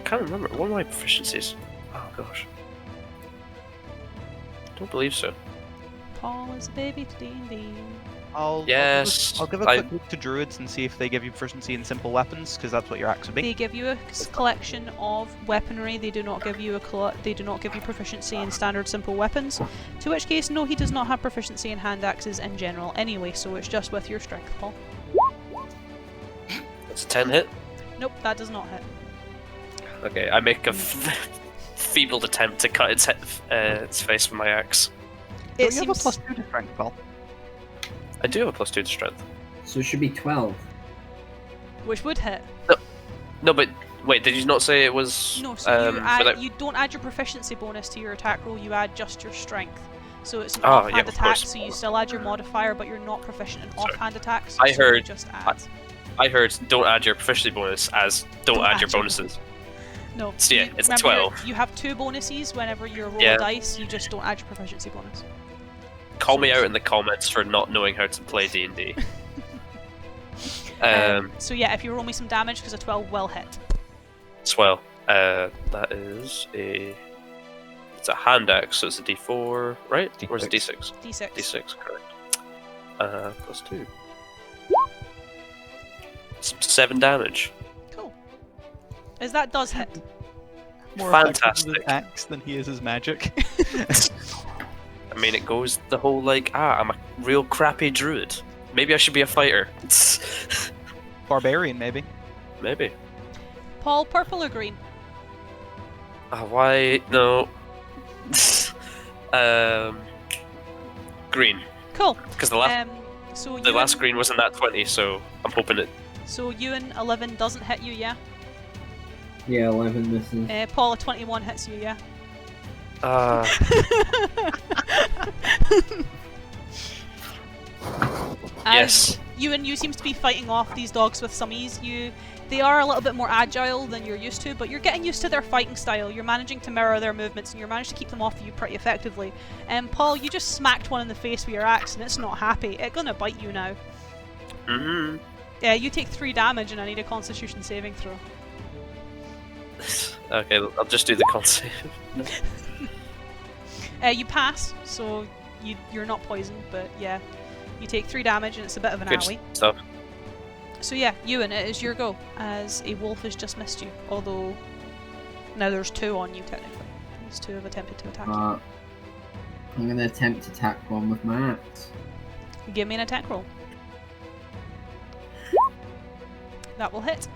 Can't remember. What are my proficiencies? Oh gosh. Don't believe so. Paul is a baby to D&D. I'll give a quick look to druids and see if they give you proficiency in simple weapons, because that's what your axe would be. They give you a collection of weaponry. They do not give you proficiency in standard simple weapons. To which case, no, he does not have proficiency in hand axes in general anyway. So it's just with your strength, Paul. It's a 10 hit. Nope, that does not hit. Okay, I make a feeble attempt to cut its face with my axe. Don't you have a +2 to strength, Paul? I do have a +2 to strength. So it should be 12. Which would hit. No, but wait, did you not say it was? No, so you don't add your proficiency bonus to your attack roll. You add just your strength. So it's an offhand attack. So you still add your modifier, but you're not proficient in offhand attacks. I so heard. You just add. I heard don't add your proficiency bonus as don't add your bonuses. No. So yeah, it's remember 12. You have 2 bonuses whenever you roll a dice. You just don't add your proficiency bonus. Call me out in the comments for not knowing how to play D&D. So yeah, if you roll me some damage, because a 12 will hit. Swell. That is it's a hand axe, so it's a D4, right? D6. Or is it D6? D6. D6, correct. +2. It's 7 damage. Cool. As that does hit. More Fantastic. effective with axe than he is his magic. I mean, it goes the whole I'm a real crappy druid. Maybe I should be a fighter. Barbarian, maybe. Maybe. Paul, purple or green? Why? No. Green. Cool. Because the last green wasn't that 20, so I'm hoping it. So Ewan, 11 doesn't hit you, yeah? Yeah, 11 misses. Paul, a 21 hits you, yeah? Yes. Ewan, you seem to be fighting off these dogs with some ease. They are a little bit more agile than you're used to, but you're getting used to their fighting style. You're managing to mirror their movements, and you're managing to keep them off you pretty effectively. Paul, you just smacked one in the face with your axe, and it's not happy. It's gonna bite you now. Mm-hmm. Yeah, you take 3 damage, and I need a Constitution saving throw. Okay, I'll just do the con save. You pass, so you're not poisoned, but yeah, you take 3 damage, and it's a bit of an Good alley. stuff. So yeah, Ewan, it is your go, as a wolf has just missed you. Although now there's 2 on you technically. These 2 have attempted to attack you. I'm gonna attempt to attack one with my axe. Give me an attack roll. That will hit.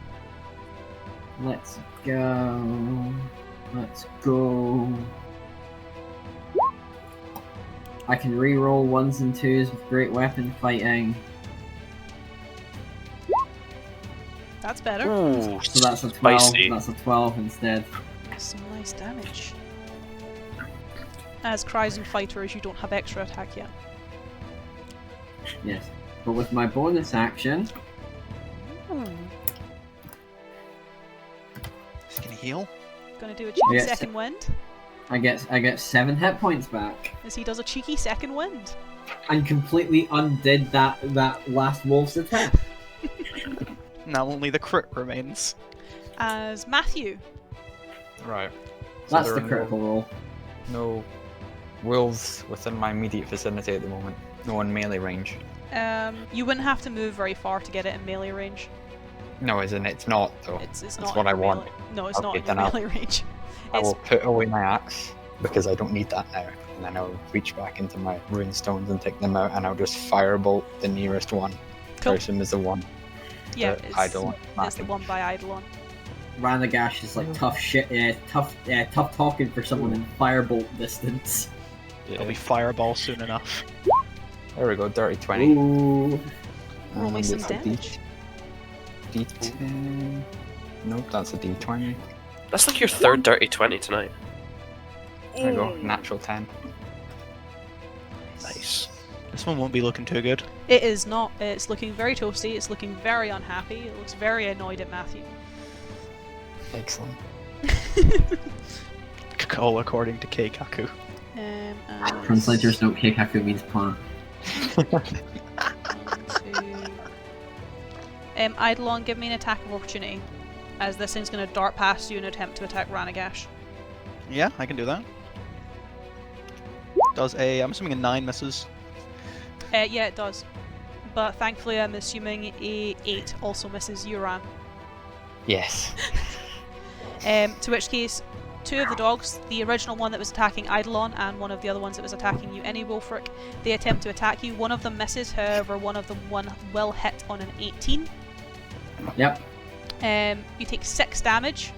Let's go. Let's go. I can re-roll 1s and 2s with great weapon fighting. That's better. Ooh, So that's a 12. spicy. That's a 12 instead. Some nice damage. As cries and fighter, as you don't have extra attack yet. Yes. But with my bonus action, Is he gonna heal? Gonna do a cheeky Yes. second wind, I get 7 hit points back. as he does a cheeky second wind. And completely undid that last wolf's attack. Now only the crit remains. As Matthew. Right. That's there the are critical roll. No wolves within my immediate vicinity at the moment. No in melee range. You wouldn't have to move very far to get it in melee range. No, as in it's not though. It's That's not. what in I your want. melee- No, it's Okay, not in your then I'll- melee range. I It's will put away my axe because I don't need that now. And then I'll reach back into my rune stones and take them out, and I'll just firebolt the nearest one. Cool. Person is the one. yeah, that it's, Eidolon it's the one by Eidolon. Ranagash is like tough shit, tough talking for someone in firebolt distance. Yeah. It'll be fireball soon enough. There we go, dirty 20. Ooh. Roll me And some it's a damage. D10. Nope, that's a D20. That's like your 3rd dirty 20 tonight. There we go, natural 10. Nice. This one won't be looking too good. It is not. It's looking very toasty. It's looking very unhappy. It looks very annoyed at Matthew. Excellent. All according to Keikaku. Translators note Keikaku means plan. Eidolon, give me an attack of opportunity, as this thing's going to dart past you and attempt to attack Ranagash. Yeah, I can do that. Does I'm assuming a 9 misses. Yeah, it does. But thankfully, I'm assuming a 8 also misses Uran. Yes. To which case, 2 of the dogs, the original one that was attacking Eidolon and one of the other ones that was attacking you, any Wolfric, they attempt to attack you. One of them misses, however, one of them will hit on an 18. Yep. You take 6 damage,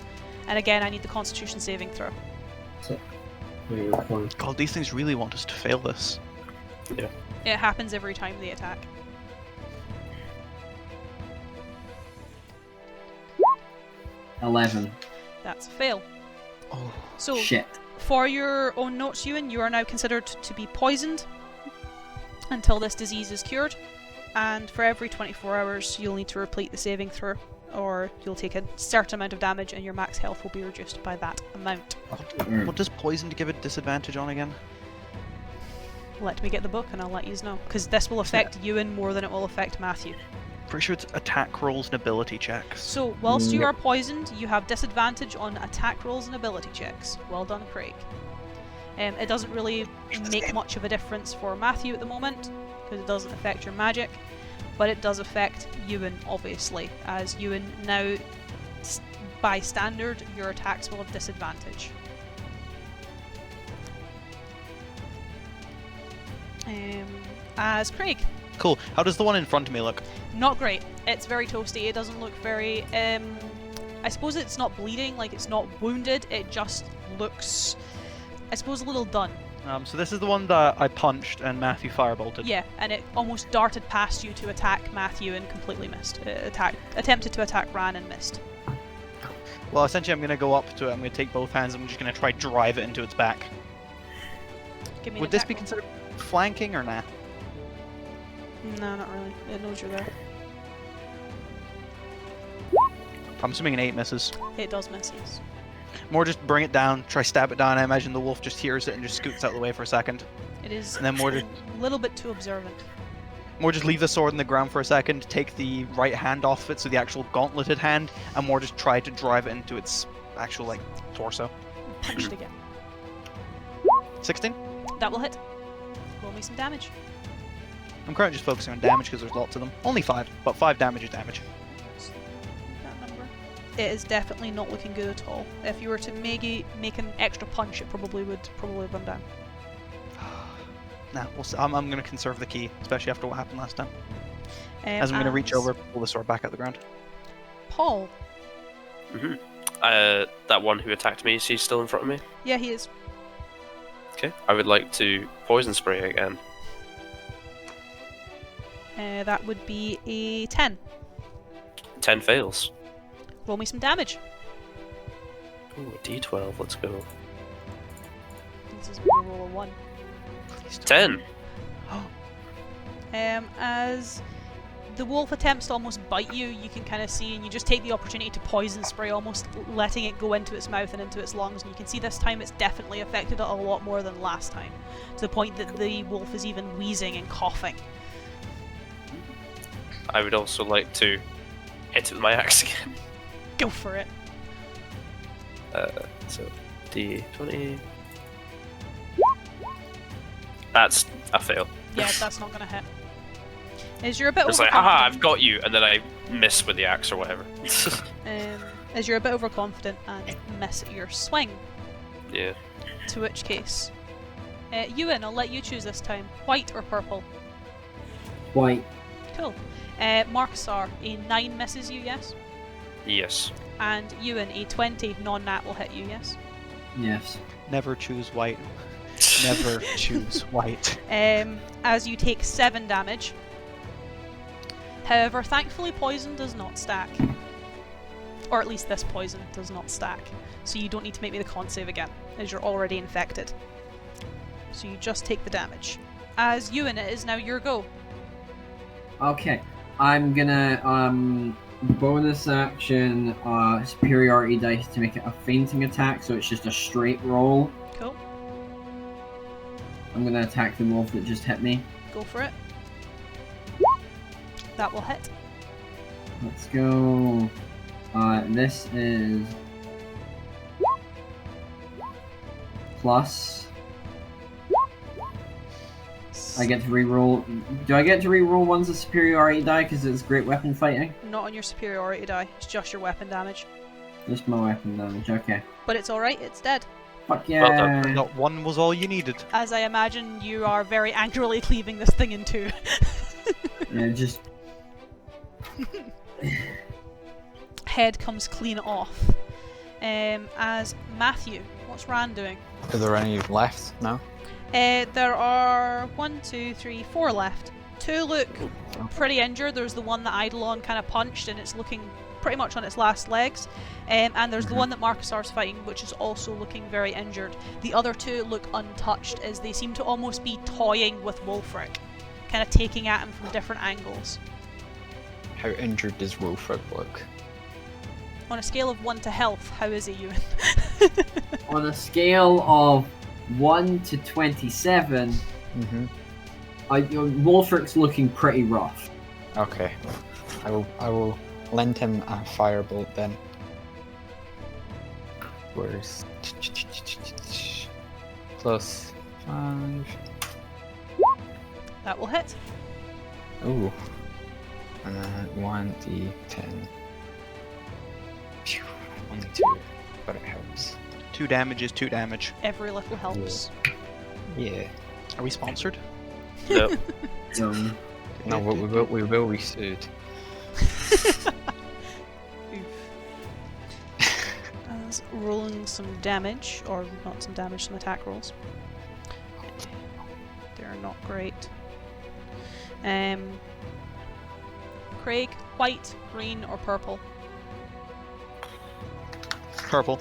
and again, I need the Constitution saving throw. God, these things really want us to fail this. Yeah. It happens every time they attack. $11. That's a fail. Oh, So, Shit. for your own notes, Ewan, you are now considered to be poisoned until this disease is cured, and for every 24 hours you'll need to repeat the saving throw, or you'll take a certain amount of damage and your max health will be reduced by that amount. what does poison give a disadvantage on again? Let me get the book and I'll let you know, because this will affect Ewan more than it will affect Matthew. Pretty sure it's attack rolls and ability checks. So, whilst you are poisoned, you have disadvantage on attack rolls and ability checks. Well done, Craig. It doesn't really make much of a difference for Matthew at the moment, because it doesn't affect your magic, but it does affect Ewan, obviously, as Ewan now, by standard, your attacks will have disadvantage. As Craig. Cool. How does the one in front of me look? Not great. It's very toasty. It doesn't look very... I suppose it's not bleeding, like it's not wounded. It just looks, I suppose, a little done. So this is the one that I punched and Matthew firebolted. Yeah, and it almost darted past you to attack Matthew and completely missed. Attempted to attack Ran and missed. Well, essentially I'm going to go up to it. I'm going to take both hands and I'm just going to try drive it into its back. Give me an Would this attack be roll. considered flanking or nah? No, not really. It knows you're there. I'm assuming an 8 misses. It does miss, yes. More just bring it down, try stab it down. I imagine the wolf just hears it and just scoots out of the way for a second. It is And then more just, a little bit too observant. more just leave the sword in the ground for a second, take the right hand off it, so the actual gauntleted hand, and more just try to drive it into its actual, like, torso. Punch it again. 16? That will hit. Roll me some damage. I'm currently just focusing on damage because there's lots of them. Only 5, but 5 damage is damage. That number. It is definitely not looking good at all. If you were to make an extra punch, it probably would run down. Nah, I'm going to conserve the key, especially after what happened last time. As I'm going to reach over, pull the sword back out the ground. Paul. That one who attacked me, is he still in front of me? Yeah, he is. Okay. I would like to poison spray again. That would be a 10. 10 fails. Roll me some damage. Ooh, a d12, let's go. This is where you roll a 1. 10! As the wolf attempts to almost bite you, you can kind of see, and you just take the opportunity to poison spray, almost letting it go into its mouth and into its lungs, and you can see this time it's definitely affected it a lot more than last time, to the point that the wolf is even wheezing and coughing. I would also like to hit it with my axe again. Go for it. So, d20. That's a fail. Yeah, that's not going to hit. As you're a bit It's like, haha, I've overconfident, got you, and then I miss with the axe or whatever. as you're a bit overconfident and miss your swing, Yeah. to which case, Ewan, I'll let you choose this time. White or purple? White. Cool. Marksar, a 9 misses you, yes? Yes. And Ewan, a 20 non-nat will hit you, yes? Yes. Never choose white. Never choose white. As you take 7 damage. However, thankfully poison does not stack. Or at least this poison does not stack. So you don't need to make me the con save again, as you're already infected. So you just take the damage. As Ewan, it is now your go. Okay. I'm gonna Bonus action, superiority dice to make it a fainting attack, so it's just a straight roll. Cool. I'm gonna attack the wolf that just hit me. Go for it. That will hit. Let's go. This is plus. I get to reroll. Do I get to reroll one's a superiority die because it's great weapon fighting? Not on your superiority die. It's just your weapon damage. Just my weapon damage. Okay. But it's alright, it's dead. Fuck Well yeah. done. Not one was all you needed. As I imagine you are very angrily cleaving this thing in two. Yeah, just. Head comes clean off. As Matthew, what's Rand doing? Are there any left now? There are 1, 2, 3, 4 left. 2 look pretty injured. There's the one that Eidolon kind of punched and it's looking pretty much on its last legs. And there's the one that Marcusar's fighting, which is also looking very injured. The other 2 look untouched as they seem to almost be toying with Wulfric, kind of taking at him from different angles. How injured does Wolfric look? On a scale of 1 to health, how is he, Ewan? On a scale of 1 to 27, Mm-hmm. Wolfric's looking pretty rough. Okay. I will lend him a firebolt then. Where's plus 5? That will hit. Ooh. 1d10. Phew, only 2, but it helps. 2 damage is 2 damage. Every little helps. Yeah. Are we sponsored? No. No, but we will be sued. Oof. As rolling some damage, or not some damage, some attack rolls. They're not great. Craig, white, green, or purple? Purple.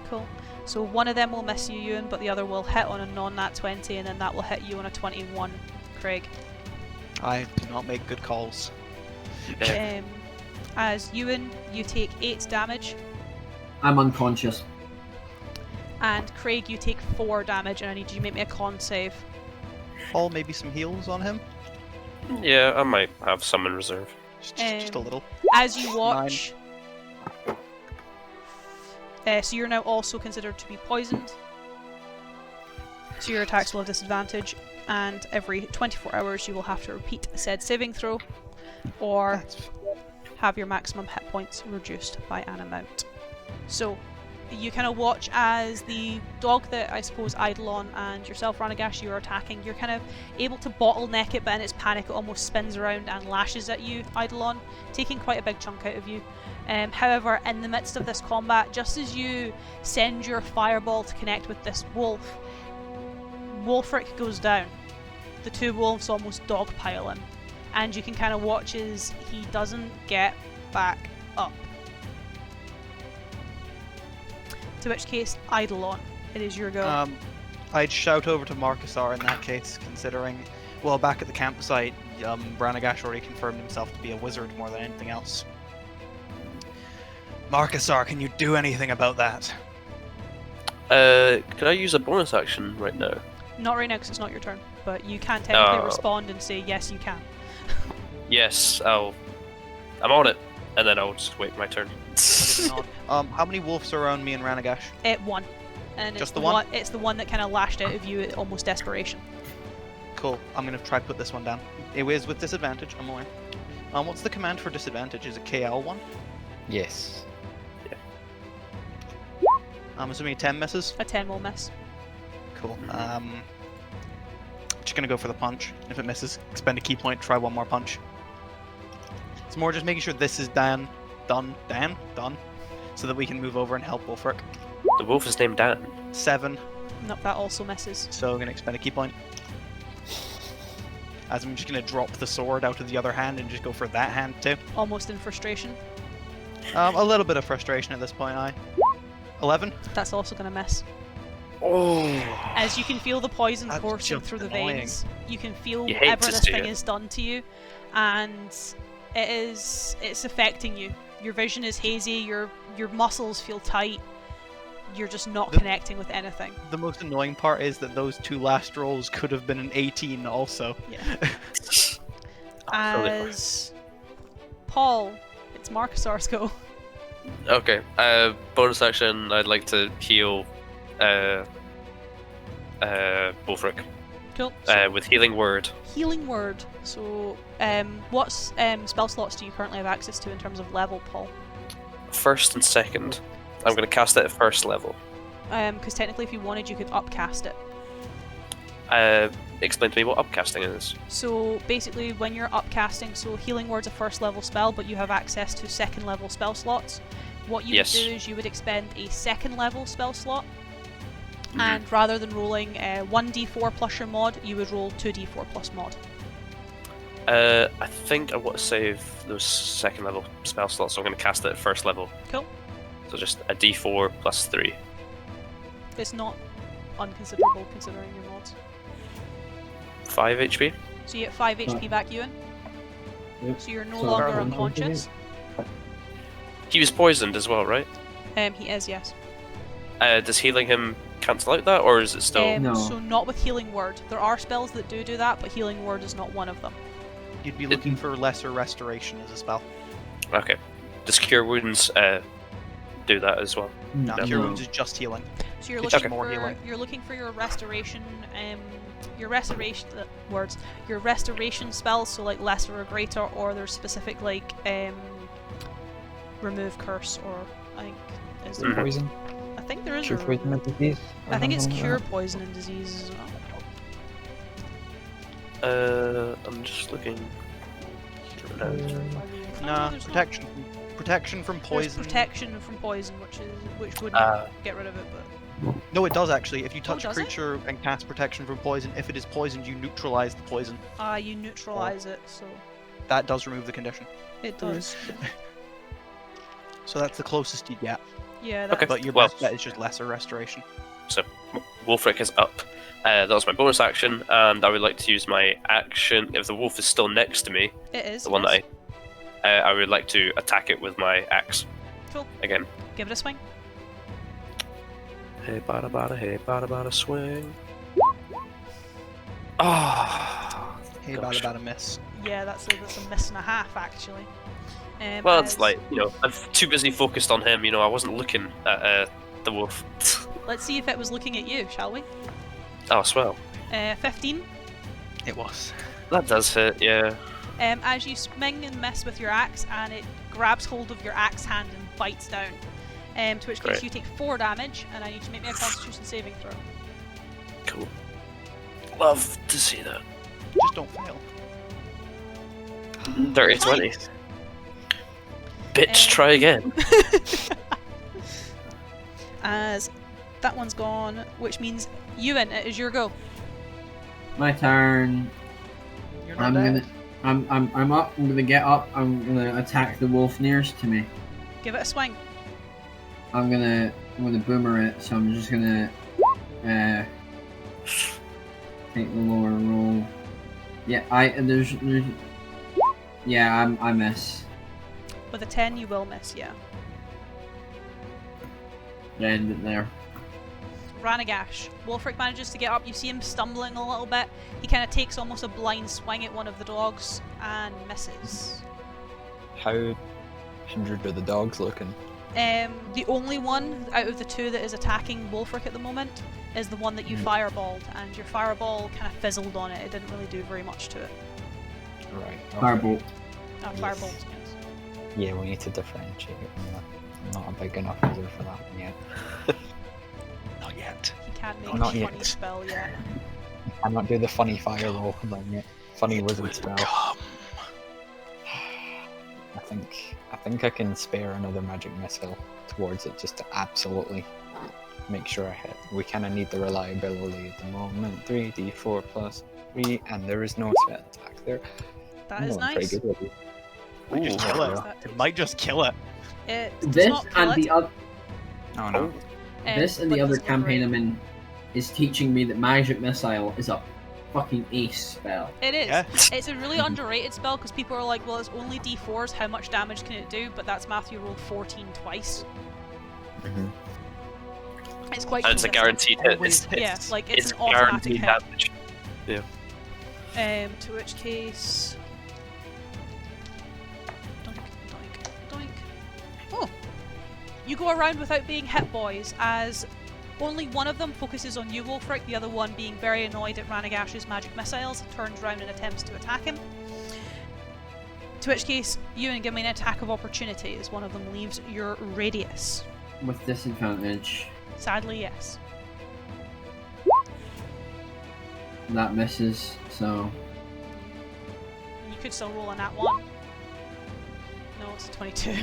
Cool. So one of them will miss you, Ewan, but the other will hit on a non-nat 20, and then that will hit you on a 21, Craig. I do not make good calls. As Ewan, you take 8 damage, I'm unconscious. and Craig, you take 4 damage, and I need you to make me a con save. Paul, maybe some heals on him? Yeah, I might have some in reserve. Just a little. As you watch... so you're now also considered to be poisoned. So your attacks will have disadvantage, and every 24 hours you will have to repeat said saving throw, or have your maximum hit points reduced by an amount. So you kind of watch as the dog that I suppose Eidolon and yourself, Ranagash, you are attacking. You're kind of able to bottleneck it, but in its panic it almost spins around and lashes at you, Eidolon, taking quite a big chunk out of you. However, in the midst of this combat, just as you send your fireball to connect with this wolf, Wulfric goes down. The 2 wolves almost dogpile him, and you can kind of watch as he doesn't get back up. To which case, Eidolon, it is your go. I'd shout over to Marcusar in that case, considering, well, back at the campsite, Branagash already confirmed himself to be a wizard more than anything else. Marcusar, can you do anything about that? Can I use a bonus action right now? Not right now because it's not your turn, but you can technically Oh. respond and say yes, you can. Yes, I'm on it, and then I'll just wait my turn. How many wolves are around me and Ranagash? 1. And Just it's the one? It's the one that kind of lashed out of you at almost desperation. Cool. I'm gonna try to put this one down. It is with disadvantage, I'm aware. What's the command for disadvantage? Is it KL1? Yes. I'm assuming a 10 misses. A 10 will miss. Cool. Just gonna go for the punch. If it misses, expend a key point, try one more punch. It's more just making sure this is done, so that we can move over and help Wulfric. The wolf is named Dan. 7, Nope, that also misses. so I'm gonna expend a key point. As I'm just gonna drop the sword out of the other hand and just go for that hand too. Almost in frustration. A little bit of frustration at this point, 11. That's also going to miss. Oh. As you can feel the poison That's coursing just through the annoying. veins, you can feel You hate whatever to this see thing it. has done to you, and It's affecting you. Your vision is hazy. Your muscles feel tight. You're just not connecting with anything. The most annoying part is that those 2 last rolls could have been an 18 also. Yeah. Absolutely fine. As Paul, it's Marcusar's go. Okay. Bonus action. I'd like to heal. Wolfric. Cool. With healing word. Healing word. So, what spell slots do you currently have access to in terms of level, Paul? First and second. I'm going to cast it at first level. Because technically, if you wanted, you could upcast it. Explain to me what upcasting is. So basically, when you're upcasting, so healing word's a first level spell, but you have access to second level spell slots. What you would do is you would expend a second level spell slot, and rather than rolling 1d4 plus your mod, you would roll 2d4 plus mod. I think I want to save those second level spell slots, so I'm going to cast it at first level. Cool. So just a d4 plus 3. It's not unconsiderable considering your mods. 5 HP? So you get 5 HP back, Ewan. Yep. So you're no So longer how much unconscious. He was poisoned as well, right? He is, yes. Does healing him cancel out that, or is it still... No. So not with healing word. There are spells that do that, but healing word is not one of them. You'd be looking for lesser restoration as a spell. Okay. Does cure wounds do that as well? No, No. Cure Wounds is just healing. So you're It's looking more for healing. you're looking for your restoration your restoration spells, so like lesser or greater, or there's specific like remove curse, or I think is there, Poison? I think there is Cure a poison and disease? I think it's Something like cure that. poison and disease as well. I'm just looking... No, Nah, there's not. protection from There's poison. protection from poison, which wouldn't get rid of it, but No, it does actually. If you touch a does it? creature and cast protection from poison, if it is poisoned, you neutralize the poison. you neutralize it, so That does remove the condition. it does. So that's the closest you get. Yeah, Okay. that's But your Well- best bet is just lesser restoration. Wolfric is up. That was my bonus action, and I would like to use my action... If the wolf is still next to me, it is. the one yes. that I would like to attack it with my axe. Cool. Again. Give it a swing. Hey, bada, swing. Ah. Hey, Gosh. bada miss. Yeah, that's a miss and a half actually. Well, it's as- like, I'm too busy focused on him, I wasn't looking at the wolf. Let's see if it was looking at you, shall we? Oh, swell. 15. It was. That does hit, yeah. As you swing and miss with your axe, and it grabs hold of your axe hand and bites down. To which case Great. you take 4 damage, and I need to make me a Constitution saving throw. Cool. Love to see that. Just don't fail. Dirty 20. Bitch, try again. As that one's gone, which means Ewan, it is your go. My turn. You're not I'm dead. gonna. I'm up. I'm gonna get up. I'm gonna attack the wolf nearest to me. Give it a swing. I'm gonna boomer it. So I'm just gonna take the lower roll. Yeah, there's yeah, I miss. With a 10, you will miss, yeah. End it there. Ranagash. Wolfric manages to get up. You see him stumbling a little bit. He kind of takes almost a blind swing at one of the dogs and misses. How injured are the dogs looking? The only one out of the 2 that is attacking Wolfric at the moment is the one that you fireballed, and your fireball kind of fizzled on it. It didn't really do very much to it. Right. okay. Firebolt. Firebolt, yes. Yeah, we need to differentiate. I'm not a big enough user for that one yet. Not yet. He can't make Not a yet. funny spell yet. I'm not do the funny fireball thing yet. Funny wizard spell. I think I can spare another magic missile towards it just to absolutely make sure I hit. We kind of need the reliability at the moment. 3d4 plus 3, and there is no spell attack there. That I'm is doing pretty nice. good with it. Might just Ooh, kill it. That It takes- might just kill it. It does This not kill and it. the other. Oh no. Um, This and but the other does look campaign great. I'm in is teaching me that magic missile is a fucking ace spell. It is. Yeah. It's a really underrated spell because people are like, well, it's only d4s, how much damage can it do? But that's Matthew rolled 14 twice. Mhm. It's quite And it's a consistent. guaranteed hit. Always hits. Yeah, like it's an guaranteed automatic hit. damage. To which case... Doink, doink, doink. Oh! You go around without being hit, boys, as only one of them focuses on you, Wolfric, the other one, being very annoyed at Ranagash's magic missiles, turns around and attempts to attack him. To which case, Ewan, give me an attack of opportunity as one of them leaves your radius. With disadvantage. Sadly, yes. That misses, so... You could still roll a nat 1. No, it's a 22.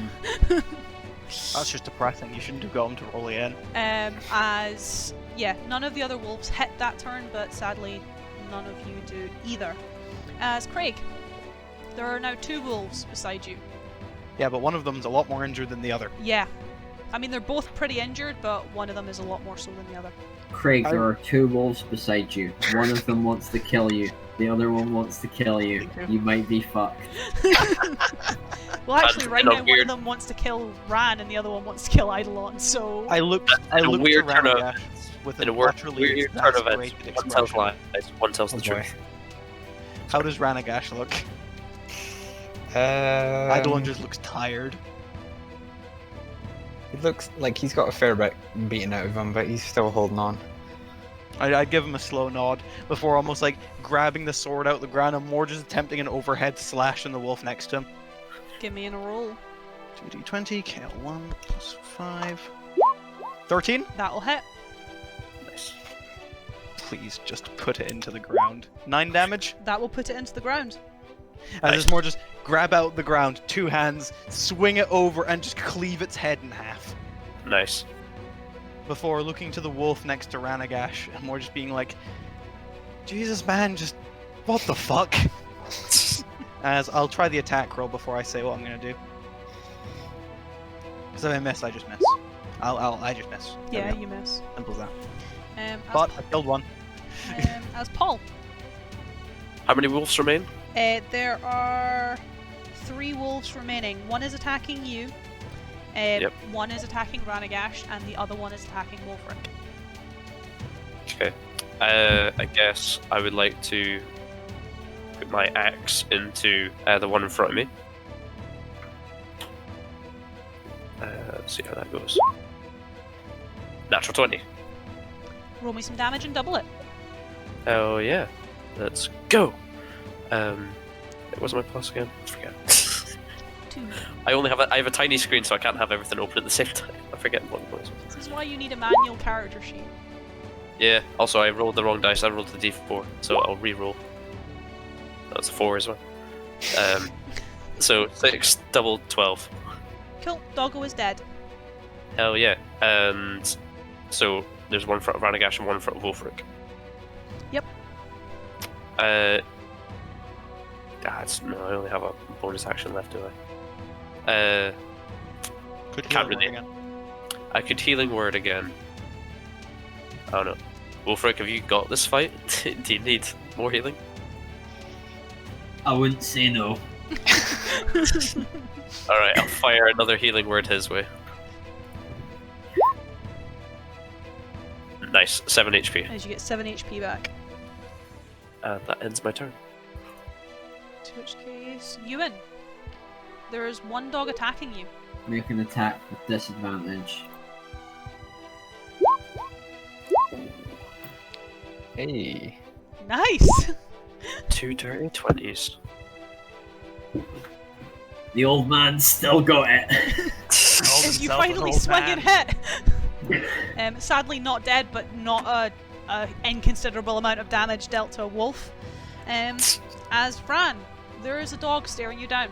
That's just depressing. You shouldn't have got him to roll again. As yeah, none of the other wolves hit that turn, but sadly none of you do either. As Craig, there are now 2 wolves beside you. Yeah, but one of them's a lot more injured than the other. Yeah, I mean they're both pretty injured, but one of them is a lot more so than the other. Craig, there are 2 wolves beside you. One of them wants to kill you. The other one wants to kill you. You might be fucked. Well, actually, right in a now one weird- of them wants to kill Ran, and the other one wants to kill Eidolon. So I looked In a to weird turn of- Ranagash with In an a weird utterly turn of events, exasperated one tells expression. lies, one tells the Oh boy. truth. How does Ranagash look? Um, Eidolon just looks tired. He looks like he's got a fair bit beaten out of him, but he's still holding on. I'd give him a slow nod before almost like grabbing the sword out the ground and more just attempting an overhead slash on the wolf next to him. give me in a roll. 2d20, KL1 plus 5. 13? That'll hit. Nice. Please just put it into the ground. 9 damage? That will put it into the ground. And there's more just grab out the ground, 2 hands, swing it over, and just cleave its head in half. Nice. Before looking to the wolf next to Ranagash and more just being like, Jesus man, just what the fuck? As I'll try the attack roll before I say what I'm gonna do. Because if I miss, I just miss. I just miss. There Yeah, we go. you miss. Simple as that. As, But I killed one. as Paul. How many wolves remain? There are 3 wolves remaining. One is attacking you. Yep. One is attacking Ranagash, and the other one is attacking Wolfric. Okay. I guess I would like to put my axe into the one in front of me. Let's see how that goes. Natural 20. Roll me some damage and double it. Oh yeah. Let's go. What was my plus again? I forget. 2. I have a tiny screen, so I can't have everything open at the same time. I forget what it was. This is why you need a manual character sheet. Yeah. Also, I rolled the wrong dice. I rolled the d4, so I'll re-roll. That's a 4 as well. So 6 double 12. Cool. Doggo is dead. Hell yeah. And so there's one in front of Ranagash and one in front of Wolfric. Yep. No, I only have a bonus action left, do I? Could Can't heal really- again. I could healing word again. I don't know. Wolfric, have you got this fight? Do you need more healing? I wouldn't say no. Alright, I'll fire another healing word his way. Nice, 7 HP. As you get 7 HP back. And that ends my turn. To which case, Ewan. There is one dog attacking you. Make an attack with disadvantage. Hey. Nice! 2 dirty 20s. The old man still got it. As you finally swing and hit. Sadly not dead, but not a inconsiderable amount of damage dealt to a wolf. As Fran, there is a dog staring you down.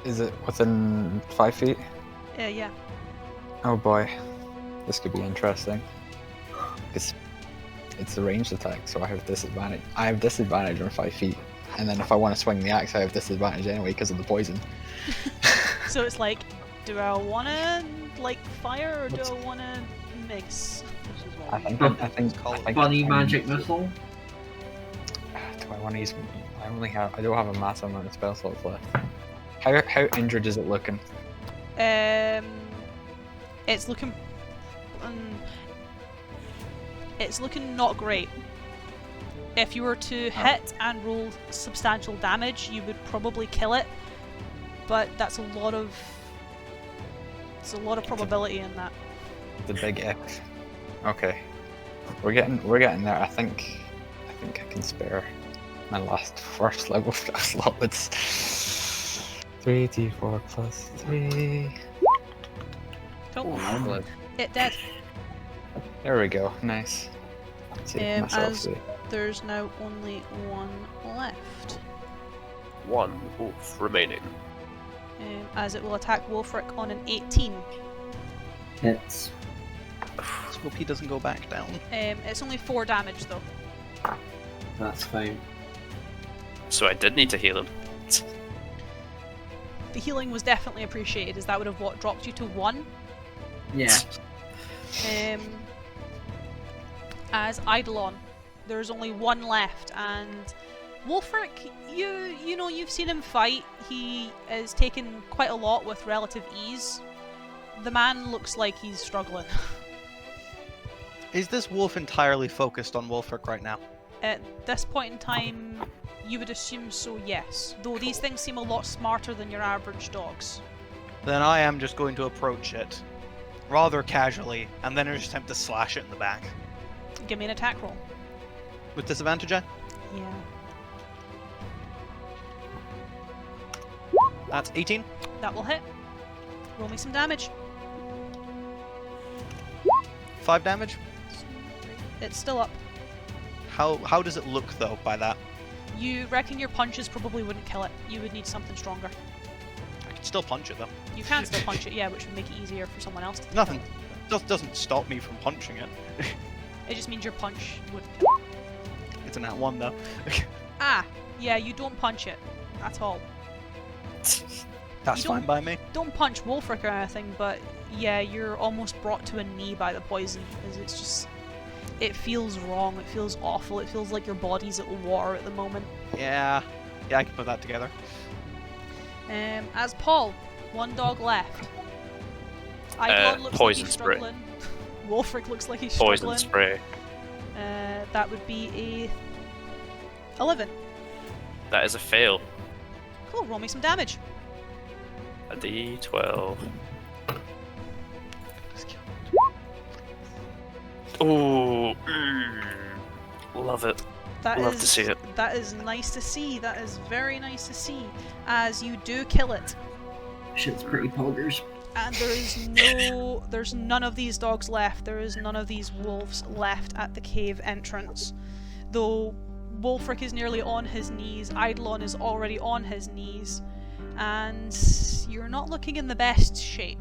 Is it within 5 feet? Yeah. Oh boy. This could be interesting. It's a ranged attack, so I have disadvantage. I have disadvantage on 5 feet. And then if I want to swing the axe, I have disadvantage anyway because of the poison. So it's like, do I wanna fire or do I wanna miss? I think Funny magic missile. do I want to use? I don't have a massive amount of spell slots left. How injured is it looking? It's looking. It's looking not great. If you were to hit and roll substantial damage, you would probably kill it. But that's a lot of. It's a lot of probability in that. The big if. Okay, we're getting there. I think I can spare my last first level spell slot. It's 3d4 plus 3. Cool. Oh, It did. there we go. Nice. Save myself As the- there's now only one left. One wolf remaining. As it will attack Wolfric on an 18. Hits. Let's hope he doesn't go back down. It's only 4 damage though. That's fine. So I did need to heal him. The healing was definitely appreciated, as that would have dropped you to 1. Yeah. As Eidolon, there's only 1 left, and Wolfric, you know, you've seen him fight. He is taken quite a lot with relative ease. The man looks like he's struggling. Is this wolf entirely focused on Wolfric right now? At this point in time, you would assume so, yes. Though these things seem a lot smarter than your average dogs. Then I am just going to approach it, rather casually, and then just attempt to slash it in the back. Give me an attack roll. With disadvantage, eh? Yeah. That's 18. That will hit. Roll me some damage. 5 damage. It's still up. How does it look, though, by that? You reckon your punches probably wouldn't kill it. You would need something stronger. I can still punch it, though. You can still punch it, yeah, which would make it easier for someone else to Nothing. kill Doesn't stop me from punching it. it. It just means your punch wouldn't kill it. It's a nat 1, though. Ah, yeah, you don't punch it at all. That's You fine by me. Don't punch Wolfric or anything, but yeah, you're almost brought to a knee by the poison. It's just, it feels wrong. It feels awful. It feels like your body's at war at the moment. Yeah, I can put that together. As Paul, 1 dog left. Eidolon looks like poison he's spray. struggling. Wolfric looks like he's Poison struggling. spray. That would be a 11. That is a fail. Cool. Roll me some damage. A d12. Ooh, love it. Love to see it. That is nice to see. That is very nice to see. As you do kill it, Shit's pretty poggers. and there's none of these dogs left. There is none of these wolves left at the cave entrance. Though Wolfric is nearly on his knees, Eidolon is already on his knees, and you're not looking in the best shape,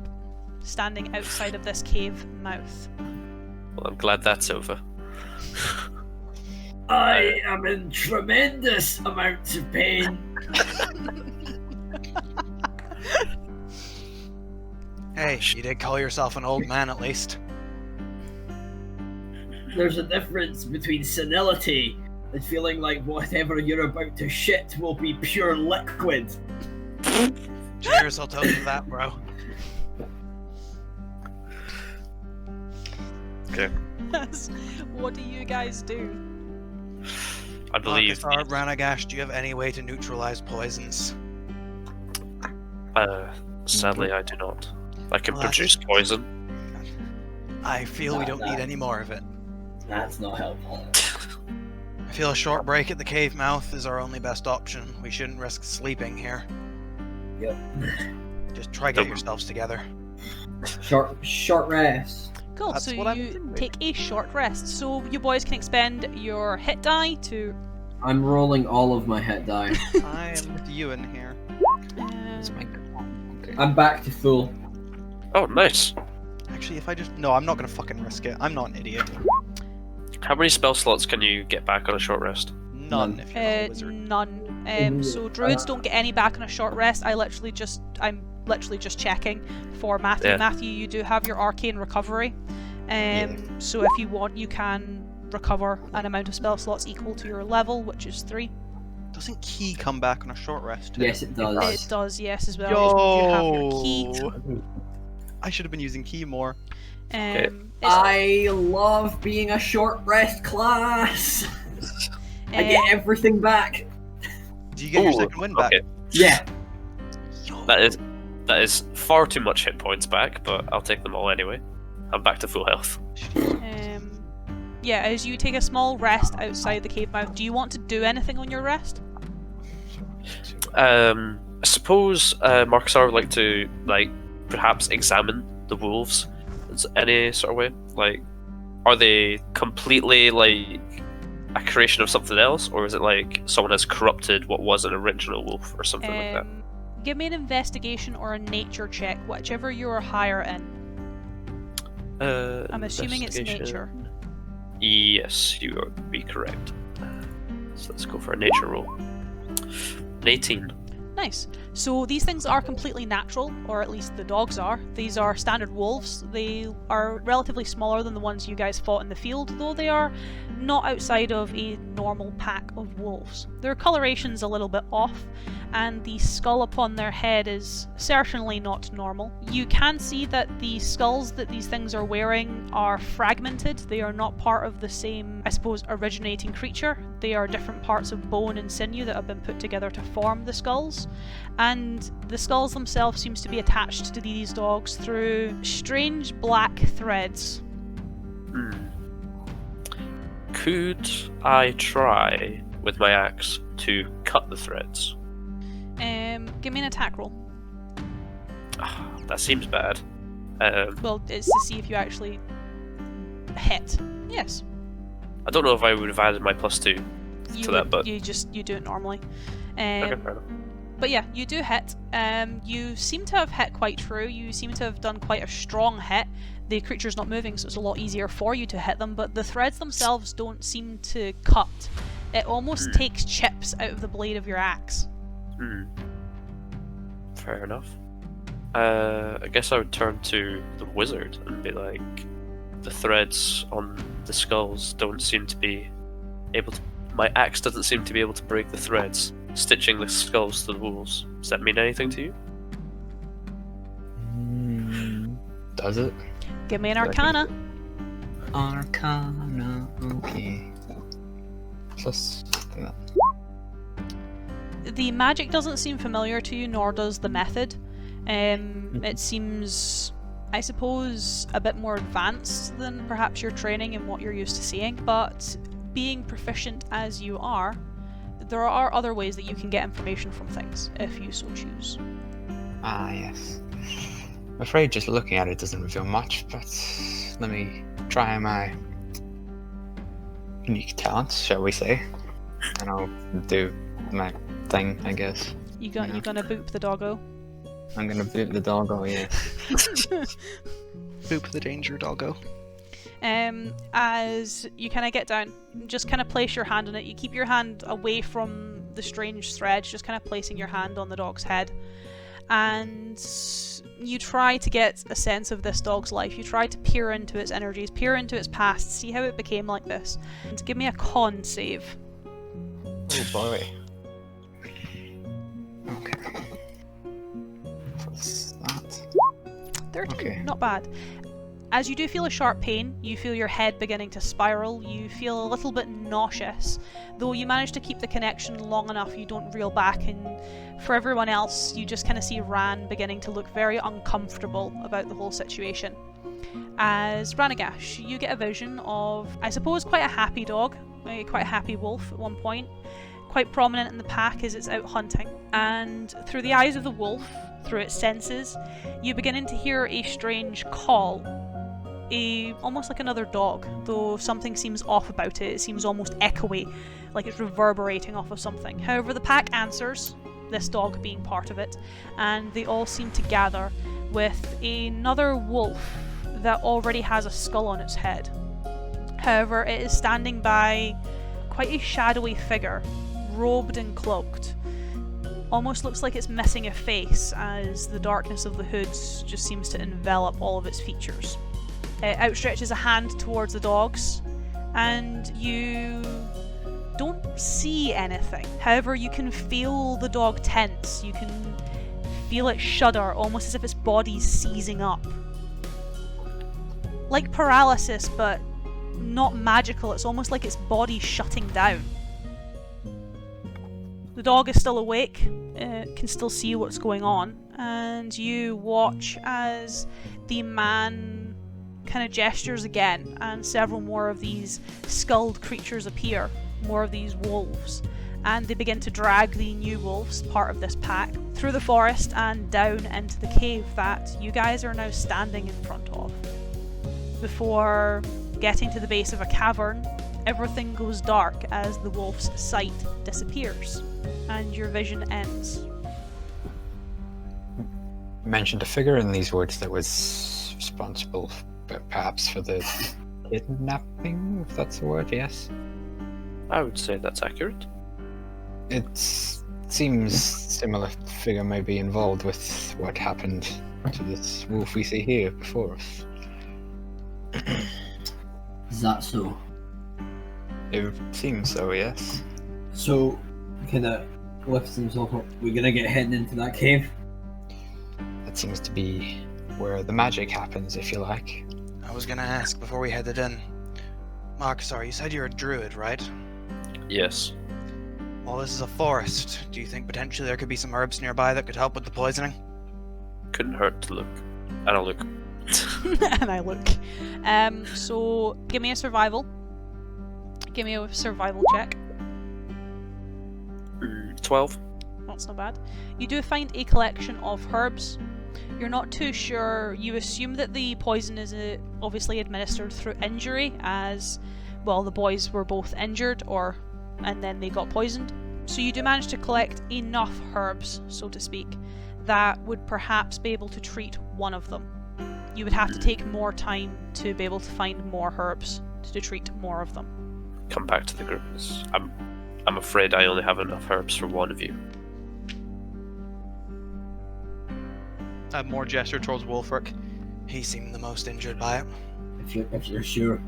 standing outside of this cave mouth. Well, I'm glad that's over. I am in tremendous amounts of pain. Hey, you did call yourself an old man at least. There's a difference between senility and feeling like whatever you're about to shit will be pure liquid. Cheers, I'll tell you that, bro. Okay. What do you guys do? I believe. Ranagash, do you have any way to neutralize poisons? Sadly, I do not. I can Well, that's- produce poison. I feel we don't Nah. need any more of it. That's not helpful. I feel a short break at the cave mouth is our only best option. We shouldn't risk sleeping here. Yep. Just try get yourselves together. Short rest. Cool, That's so what I'm you doing. take a short rest. So you boys can expend your hit die to... I'm rolling all of my hit die. I am with you in here. It's my okay. I'm back to full. Oh, nice. Actually, if I just... No, I'm not gonna fucking risk it. I'm not an idiot. How many spell slots can you get back on a short rest? None, if you're not a wizard. None. So druids don't get any back on a short rest. I'm literally just checking for Matthew. Yeah. Matthew, you do have your arcane recovery. So if you want, you can recover an amount of spell slots equal to your level, which is 3. Doesn't key come back on a short rest? Too? Yes, it does. It does, yes, as well. Which means you have your key. Yo! I should have been using key more. It's- I love being a short rest class. I get everything back. Do you get your Ooh, second win back? okay. Yeah. That is far too much hit points back, but I'll take them all anyway. I'm back to full health. Yeah, as you take a small rest outside the cave mouth, do you want to do anything on your rest? I suppose Marcusar would like to perhaps examine the wolves in any sort of way. Like, are they completely like a creation of something else, or is it like someone has corrupted what was an original wolf or something like that? Give me an investigation or a nature check, whichever you are higher in. I'm assuming it's nature. Yes, you would be correct. So let's go for a nature roll. An 18. Nice. So these things are completely natural, or at least the dogs are. These are standard wolves. They are relatively smaller than the ones you guys fought in the field, though they are not outside of a normal pack of wolves. Their coloration's a little bit off, and the skull upon their head is certainly not normal. You can see that the skulls that these things are wearing are fragmented. They are not part of the same, I suppose, originating creature. They are different parts of bone and sinew that have been put together to form the skulls. And the skulls themselves seems to be attached to these dogs through strange black threads. Could I try with my axe to cut the threads? Give me an attack roll. That seems bad. Well, it's to see if you actually hit. Yes. I don't know if I would have added my +2 to that, but you do it normally. okay, fair enough. But yeah, you do hit. You seem to have hit quite true. You seem to have done quite a strong hit. The creature's not moving, so it's a lot easier for you to hit them, but the threads themselves don't seem to cut. It almost takes chips out of the blade of your axe. Fair enough. I guess I would turn to the wizard and be like, the threads on the skulls don't seem to be able to... My axe doesn't seem to be able to break the threads, stitching the skulls to the wolves. Does that mean anything to you? Does it? Give me an arcana. Arcana. Okay. Let's do that. The magic doesn't seem familiar to you, nor does the method. It seems, I suppose, a bit more advanced than perhaps your training and what you're used to seeing, but being proficient as you are, there are other ways that you can get information from things, if you so choose. Ah, yes. I'm afraid just looking at it doesn't reveal much, but let me try my unique talents, shall we say, and I'll do my thing, I guess. You're gonna boop the doggo? I'm gonna boot the doggo, yes. Boop the danger, doggo. As you kind of get down, just kind of place your hand on it. You keep your hand away from the strange threads, just kind of placing your hand on the dog's head. And you try to get a sense of this dog's life. You try to peer into its energies, peer into its past, see how it became like this. And give me a con save. Oh boy. Okay. What's that? 13, Okay. not bad. As you do feel a sharp pain, you feel your head beginning to spiral, you feel a little bit nauseous, though you manage to keep the connection long enough you don't reel back, and for everyone else you just kind of see Ran beginning to look very uncomfortable about the whole situation. As Ranagash, you get a vision of, I suppose, quite a happy dog, quite a happy wolf at one point, quite prominent in the pack as it's out hunting, and through the eyes of the wolf, through its senses, you begin to hear a strange call. Almost like another dog, though something seems off about it. It seems almost echoey, like it's reverberating off of something. However, the pack answers, this dog being part of it, and they all seem to gather with another wolf that already has a skull on its head. However, it is standing by quite a shadowy figure, robed and cloaked. Almost looks like it's missing a face, as the darkness of the hoods just seems to envelop all of its features. It outstretches a hand towards the dogs, and you don't see anything. However, you can feel the dog tense. You can feel it shudder, almost as if its body's seizing up. Like paralysis, but not magical. It's almost like its body's shutting down. The dog is still awake, can still see what's going on, and you watch as the man kind of gestures again, and several more of these skulled creatures appear, more of these wolves, and they begin to drag the new wolves, part of this pack, through the forest and down into the cave that you guys are now standing in front of. Before getting to the base of a cavern, everything goes dark as the wolf's sight disappears, and your vision ends. You mentioned a figure in these woods that was responsible, perhaps, for the kidnapping, if that's the word, yes? I would say that's accurate. It seems similar figure may be involved with what happened to this wolf we see here before us. Is that so? It seems so, yes. So, kinda lifts himself up. We're gonna get heading into that cave? That seems to be where the magic happens, if you like. I was gonna ask before we headed in. Marcusar, you said you're a druid, right? Yes. Well, this is a forest. Do you think potentially there could be some herbs nearby that could help with the poisoning? Couldn't hurt to look. And I'll look. And I look. So give me a survival. Give me a survival check. 12. That's not bad. You do find a collection of herbs. You're not too sure. You assume that the poison is obviously administered through injury, as well, the boys were both injured, and then they got poisoned. So you do manage to collect enough herbs, so to speak, that would perhaps be able to treat one of them. You would have to take more time to be able to find more herbs to treat more of them. Come back to the group. I'm afraid I only have enough herbs for one of you. More gesture towards Wolfric. He seemed the most injured by it. If you're sure.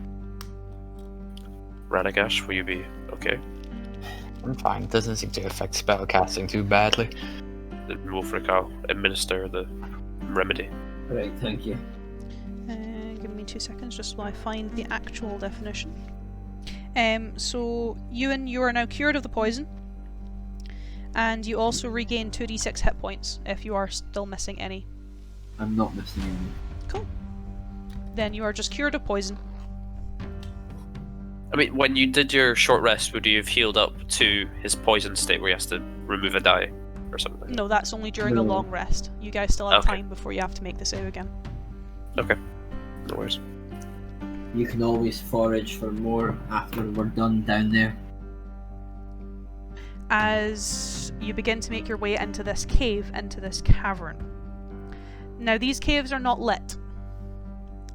Ranagash, will you be okay? I'm fine. It doesn't seem to affect spellcasting too badly. Then Wolfric, I'll administer the remedy. Right, thank you. Give me 2 seconds just while I find the actual definition. So, Ewan, you are now cured of the poison, and you also regain 2d6 hit points if you are still missing any. I'm not missing any. Cool. Then you are just cured of poison. I mean, when you did your short rest, would you have healed up to his poison state where he has to remove a die or something? No, that's only during a No. long rest. You guys still have Okay. time before you have to make the save again. Okay. No worries. You can always forage for more after we're done down there. As you begin to make your way into this cave, into this cavern. Now, these caves are not lit.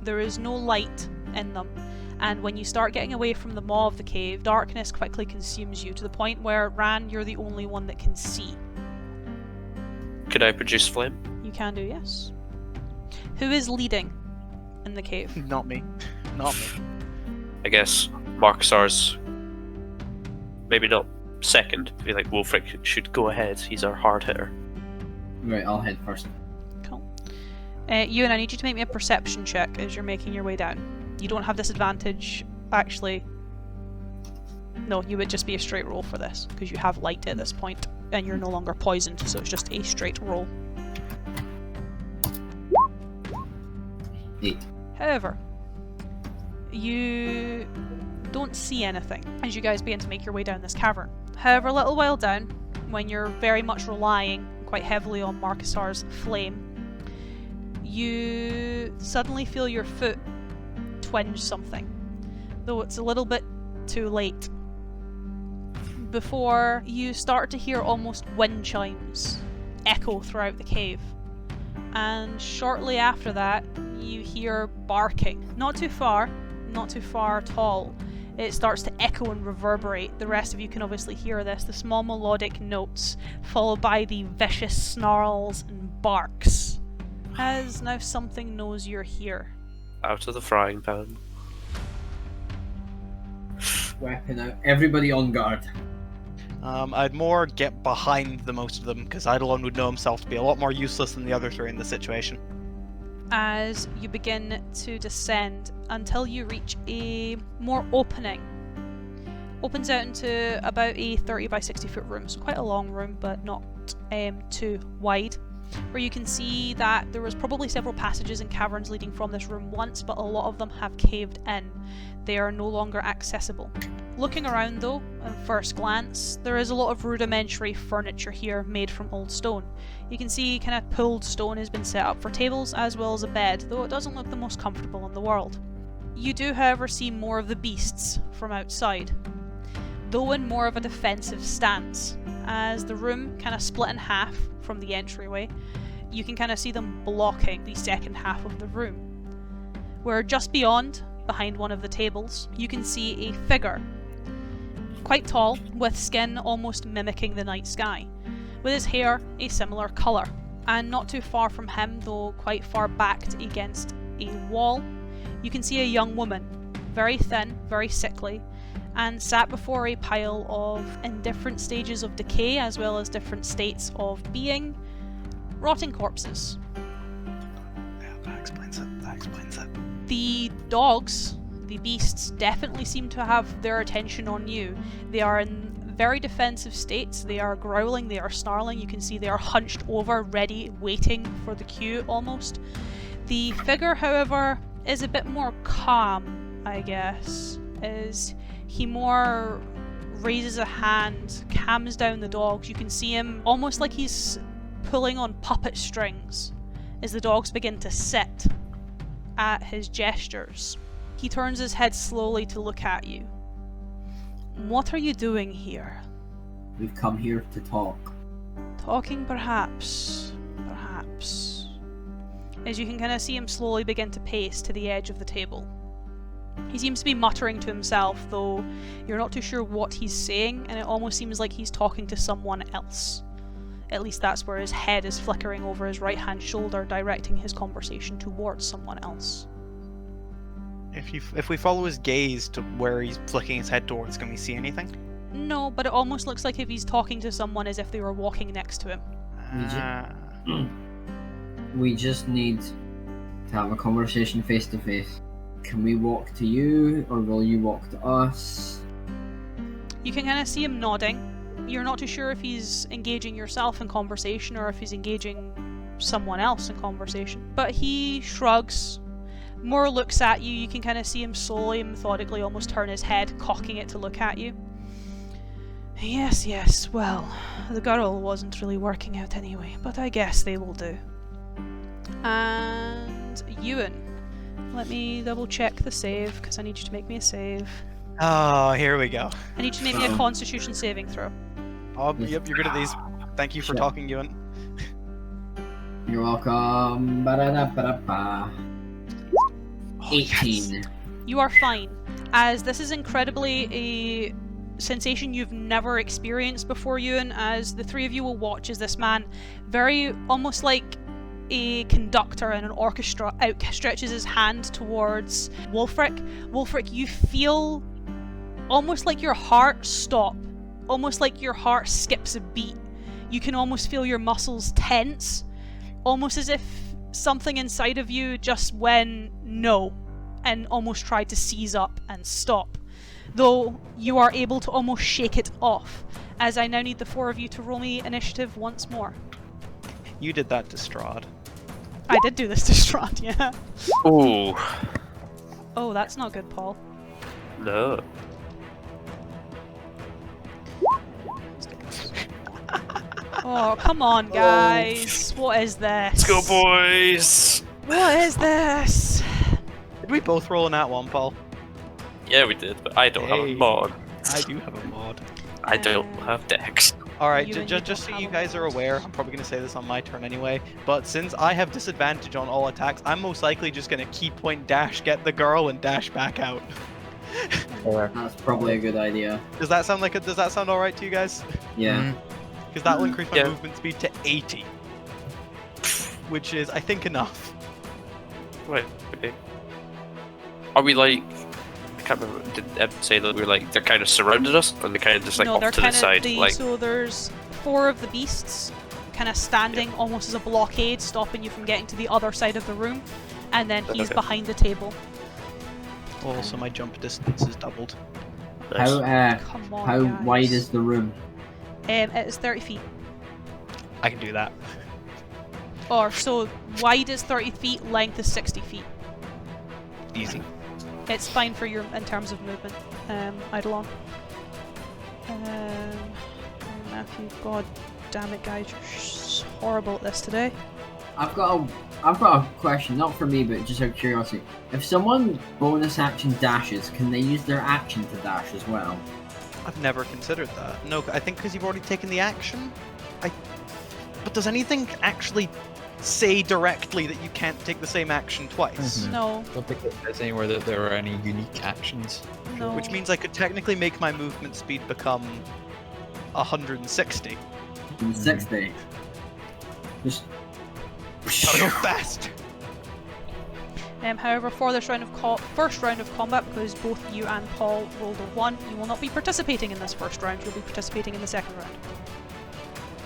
There is no light in them. And when you start getting away from the maw of the cave, darkness quickly consumes you to the point where, Ran, you're the only one that can see. Could I produce flame? You can do, yes. Who is leading in the cave? Not me. Not me. I guess Marcusar's maybe not second. I feel like Wolfric should go ahead. He's our hard hitter. Right, I'll head first. Cool. Ewan, I need you to make me a perception check as you're making your way down. You don't have disadvantage, actually. No, you would just be a straight roll for this, because you have light at this point, and you're no longer poisoned, so it's just a straight roll. 8. However, you don't see anything as you guys begin to make your way down this cavern. However, a little while down, when you're very much relying quite heavily on Marcusar's flame, you suddenly feel your foot twinge something, though it's a little bit too late. Before you start to hear almost wind chimes echo throughout the cave, and shortly after that you hear barking. Not too far at all. It starts to echo and reverberate. The rest of you can obviously hear this, the small melodic notes followed by the vicious snarls and barks, as now something knows you're here. Out of the frying pan. weapon out. Everybody on guard. I'd more get behind the most of them, because Eidolon would know himself to be a lot more useless than the other three in this situation. As you begin to descend until you reach a more opening. Opens out into about a 30 by 60 foot room, so quite a long room, but not too wide. Where you can see that there was probably several passages and caverns leading from this room once, but a lot of them have caved in. They are no longer accessible. Looking around though, at first glance, there is a lot of rudimentary furniture here made from old stone. You can see kind of pulled stone has been set up for tables as well as a bed, though it doesn't look the most comfortable in the world. You do however see more of the beasts from outside, though in more of a defensive stance. As the room kind of split in half from the entryway, you can kind of see them blocking the second half of the room. Where just beyond, behind one of the tables, you can see a figure. Quite tall, with skin almost mimicking the night sky, with his hair a similar colour. And not too far from him, though quite far backed against a wall, you can see a young woman, very thin, very sickly, and sat before a pile of, in different stages of decay as well as different states of being, rotting corpses. Yeah, that explains it. The dogs, the beasts, definitely seem to have their attention on you. They are in very defensive states. They are growling, they are snarling. You can see they are hunched over, ready, waiting for the cue almost. The figure, however, is a bit more calm, I guess, as he more raises a hand, calms down the dogs. You can see him almost like he's pulling on puppet strings as the dogs begin to sit at his gestures. He turns his head slowly to look at you. What are you doing here? We've come here to talk. Talking, perhaps. As you can kind of see him slowly begin to pace to the edge of the table. He seems to be muttering to himself, though you're not too sure what he's saying, and it almost seems like he's talking to someone else. At least that's where his head is flickering over his right-hand shoulder, directing his conversation towards someone else. If we follow his gaze to where he's flicking his head towards, can we see anything? No, but it almost looks like if he's talking to someone as if they were walking next to him. We just need to have a conversation face to face. Can we walk to you, or will you walk to us? You can kind of see him nodding. You're not too sure if he's engaging yourself in conversation or if he's engaging someone else in conversation. But he shrugs, more looks at you. You can kind of see him slowly, methodically almost turn his head, cocking it to look at you. Yes, well, the girl wasn't really working out anyway, but I guess they will do. And Ewan. Let me double check the save, because I need you to make me a save. Oh, here we go. I need you to make me a constitution saving throw. Oh, yep, you're good at these. Thank you for talking, Ewan. You're welcome. Ba-da-da-ba-da-ba. 18. Yes. You are fine, as this is incredibly a sensation you've never experienced before, Ewan, as the three of you will watch as this man, very almost like a conductor in an orchestra, outstretches his hand towards Wulfric. Wulfric, you feel almost like your heart stop, almost like your heart skips a beat. You can almost feel your muscles tense, almost as if something inside of you just went no, and almost tried to seize up and stop. Though you are able to almost shake it off, as I now need the four of you to roll me initiative once more. You did that to Strahd. I did do this to Strahd, yeah. Ooh. Oh, that's not good, Paul. No. Oh, come on, guys. What is this? Let's go, boys! What is this? Did we both roll in that one, Paul? Yeah, we did, but I don't have a Hey. mod. I do have a mod. I don't have Dex. Alright, You and just you so don't you have guys are aware, I'm probably going to say this on my turn anyway, but since I have disadvantage on all attacks, I'm most likely just going to key point dash, get the girl, and dash back out. That's probably a good idea. Does that sound alright to you guys? Yeah. Because that will increase my Yeah. movement speed to 80. Which is, I think, enough. Wait, okay. Are we like can't remember. Did Ed say that we were like they're kind of surrounded us and they kind of just like no, they're off to the kind side, of like so there's 4 of the beasts kind of standing almost as a blockade, stopping you from getting to the other side of the room, and then he's Okay. behind the table. Also, my jump distance is doubled. nice. Come on, How guys. wide is the room? It is 30 feet. I can do that. Or so wide is 30 feet, length is 60 feet. Easy. It's fine for your in terms of movement, Eidolon. Matthew, god damn it, guys, you're horrible at this today. I've got a question, not for me, but just out of curiosity. If someone bonus action dashes, can they use their action to dash as well? I've never considered that. No, I think because you've already taken the action. But does anything actually say directly that you can't take the same action twice? Mhm. No, I don't think it says anywhere that there are any unique actions. no. Which means I could technically make my movement speed become 160. In 60. Just. Gotta go fast. However, for this first round of combat, because both you and Paul rolled a 1, you will not be participating in this first round. You'll be participating in the second round,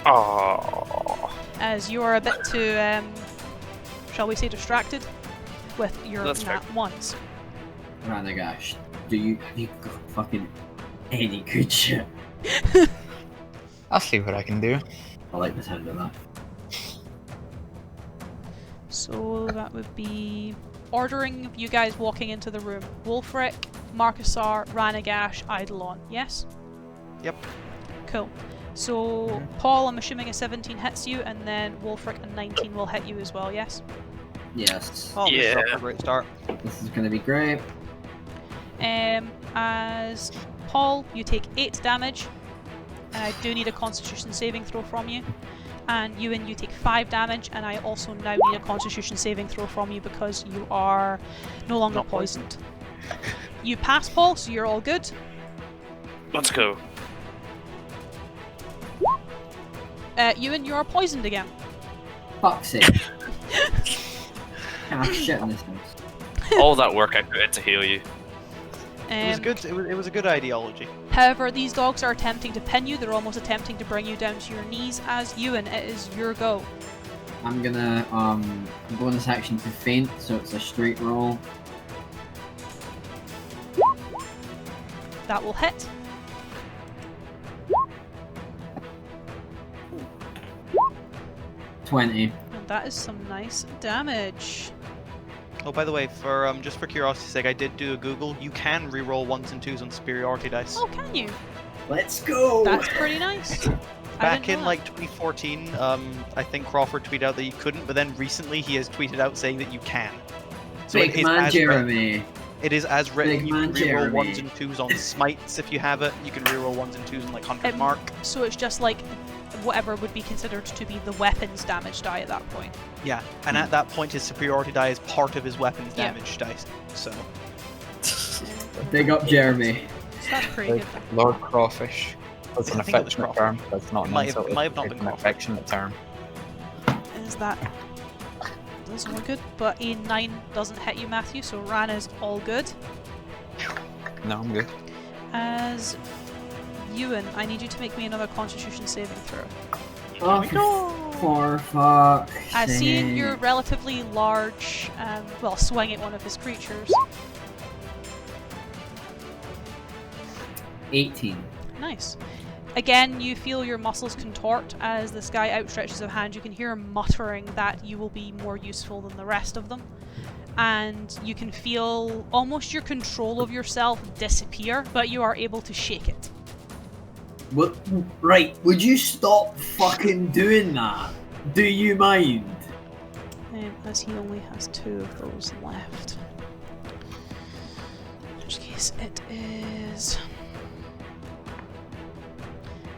Oh, as you are a bit too, shall we say, distracted with your That's fair. nat ones. Ranagash, have you got fucking any good shit? I'll see what I can do. I like the sound of that. So that would be ordering of you guys walking into the room. Wolfric, Marcusar, Ranagash, Eidolon. Yes? Yep. Cool. So Paul, I'm assuming a 17 hits you, and then Wolfric a 19 will hit you as well. Yes. Yes. Oh, this is Yeah. off to a great start. This is gonna be great. As Paul, you take 8 damage. And I do need a Constitution saving throw from you. And Ewan, you take 5 damage, and I also now need a Constitution saving throw from you because you are no longer Not poisoned. You pass, Paul, so you're all good. let's go. Ewan, you are poisoned again. Fuck's sake. Can't have shit in this house. All that work I put in to heal you. It was good. It was a good ideology. However, these dogs are attempting to pin you. They're almost attempting to bring you down to your knees. As Ewan, it is your go. I'm gonna bonus action to faint, so it's a straight roll. That will hit. $20. And that is some nice damage. Oh, by the way, for just for curiosity's sake, I did do a Google. You can reroll 1s and 2s on superiority dice. Oh, can you? Let's go! That's pretty nice. Back in know like 2014, I think Crawford tweeted out that you couldn't, but then recently he has tweeted out saying that you can. So Big it is man as written. Jeremy. It is as written. Big You can man reroll Jeremy. 1s and 2s on smites if you have it. You can reroll 1s and 2s on like 100 mark. So it's just like whatever would be considered to be the weapons damage die at that point. Yeah, and at that point his superiority die is part of his weapons Yeah. damage dice. So Big up Jeremy. So that's pretty Like good. Lord Crawfish. That's an I think it was affectionate Crawford. term. That's not It an might have- insult. might have not It's been an Crawford. affectionate term. Is that that's all good? But a 9 doesn't hit you, Matthew, so Ran is all good. No, I'm good. As Ewan, I need you to make me another Constitution saving throw. Oh, for fuck's As seeing sake. your relatively large, swing at one of his creatures. 18. Nice. Again, you feel your muscles contort as this guy outstretches a hand. You can hear him muttering that you will be more useful than the rest of them. And you can feel almost your control of yourself disappear, but you are able to shake it. What? Right, would you stop fucking doing that? Do you mind? As he only has 2 of those left. In which case it is...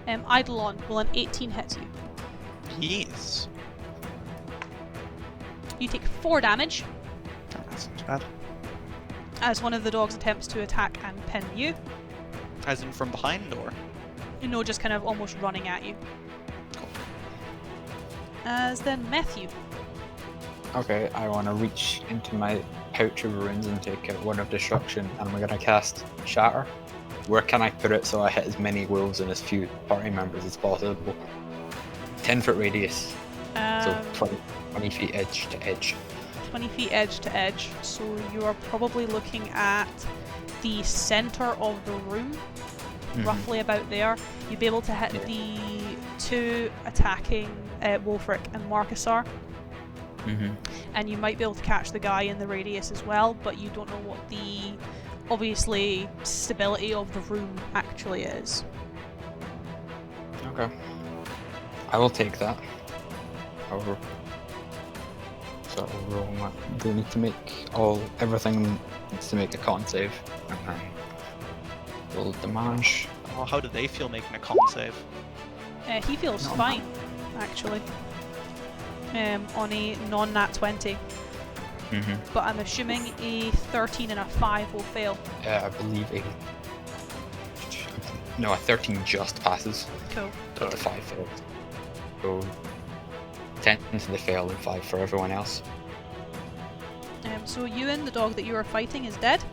Eidolon, will an 18 hit you? yes, You take 4 damage that's not too bad. as one of the dogs attempts to attack and pin you. As in from behind, or No, just kind of almost running at you. As then Matthew. Okay, I want to reach into my Couch of Ruins and take out one of Destruction, and I'm gonna cast Shatter. Where can I put it so I hit as many wolves and as few party members as possible? 10-foot radius, so 20 feet edge to edge. 20 feet edge to edge. So you are probably looking at the center of the room, roughly about there. You'd be able to hit the two attacking Wolfric and Marcusar. And you might be able to catch the guy in the radius as well, but you don't know what the, obviously, stability of the room actually is. Okay. I will take that. So I'll roll my... They need to make everything needs to make a con save. And then roll damage. Oh, how do they feel making a con save? He feels fine, actually. On a non-nat 20. But I'm assuming a 13 and a 5 will fail. I believe a 13 just passes. Cool. But the 5 fails. So 10 to the fail and 5 for everyone else. So Ewan, the dog that you are fighting, is dead.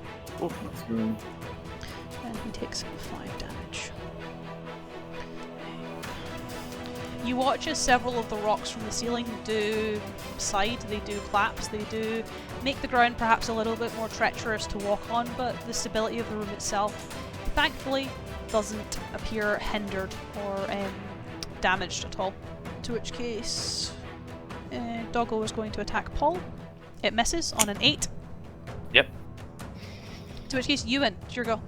Oh, that's good. And he takes 5 damage. You watch as several of the rocks from the ceiling do subside, they do collapse, they do make the ground perhaps a little bit more treacherous to walk on, but the stability of the room itself, thankfully, doesn't appear hindered or damaged at all. To which case, Doggo is going to attack Paul. It misses on an 8. Yep. To which case, Ewan, it's your go.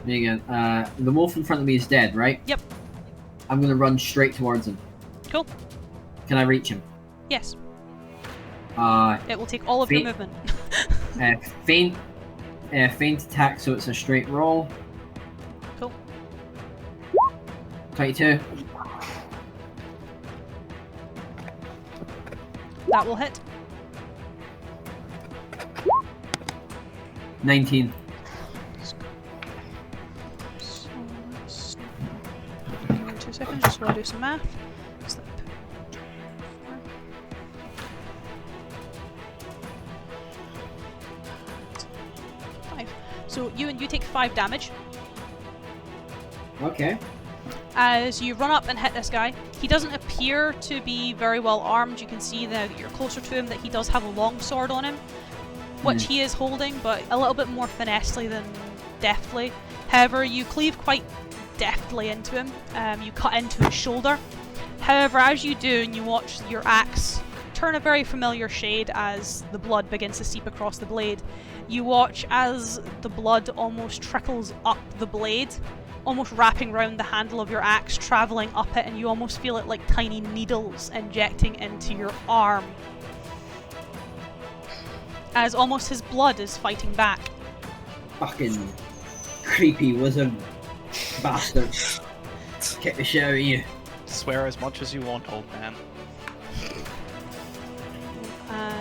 There you go. The wolf in front of me is dead, right? Yep. I'm gonna run straight towards him. Cool. Can I reach him? Yes. It will take all of your movement. Feint attack, so it's a straight roll. Cool. 22. That will hit. 19. Give me 2 seconds just while I do some math. So that- 5. So you take 5 damage. Okay. As you run up and hit this guy. He doesn't appear to be very well armed. You can see now that you're closer to him that he does have a long sword on him, which he is holding, but a little bit more finessely than deftly. However, you cleave quite deftly into him. You cut into his shoulder. However, as you do, and you watch your axe turn a very familiar shade as the blood begins to seep across the blade, you watch as the blood almost trickles up the blade, almost wrapping around the handle of your axe, travelling up it, and you almost feel it like tiny needles injecting into your arm. As almost his blood is fighting back. Fucking creepy wizard bastard. Get the shit out of you. Swear as much as you want, old man.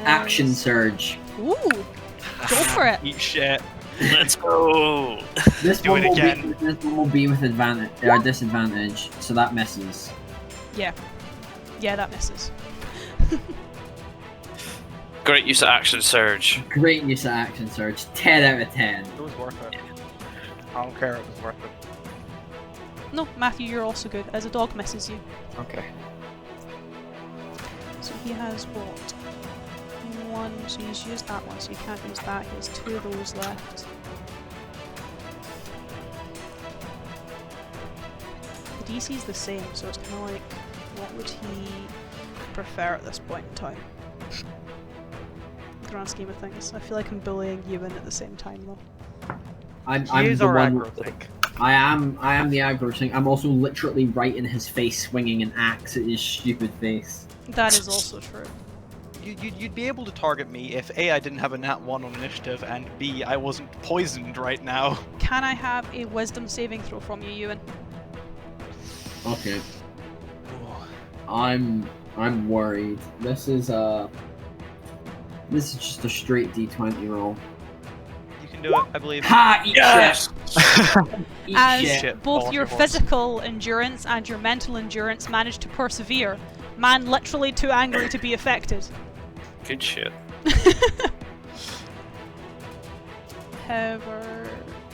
Action surge. Ooh! Go for it! Eat shit. Let's go! This Do one it will again. this one will be with advantage or disadvantage, so that misses. Yeah. Yeah, that misses. Great use of action surge. Great use of action surge. 10 out of 10. It was worth it. I don't care, it was worth it. No, Matthew, you're also good, as a dog misses you. Okay. So he has what? 1, so he's used that one, so he can't use that. He has 2 of those left. The DC's the same, so it's kind of like, what would he prefer at this point in time? Grand scheme of things. I feel like I'm bullying Ewan at the same time, though. I'm Here's the our one. aggro thing. I am the aggro thing. I'm also literally right in his face, swinging an axe at his stupid face. That is also true. You'd be able to target me if A, I didn't have a nat 1 on initiative, and B, I wasn't poisoned right now. Can I have a wisdom saving throw from you, Ewan? Okay. I'm worried. This is just a straight D20 roll. You can do it, I believe. Ha! Eat Yes! shit. Eat As shit. both Fall off your your horse. physical endurance and your mental endurance manage to persevere, man literally too angry to be affected. Good shit. However,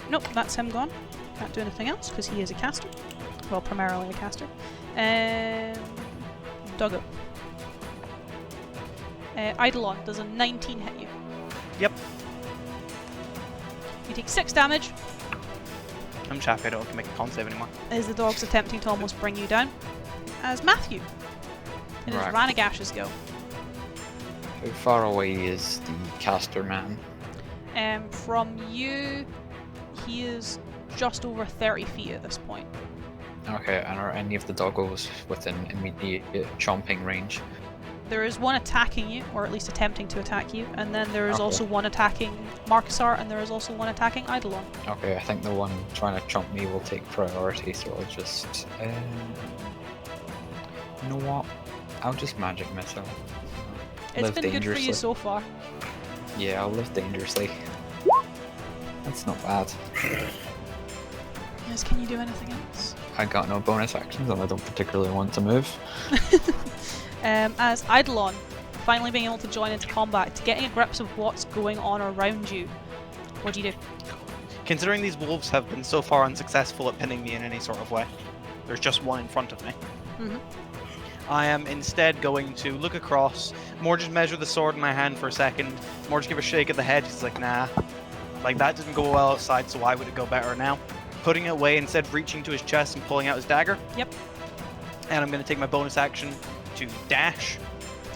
nope, that's him gone. Can't do anything else because he is a caster. Well, primarily a caster. Doggo. Eidolon, does a 19 hit you? Yep. You take 6 damage I'm just happy I don't have to make a con save anymore. as the dog's attempting to almost bring you down. As Matthew. It is Right. Ranagash's go. How far away is the caster man? From you, he is just over 30 feet at this point. Okay, and are any of the doggos within immediate chomping range? There is one attacking you, or at least attempting to attack you, and then there is Okay. also one attacking Marcusar, and there is also one attacking Eidolon. Okay, I think the one trying to chomp me will take priority, so I'll just... you know what? I'll just magic missile. It's Live been good for you dangerously. so far. Yeah, I'll live dangerously. That's not bad. Yes, can you do anything else? I got no bonus actions and I don't particularly want to move. As Eidolon, finally being able to join into combat, to getting a grip of what's going on around you, what do you do? Considering these wolves have been so far unsuccessful at pinning me in any sort of way, there's just one in front of me. Mhm. I am instead going to look across, more just measure the sword in my hand for a second, more just give a shake of the head. He's like, nah, like that didn't go well outside, so why would it go better now? Putting it away, instead reaching to his chest and pulling out his dagger. Yep. And I'm going to take my bonus action to dash.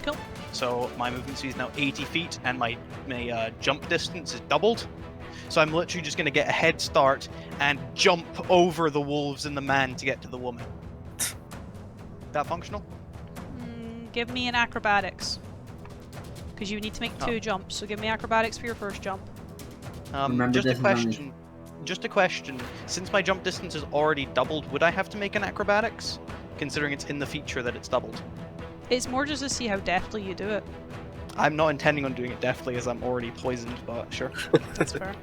Cool. So my movement speed is now 80 feet, and my jump distance is doubled. So I'm literally just going to get a head start and jump over the wolves and the man to get to the woman. That functional? Give me an acrobatics. Because you need to make Oh. 2 jumps, so give me acrobatics for your first jump. Remember, Just a this is only- question. Just a question. Since my jump distance is already doubled, would I have to make an acrobatics? Considering it's in the feature that it's doubled. It's more just to see how deftly you do it. I'm not intending on doing it deftly as I'm already poisoned, but sure. That's fair.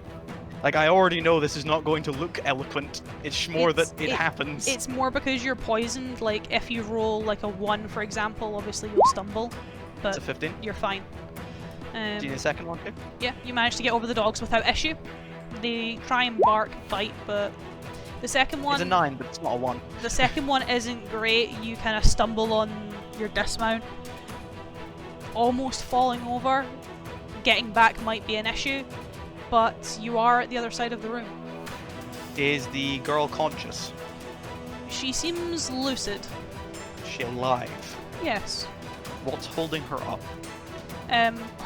Like, I already know this is not going to look eloquent. It's more It's- that it it- happens. It's more because you're poisoned, like if you roll like a 1 for example, obviously you'll stumble, It's but a 15. you're fine. Do you need a second one too? Yeah, you manage to get over the dogs without issue. They try and bark, bite, but the second It's a one, 9, but it's not a 1. the second one isn't great. You kind of stumble on your dismount, almost falling over. Getting back might be an issue, but you are at the other side of the room. Is the girl conscious? She seems lucid. Is she alive? Yes. What's holding her up?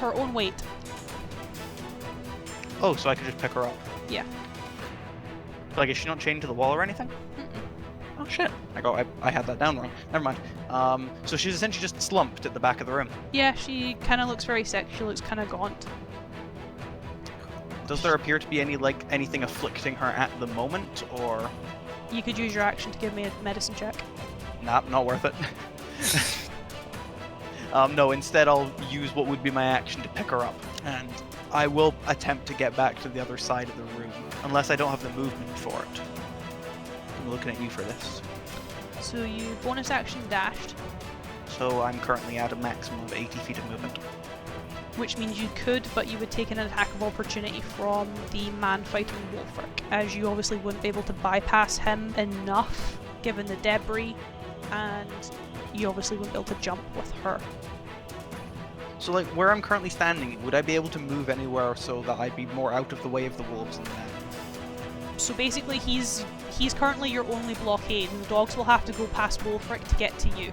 Her own weight. Oh, so I could just pick her up. Yeah. Like, is she not chained to the wall or anything? Mm-mm. Oh shit! I had that down wrong. Never mind. So she's essentially just slumped at the back of the room. Yeah, she kind of looks very sick. She looks kind of gaunt. Does there appear to be anything afflicting her at the moment, or You could use your action to give me a medicine check. nah, not worth it? No. Instead, I'll use what would be my action to pick her up, and I will attempt to get back to the other side of the room, unless I don't have the movement for it. I'm looking at you for this. So you bonus action dashed, So I'm currently at a maximum of 80 feet of movement. which means you could, but you would take an attack of opportunity from the man fighting Wolfric, as you obviously wouldn't be able to bypass him enough, given the debris, and you obviously wouldn't be able to jump with her. So, like, where I'm currently standing, would I be able to move anywhere so that I'd be more out of the way of the wolves and the men? So basically he's currently your only blockade, and the dogs will have to go past Wolfric to get to you.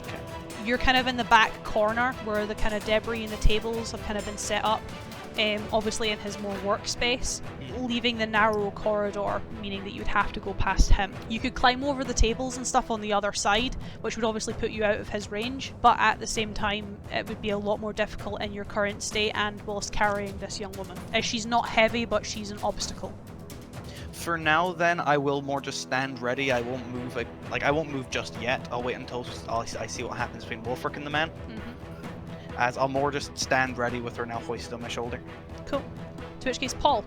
Okay. You're kind of in the back corner where the kind of debris and the tables have kind of been set up, obviously in his more workspace, leaving the narrow corridor, meaning that you'd have to go past him. You could climb over the tables and stuff on the other side, which would obviously put you out of his range, but at the same time it would be a lot more difficult in your current state and whilst carrying this young woman, as she's not heavy but she's an obstacle. For now, then, I will more just stand ready. I won't move. I won't move just yet. I'll wait until I see what happens between Wolfric and the man. As I'll more just stand ready with her now hoisted on my shoulder. Cool. To which case, Paul.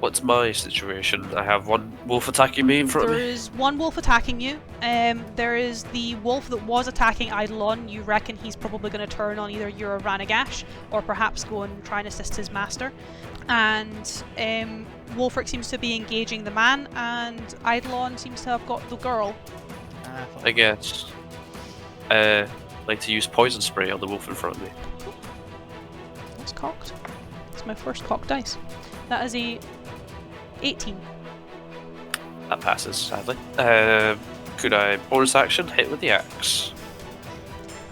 What's my situation? I have one wolf attacking me in front There of me. is one wolf attacking you. There is the wolf that was attacking Eidolon. You reckon he's probably going to turn on either you or Ranagash, or perhaps go and try and assist his master. And Wolfric seems to be engaging the man, and Eidolon seems to have got the girl. I guess. Like to use poison spray on the wolf in front of me. That's cocked. It's my first cocked dice. That is a 18. That passes, sadly. Could I bonus action hit with the axe?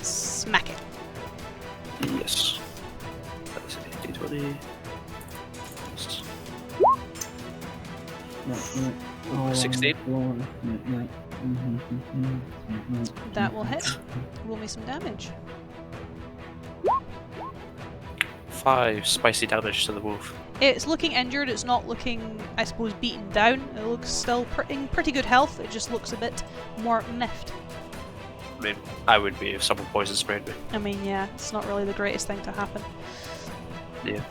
Smack it. Yes. That's a d20. Oh, 16. That will hit. Roll me some damage. 5 spicy damage to the wolf. It's looking injured, it's not looking, I suppose, beaten down. It looks still in pretty good health, it just looks a bit more miffed. I mean, I would be if someone poison sprayed me. I mean, yeah, it's not really the greatest thing to happen. Yeah.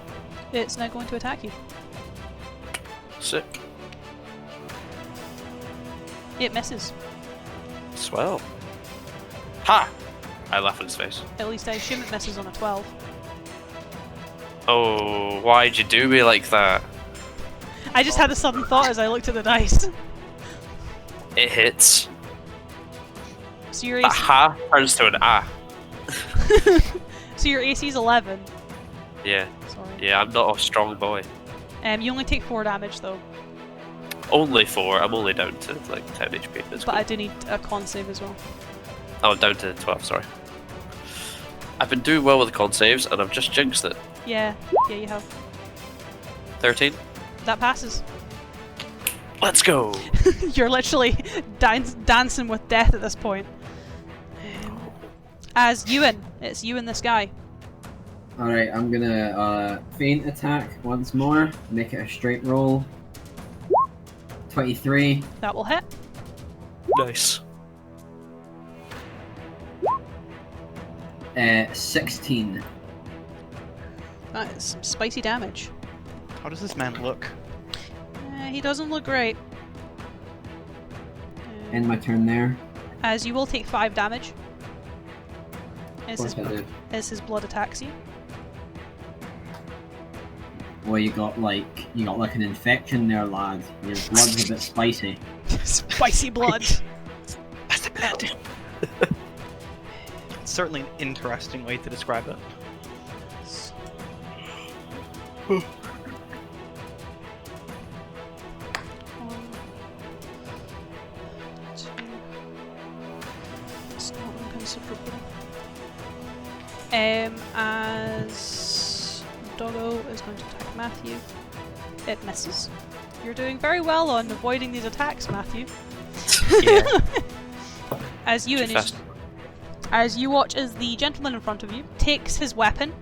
It's now going to attack you. Sick. It misses. Swell. Ha! I laugh in his face. At least I assume it misses on a 12. Oh, why'd you do me like that? I just had a sudden thought as I looked at the dice. It hits. So your That AC, ha turns to an ah. so your AC is 11. Yeah. Sorry. Yeah, I'm not a strong boy. You only take 4 damage though, Only 4. I'm only down to like 10 HP. That's but cool. I do need a con save as well. Oh, down to 12, sorry. I've been doing well with the con saves and I've just jinxed it. Yeah, you have. 13. That passes. Let's go! You're literally dancing with death at this point. As Ewan, it's you and this guy. Alright, I'm gonna feint attack once more, make it a straight roll. 23. That will hit. Nice. 16. That is some spicy damage. How does this man look? He doesn't look great. End my turn there. As you will take 5 damage. Of course I do. As his blood attacks you. Well, you got like an infection there, lad. Your blood's a bit spicy. Spicy blood. That's the blood. It's certainly an interesting way to describe it. As Doggo is going to attack Matthew, it misses. You're doing very well on avoiding these attacks, Matthew. Yeah. As you watch as the gentleman in front of you takes his weapon,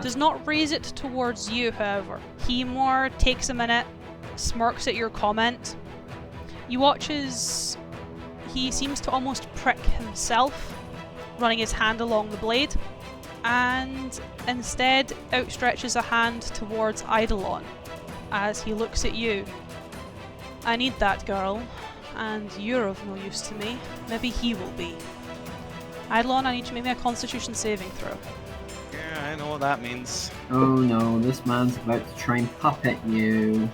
does not raise it towards you, however. He more takes a minute, smirks at your comment. You watch as he seems to almost prick himself, running his hand along the blade, and instead outstretches a hand towards Eidolon as he looks at you. I need that girl, and you're of no use to me. Maybe he will be. Eidolon, I need you to make me a Constitution saving throw. Yeah, I know what that means. Oh no, this man's about to try and puppet you.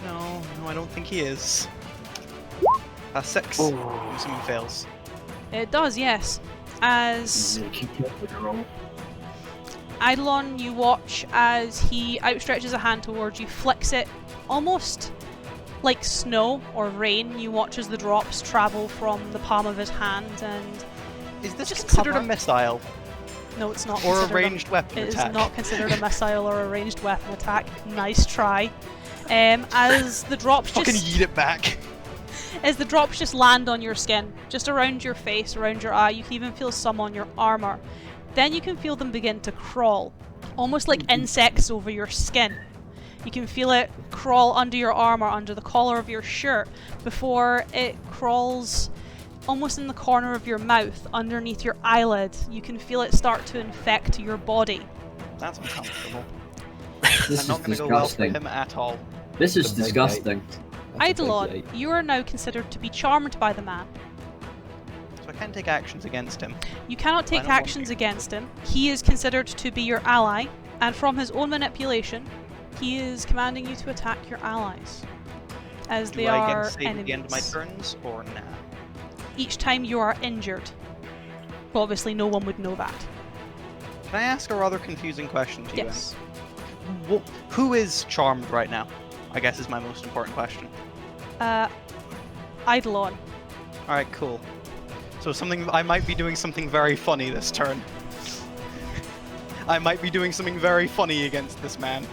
No, I don't think he is. That's 6. Oh. I'm assuming fails. It does, yes. As Eidolon, you watch as he outstretches a hand towards you, flicks it almost like snow or rain. You watch as the drops travel from the palm of his hand, and Is this Just considered cover. a missile? no, it's not. Or a considered ranged weapon It is attack? not considered a missile or a ranged weapon attack. Nice try. As the drops Fucking just yeet it back. as the drops just land on your skin, just around your face, around your eye. You can even feel some on your armor. Then you can feel them begin to crawl, almost like insects over your skin. You can feel it crawl under your armor, under the collar of your shirt, before it crawls almost in the corner of your mouth, underneath your eyelid. You can feel it start to infect your body. That's uncomfortable. This I'm not is going to go well for disgusting. him at all. This is It's a big disgusting. That's a big Eidolon, yike. you are now considered to be charmed by the man. So I can't take actions against him. You cannot I take don't want actions to. against him. He is considered to be your ally, and from his own manipulation, he is commanding you to attack your allies, as Do they I are get saved at the end of my enemies. turns, or nah? Each time you are injured. But obviously, no one would know that. Can I ask a rather confusing question to you? Yes. Who is charmed right now? I guess is my most important question. Eidolon. Alright, cool. So I might be doing something very funny this turn. I might be doing something very funny against this man.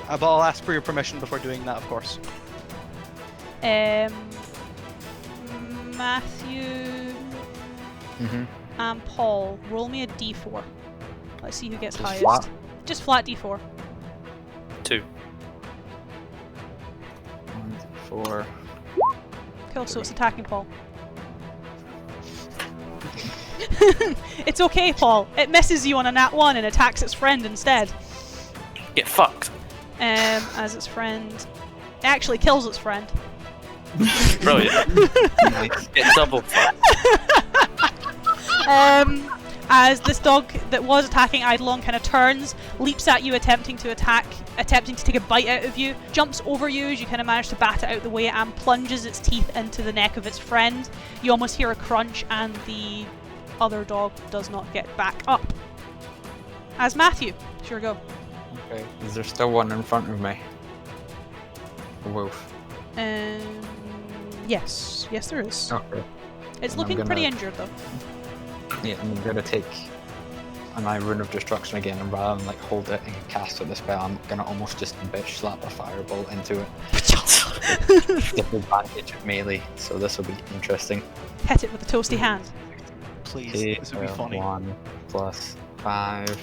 But I'll ask for your permission before doing that, of course. Matthew Mhm. and Paul, roll me a d4. Let's see who gets Just highest. flat? Just flat d4. 2. 1, 4. Cool, so it's attacking Paul. It's okay, Paul. It misses you on a nat 1 and attacks its friend instead. Get fucked. As its friend... It actually kills its friend. Brilliant. Nice. Get double fucked. As this dog that was attacking Eidolon kind of turns, leaps at you, attempting to take a bite out of you, jumps over you as you kind of manage to bat it out the way, and plunges its teeth into the neck of its friend. You almost hear a crunch, and the other dog does not get back up. As Matthew, sure go. Okay. Is there still one in front of me? A wolf. Yes, there is. Okay. It's and I'm looking pretty gonna- injured though. Yeah, I'm gonna take an Eye Rune of Destruction again, and rather than like hold it and cast it the spell, I'm gonna almost just bitch slap a firebolt into it. Get the advantage of melee, so this will be interesting. Hit it with a toasty hand. Please, Okay, this would be funny. 1 plus 5.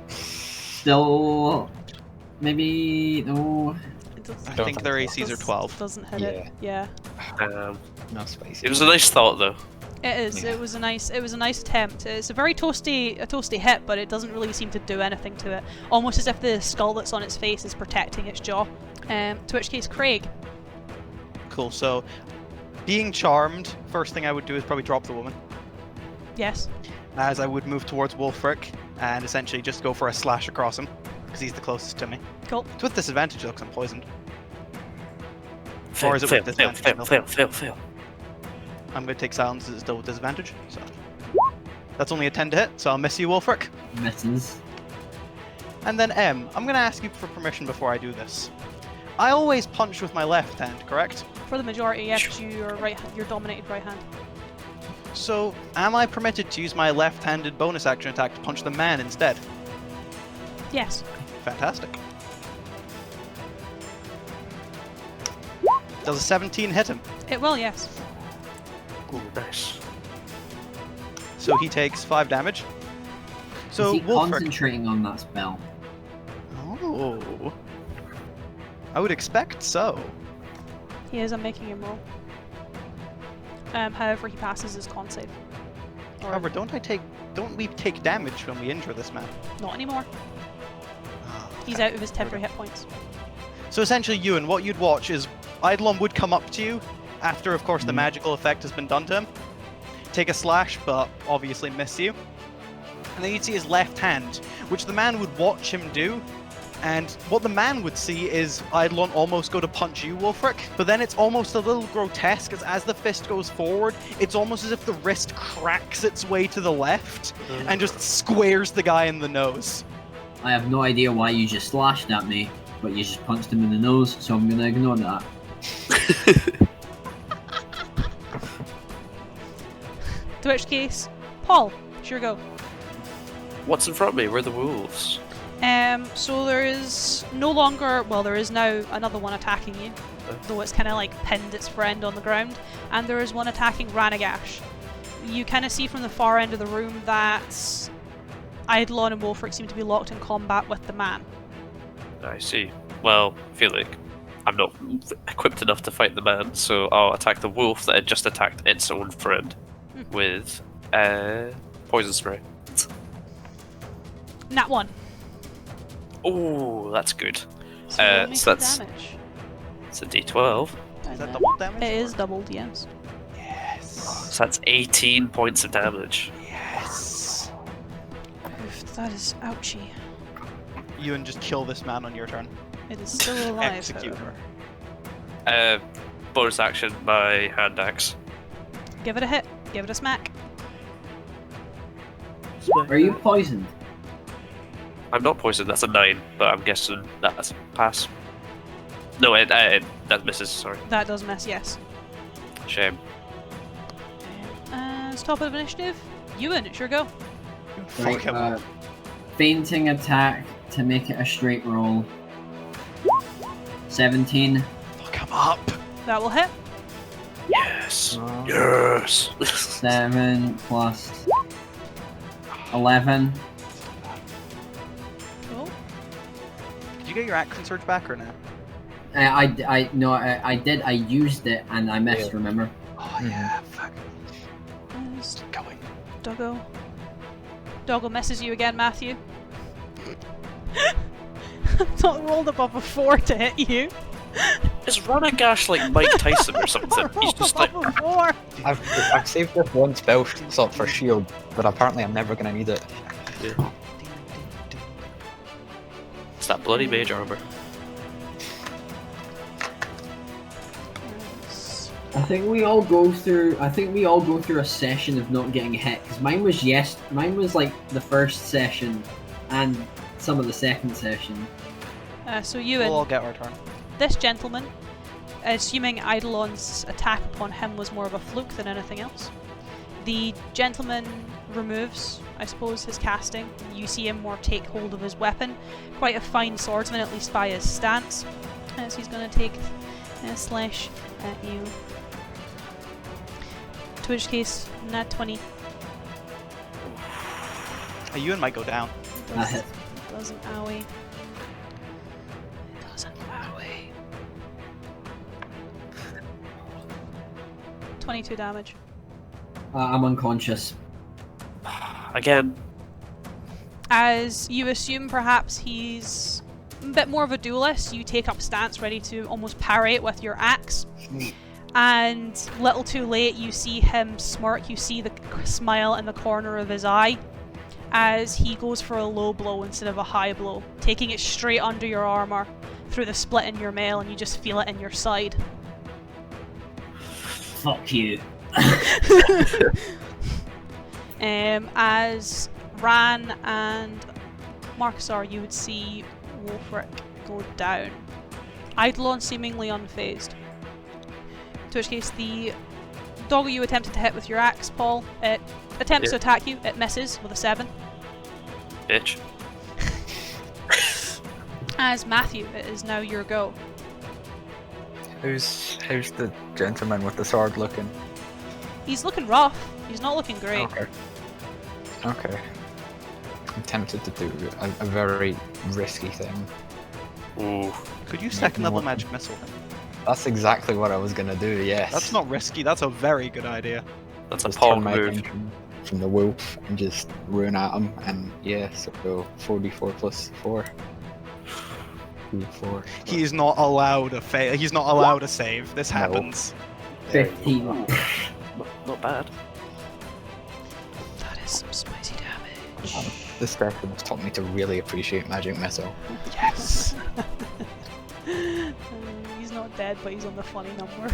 Still, maybe no. It does, I Don't think their think ACs are does- 12. Doesn't hit it. Yeah. No spicy. It was a nice thought, though. It is. Yeah. It was a nice attempt. It's a very toasty hit, but it doesn't really seem to do anything to it. Almost as if the skull that's on its face is protecting its jaw. To which case, Craig. Cool, so being charmed, first thing I would do is probably drop the woman, Yes. as I would move towards Wolfric and essentially just go for a slash across him, because he's the closest to me. Cool. It's with disadvantage though, because I'm poisoned. Fail, Or is it fail, with fail, disadvantage? fail, No. fail, fail. I'm going to take silence as it's still with disadvantage, so... That's only a 10 to hit, so I'll miss you, Wolfric. Misses. And then M, I'm going to ask you for permission before I do this. I always punch with my left hand, correct? For the majority, yes, you're dominated right hand. So, am I permitted to use my left-handed bonus action attack to punch the man instead? Yes. Fantastic. Does a 17 hit him? It will, yes. Ooh, nice. So he takes 5 damage. So Is he Wolfric. concentrating on that spell? Oh. I would expect so. He is. I'm making him roll. However, he passes his con save. Or However, don't we take damage when we injure this man? not anymore. He's Okay. out of his temporary hit points. So essentially, Ewan, what you'd watch is Eidolon would come up to you after, of course, the magical effect has been done to him. Take a slash, but obviously miss you. And then you'd see his left hand, which the man would watch him do. And what the man would see is Eidolon almost go to punch you, Wolfric. But then it's almost a little grotesque, as the fist goes forward, it's almost as if the wrist cracks its way to the left and just squares the guy in the nose. I have no idea why you just slashed at me, but you just punched him in the nose, so I'm gonna ignore that. To which case, Paul, sure go. What's in front of me? Where are the wolves? So there is no longer, well, there is now another one attacking you, though it's kind of like pinned its friend on the ground, and there is one attacking Ranagash. You kind of see from the far end of the room that Eidolon and Wolfric seem to be locked in combat with the man. I see. Well, I feel like I'm not equipped enough to fight the man, so I'll attack the wolf that had just attacked its own friend with poison spray. Nat 1. Oh, that's good. So roll me so some that's- damage. It's a D12. Is that double damage? It is doubled, yes. Yes. So that's 18 points of damage. Yes. Oof, that is ouchy. Ewan, just kill this man on your turn. It is still alive, Execute. however. Bonus action, my hand axe. Give it a hit. Give it a smack. Are you poisoned? I'm not poisoned, that's a 9, but I'm guessing that's a pass. No, that misses, sorry. That does miss, yes. Shame. It's top of initiative. Ewan, it's your go. Fuck Right, him. fainting attack to make it a straight roll. 17. Fuck him up. That will hit. Yes! Yes! 7 plus 11. Cool. Did you get your action surge back or no? I did. I used it and I missed. Yeah. Remember? Oh yeah, fuck. Is Going. Doggo. Doggo misses you again, Matthew. I've not rolled above a 4 to hit you. Is Ranagash like Mike Tyson or something? He's just like, Above a 4. I've saved this one spell slot for shield, but apparently I'm never gonna need it. it's that bloody mage armor. I think we all go through. A session of not getting hit. Because mine was like the first session, and some of the second session. So Ewan, We'll all get our turn. this gentleman, assuming Eidolon's attack upon him was more of a fluke than anything else, the gentleman removes, I suppose, his casting. You see him more take hold of his weapon. Quite a fine swordsman, at least by his stance. So he's going to take a slash at you. To which case, nat 20 Ewan might go down. That hit. doesn't owie. Doesn't owie. 22 damage. I'm unconscious. Again. As you assume perhaps he's a bit more of a duelist, you take up stance ready to almost parry it with your axe. And little too late, you see him smirk, you see the smile in the corner of his eye as he goes for a low blow instead of a high blow, taking it straight under your armor through the split in your mail, and you just feel it in your side. Fuck you. As Ran and Marcusar, you would see Wolfric go down. Eidolon seemingly unfazed. To which case, the doggo you attempted to hit with your axe, Paul, it attempts to attack you. It misses with a 7. Bitch. As Matthew, it is now your go. How's the gentleman with the sword looking? He's looking rough. He's not looking great. Okay. Okay. I'm tempted to do a very risky thing. Ooh. Could you second level magic missile him? That's exactly what I was gonna do, yes. That's not risky, that's a very good idea. That's a Just turn pog my move. attention from the wolf and just run at him, and yeah, so 4d4 plus 4. D4. He is not allowed a he's not allowed a save. This No. happens. 15. Not bad. That is some spicy damage. This session has taught me to really appreciate magic missile. Yes. He's not dead, but he's on the funny number.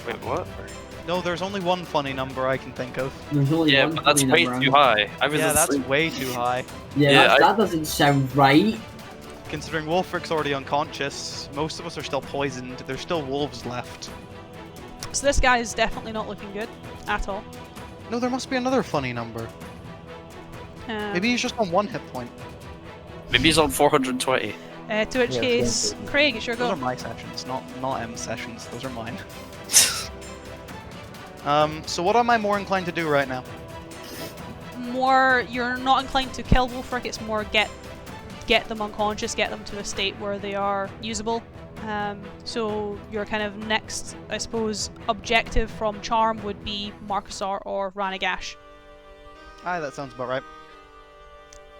Wait, what? No, there's only one funny number I can think of. There's only Yeah, one but that's funny way number, too high. I was Yeah, that's asleep. way too high. Yeah, Yeah, that doesn't sound right. Considering Wolfric's already unconscious, most of us are still poisoned, there's still wolves left. So this guy is definitely not looking good at all. No, there must be another funny number. Maybe he's just on 1 hit point. Maybe he's on 420. To which Yeah, case, Craig, it's your Those go. are my sessions, not M's sessions. Those are mine. So what am I more inclined to do right now? More, you're not inclined to kill Wolfric, it's more get them unconscious, get them to a state where they are usable. So your kind of next, I suppose, objective from Charm would be Marcusar or Ranagash. Aye, that sounds about right.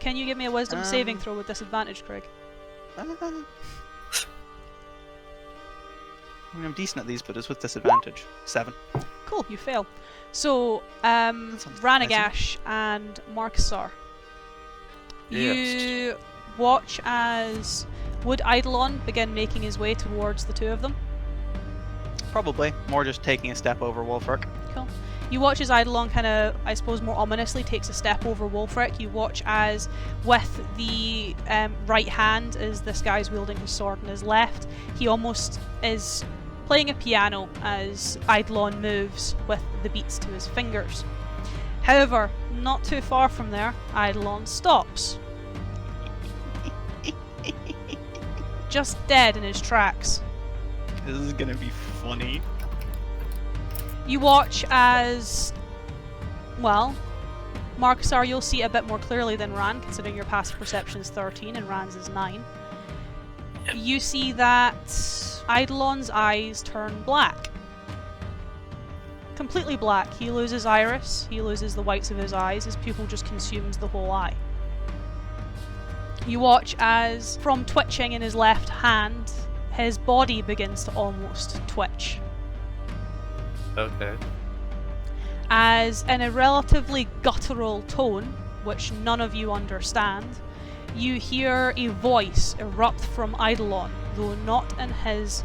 Can you give me a wisdom saving throw with disadvantage, Craig? I mean, I'm decent at these, but it's with disadvantage. 7. Cool, you fail. So, sounds Ranagash and Markasar, you watch as would Eidolon begin making his way towards the two of them. Probably. More just taking a step over Wolfric. Cool. You watch as Eidolon kind of, I suppose, more ominously takes a step over Wolfric. You watch as, with the right hand, as this guy's wielding his sword in his left, he almost is playing a piano as Eidolon moves with the beats to his fingers. However, not too far from there, Eidolon stops. Just dead in his tracks. This is gonna be funny. You watch as, well, Markasar, you'll see it a bit more clearly than Ran, considering your passive perception is 13 and Ran's is 9. You see that Eidolon's eyes turn black. Completely black. He loses iris, he loses the whites of his eyes, his pupil just consumes the whole eye. You watch as, from twitching in his left hand, his body begins to almost twitch. Okay. As, in a relatively guttural tone, which none of you understand, you hear a voice erupt from Eidolon, though not in his,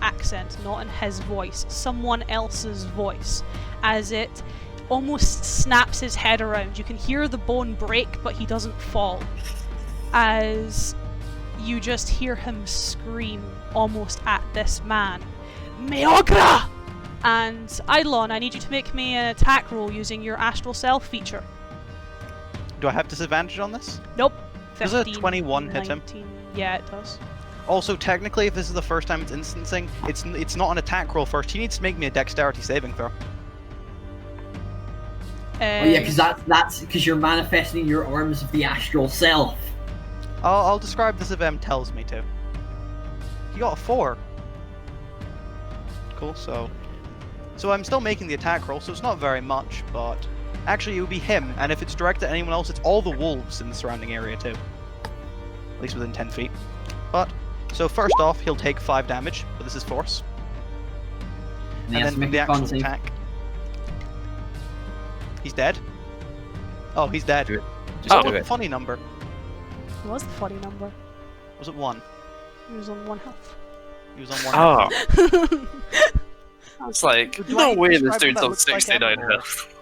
accent, not in his voice, someone else's voice, as it almost snaps his head around. You can hear the bone break, but he doesn't fall. As you just hear him scream almost at this man, Meogra! And Eidolon, I need you to make me an attack roll using your astral self feature. Do I have disadvantage on this? Nope. Does a 15, 21 hit him? 19. Yeah, it does. Also, technically, if this is the first time it's instancing, it's not an attack roll first. He needs to make me a dexterity saving throw. Oh yeah, because that's because you're manifesting your arms of the astral self. I'll describe this if M tells me to. You got a 4. Cool, so I'm still making the attack roll, so it's not very much, but actually it would be him, and if it's directed at anyone else, it's all the wolves in the surrounding area too. At least within 10 feet. But, so first off, he'll take 5 damage, but this is force. And Yes, then make the a con actual save. attack. He's dead? Oh, he's dead. Do it. Oh, What's do the it. funny number? What was the funny number? Was it 1? He was on 1 health. He was on 1. Oh, it's like, Do I no way this describe dude's what on that looks like, 69 Em, or- health.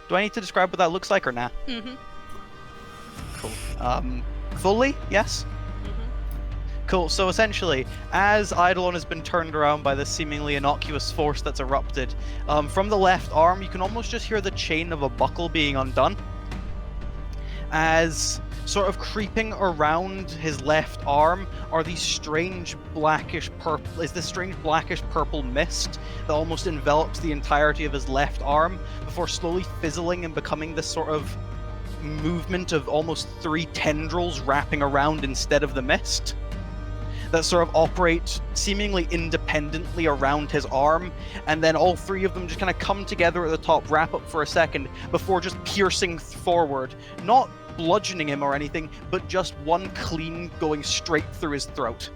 Do I need to describe what that looks like or nah? Mm-hmm. Cool. Fully? Yes? Cool, so essentially, as Eidolon has been turned around by this seemingly innocuous force that's erupted, from the left arm you can almost just hear the chain of a buckle being undone. As sort of creeping around his left arm are these strange blackish purple mist that almost envelops the entirety of his left arm before slowly fizzling and becoming this sort of movement of almost 3 tendrils wrapping around instead of the mist that sort of operate seemingly independently around his arm, and then all 3 of them just kind of come together at the top, wrap up for a second before just piercing forward, not bludgeoning him or anything, but just one clean going straight through his throat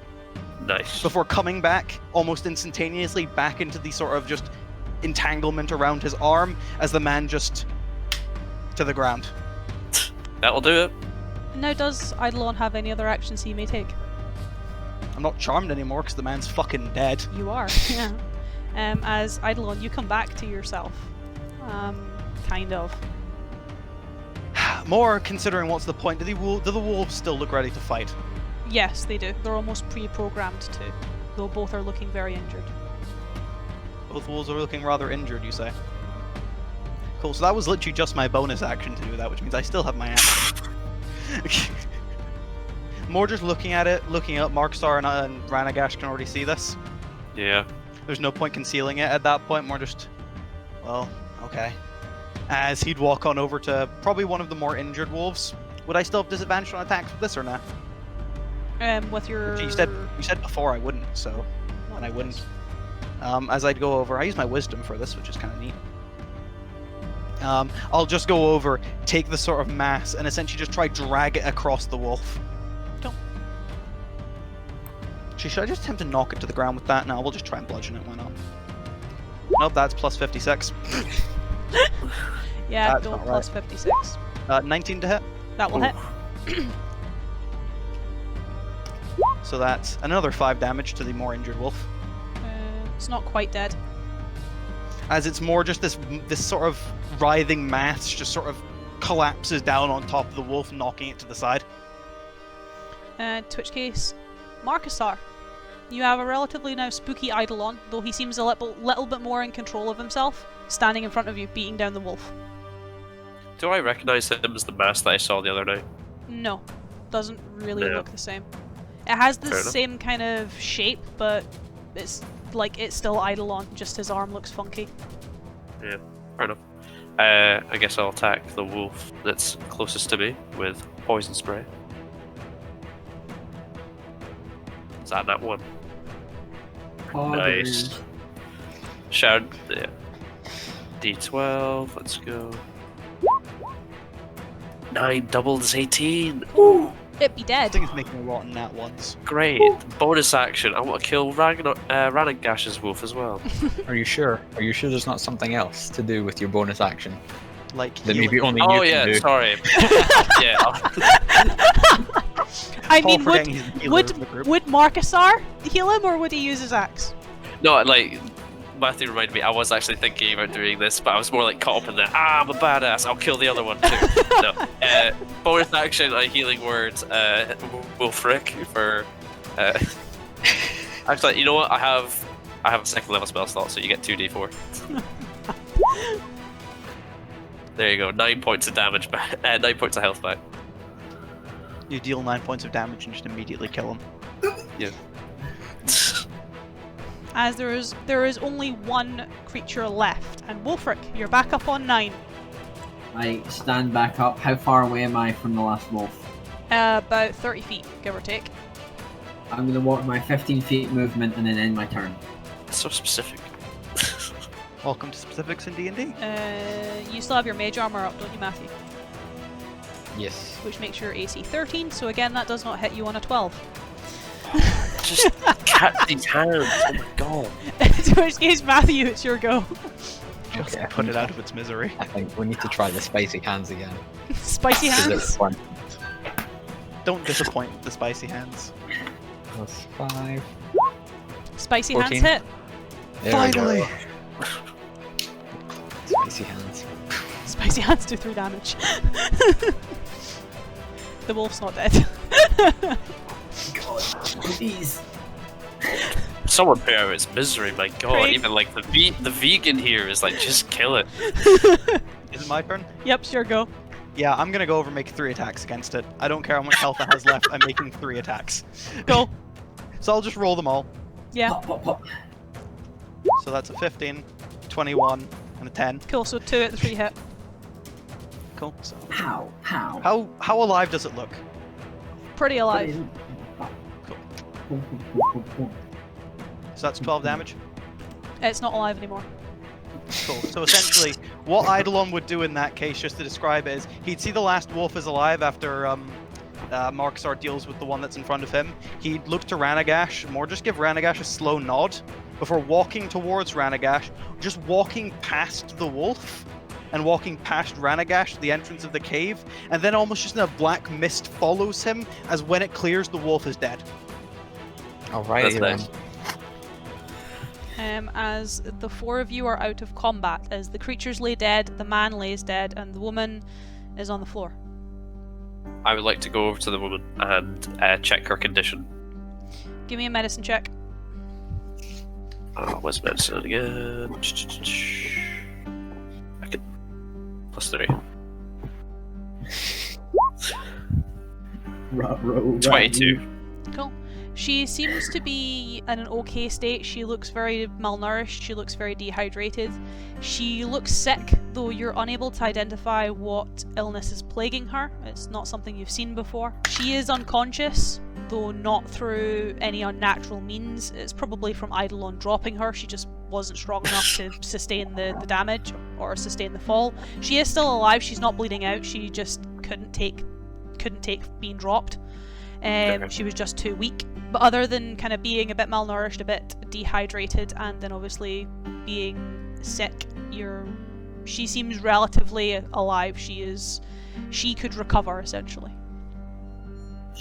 Nice. before coming back almost instantaneously back into the sort of just entanglement around his arm as the man just to the ground. That'll do it. Now, does Eidolon have any other actions he may take? I'm not charmed anymore because the man's fucking dead. You are, yeah. As Eidolon, you come back to yourself. Kind of. More considering what's the point, do the wolves still look ready to fight? Yes, they do. They're almost pre-programmed to, though both are looking very injured. Both wolves are looking rather injured, you say? Cool, so that was literally just my bonus action to do that, which means I still have my action. More just looking at it, looking up, Markstar and Ranagash can already see this. Yeah. There's no point concealing it at that point, more just, well, okay. As he'd walk on over to probably one of the more injured wolves. Would I still have disadvantage on attacks with this or not? With your... You said before I wouldn't, so, and I wouldn't. As I'd go over, I use my wisdom for this, which is kind of neat. I'll just go over, take the sort of mass, and essentially just try drag it across the wolf. Cool. Should I just attempt to knock it to the ground with that? No, we'll just try and bludgeon it. Why not? Nope, that's plus 56. Yeah, That's go not plus 56. 19 to hit. That will hit. So that's another 5 damage to the more injured wolf. It's not quite dead. As it's more just this sort of writhing mass just sort of collapses down on top of the wolf, knocking it to the side. To which case, Marcusar, you have a relatively now spooky Eidolon, though he seems a little bit more in control of himself, standing in front of you, beating down the wolf. Do I recognise him as the mask that I saw the other night? No, doesn't really No. look the same. It has the Fair enough. same kind of shape, but it's still Eidolon, just his arm looks funky. Yeah, fair enough. I guess I'll attack the wolf that's closest to me with poison spray. Is that one? Oh, Nice. Shout, yeah. D12, let's go. 9 doubles 18. Ooh, It'd be I dead. think it's making a lot in that ones. great. Bonus action. I want to kill Ranagash's wolf as well. Are you sure? Are you sure there's not something else to do with your bonus action Like that maybe healing. only you Oh can yeah, do? sorry. Yeah. I Paul mean, forgetting he's the healer of the group. would Marcusar heal him, or would he use his axe? No, like Matthew reminded me. I was actually thinking about doing this, but I was more like caught up in the I'm a badass. I'll kill the other one too. No. Bonus action. Healing words. Wolfric for. Actually, you know what? I have a second level spell slot, so you get 2d4. There you go. 9 points of damage back. 9 points of health back. You deal 9 points of damage and just immediately kill him. Yeah. As there is only one creature left, and Wolfric, you're back up on 9. I stand back up. How far away am I from the last wolf? About 30 feet, give or take. I'm gonna walk my 15 feet movement and then end my turn. So specific. Welcome to specifics in D&D. You still have your mage armor up, don't you, Matthew? Yes. Which makes your AC 13, so again, that does not hit you on a 12. Just catch these hands. Oh my god. To which case, Matthew, it's your go. Just Okay, put it out of its misery. I think we need to try the spicy hands again. Spicy 'Cause hands. it's fun. Don't disappoint with the spicy hands. Plus 5. Spicy 14. hands hit. There we go. Finally! Spicy hands. Spicy hands do 3 damage. The wolf's not dead. God, please. Someone put out its misery. My god. Craig. Even like the vegan here is like just kill it. Is it my turn? Yep, sure, go. Yeah, I'm gonna go over and make 3 attacks against it. I don't care how much health it has left, I'm making 3 attacks. Go. So I'll just roll them all. Yeah, Pop, pop, pop. So that's a 15, 21, and a 10. cool, so 2 at the 3 hit. Cool. So How? how alive does it look? Pretty alive. So that's 12 damage. It's not alive anymore. Cool. So essentially, what Eidolon would do in that case, just to describe it, is he'd see the last wolf is alive after Marcusar deals with the one that's in front of him. He'd look to Ranagash, more just give Ranagash a slow nod before walking towards Ranagash, just walking past the wolf and walking past Ranagash, the entrance of the cave, and then almost just in a black mist follows him as when it clears, the wolf is dead. Alrighty That's then. nice. As the 4 of you are out of combat, as the creatures lay dead, the man lays dead, and the woman is on the floor. I would like to go over to the woman and check her condition. Give me a medicine check. What's medicine again? I can... +3. Ruh-roh, 22. Cool. She seems to be in an okay state. She looks very malnourished. She looks very dehydrated. She looks sick, though you're unable to identify what illness is plaguing her. It's not something you've seen before. She is unconscious, though not through any unnatural means. It's probably from Eidolon dropping her. She just wasn't strong enough to sustain the damage or sustain the fall. She is still alive. She's not bleeding out. She just couldn't take being dropped. She was just too weak. But other than kind of being a bit malnourished, a bit dehydrated, and then obviously being sick, she seems relatively alive. She could recover essentially.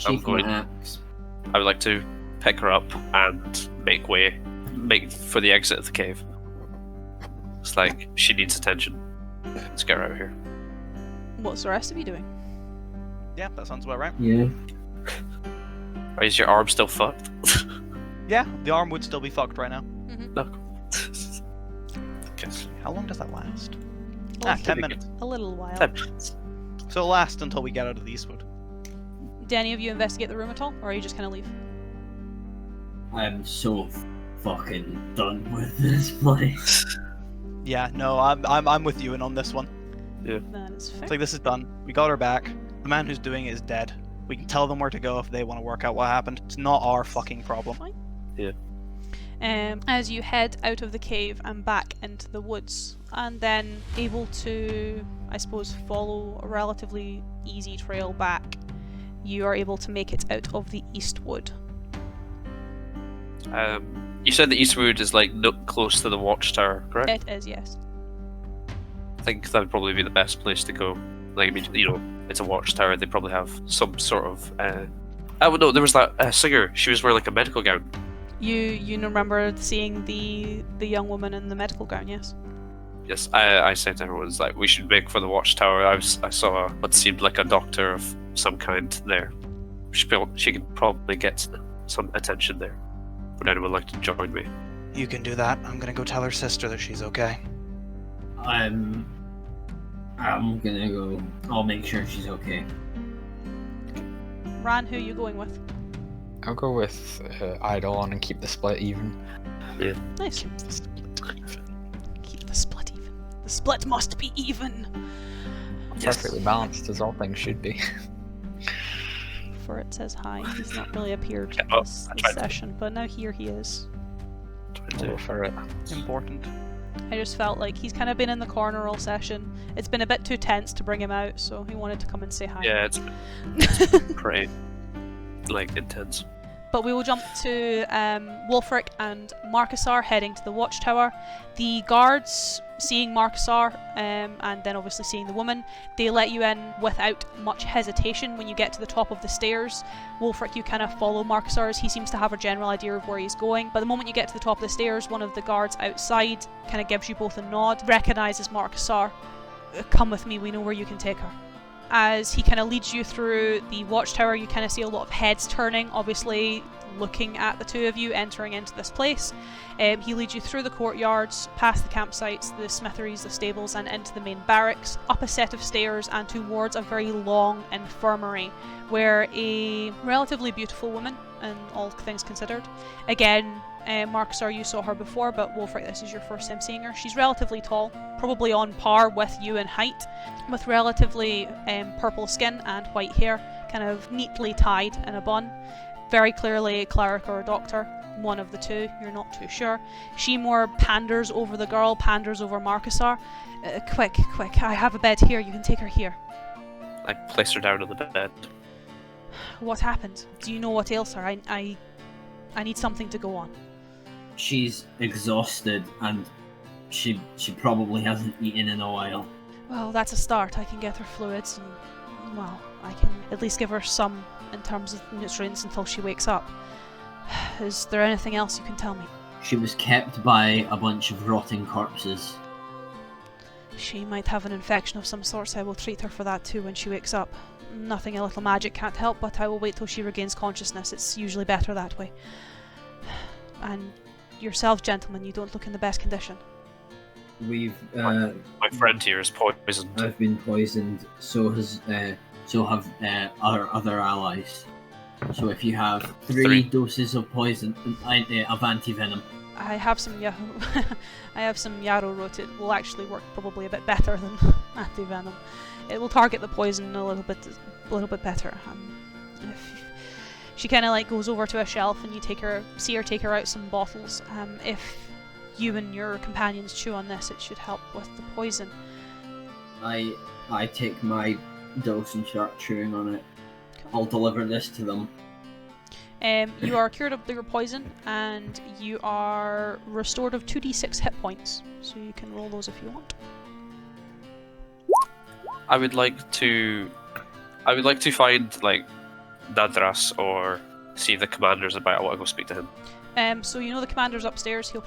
I would like to pick her up and make for the exit of the cave. It's like she needs attention. Let's get her out of here. What's the rest of you doing? Yeah, that sounds about right. Yeah. Is your arm still fucked? Yeah, the arm would still be fucked right now. No. Okay. How long does that last? Oh, 10 minutes. A little while. 10 minutes. So it'll last until we get out of the Eastwood. Did any of you investigate the room at all, or are you just kind of leave? I'm so fucking done with this place. Yeah, no, I'm with you and on this one. That is fair. It's like, this is done. We got her back. The man who's doing it is dead. We can tell them where to go if they want to work out what happened. It's not our fucking problem. As you head out of the cave and back into the woods, and then able to, I suppose, follow a relatively easy trail back, you are able to make it out of the Eastwood. You said the Eastwood is like not close to the Watchtower, correct? It is, yes. I think that would probably be the best place to go. Like, I mean, it's a Watchtower. They probably have some sort of. Oh no, there was that singer. She was wearing like a medical gown. You remember seeing the young woman in the medical gown, yes? Yes, I said to everyone, like, we should make for the Watchtower. I saw what seemed like a doctor of some kind there. She could probably get some attention there. Would anyone like to join me? You can do that. I'm gonna go tell her sister that she's okay. I'm gonna go. I'll make sure she's okay. Ran, who are you going with? I'll go with Eidolon and keep the split even. Yeah. Nice. Keep the split even. The split must be even. Perfectly balanced as all things should be. For it says hi. He's not really appeared Oh, this I tried to- session, but now here he is. I'll go for it. Important. I just felt like he's kind of been in the corner all session. It's been a bit too tense to bring him out, so he wanted to come and say hi. Yeah, it's been pretty like intense. But we will jump to Wulfric and Marcusar heading to the Watchtower. The guards, seeing Marcusar and then obviously seeing the woman, they let you in without much hesitation. When you get to the top of the stairs, Wulfric, you kind of follow Marcusar as he seems to have a general idea of where he's going. But the moment you get to the top of the stairs, one of the guards outside kind of gives you both a nod, recognises Marcusar. Come with me, we know where you can take her. As he kind of leads you through the Watchtower, you kind of see a lot of heads turning, obviously looking at the two of you entering into this place. He leads you through the courtyards, past the campsites, the smitheries, the stables, and into the main barracks, up a set of stairs and towards a very long infirmary, where a relatively beautiful woman, and all things considered, again, Marcusar, you saw her before, but Wulfric, this is your first time seeing her. She's relatively tall, probably on par with you in height, with relatively purple skin and white hair, kind of neatly tied in a bun. Very clearly a cleric or a doctor, one of the two, you're not too sure. She more panders over the girl, panders over Marcusar. Quick, I have a bed here, you can take her here. I placed her down on the bed. What happened? Do you know what ails her? I need something to go on. She's exhausted and she probably hasn't eaten in a while. Well, that's a start. I can get her fluids and, well, I can at least give her some in terms of nutrients until she wakes up. Is there anything else you can tell me? She was kept by a bunch of rotting corpses. She might have an infection of some sort, so I will treat her for that too when she wakes up. Nothing a little magic can't help, but I will wait till she regains consciousness. It's usually better that way. And yourself, gentlemen, you don't look in the best condition. We've My friend here is poisoned. I've been poisoned. So have our other allies. So if you have three doses of poison of antivenom, I have some I have some yarrow root. It will actually work probably a bit better than antivenom. It will target the poison a little bit better. If she kind of like goes over to a shelf and you see her take her out some bottles. If you and your companions chew on this, it should help with the poison. I take my dose and start chewing on it. I'll deliver this to them. You are cured of your poison, and you are restored of 2d6 hit points. So you can roll those if you want. I would like to find like Nadras or see if the commander's about. I want to go speak to him. So you know the commander's upstairs. He'll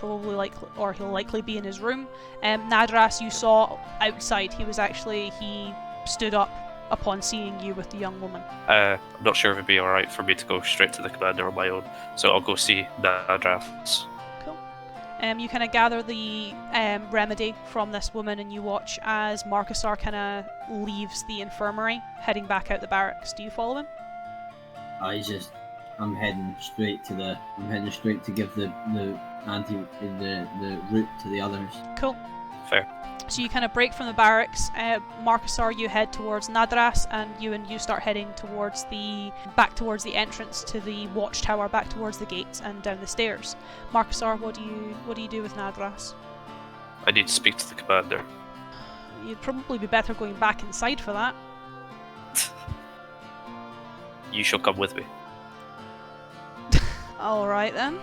likely be in his room. Nadras, you saw outside. He stood up upon seeing you with the young woman. I'm not sure if it'd be alright for me to go straight to the commander on my own, so I'll go see Nadras. Cool. You kind of gather the remedy from this woman, and you watch as Marcusar kind of leaves the infirmary, heading back out the barracks. Do you follow him? I'm heading straight to give the route to the others. Cool. Fair. So you kind of break from the barracks. Marcusar, you head towards Nadras, and you start heading back towards the entrance to the Watchtower, back towards the gates and down the stairs. Marcusar, what do you do with Nadras? I need to speak to the commander. You'd probably be better going back inside for that. You shall come with me. Alright then.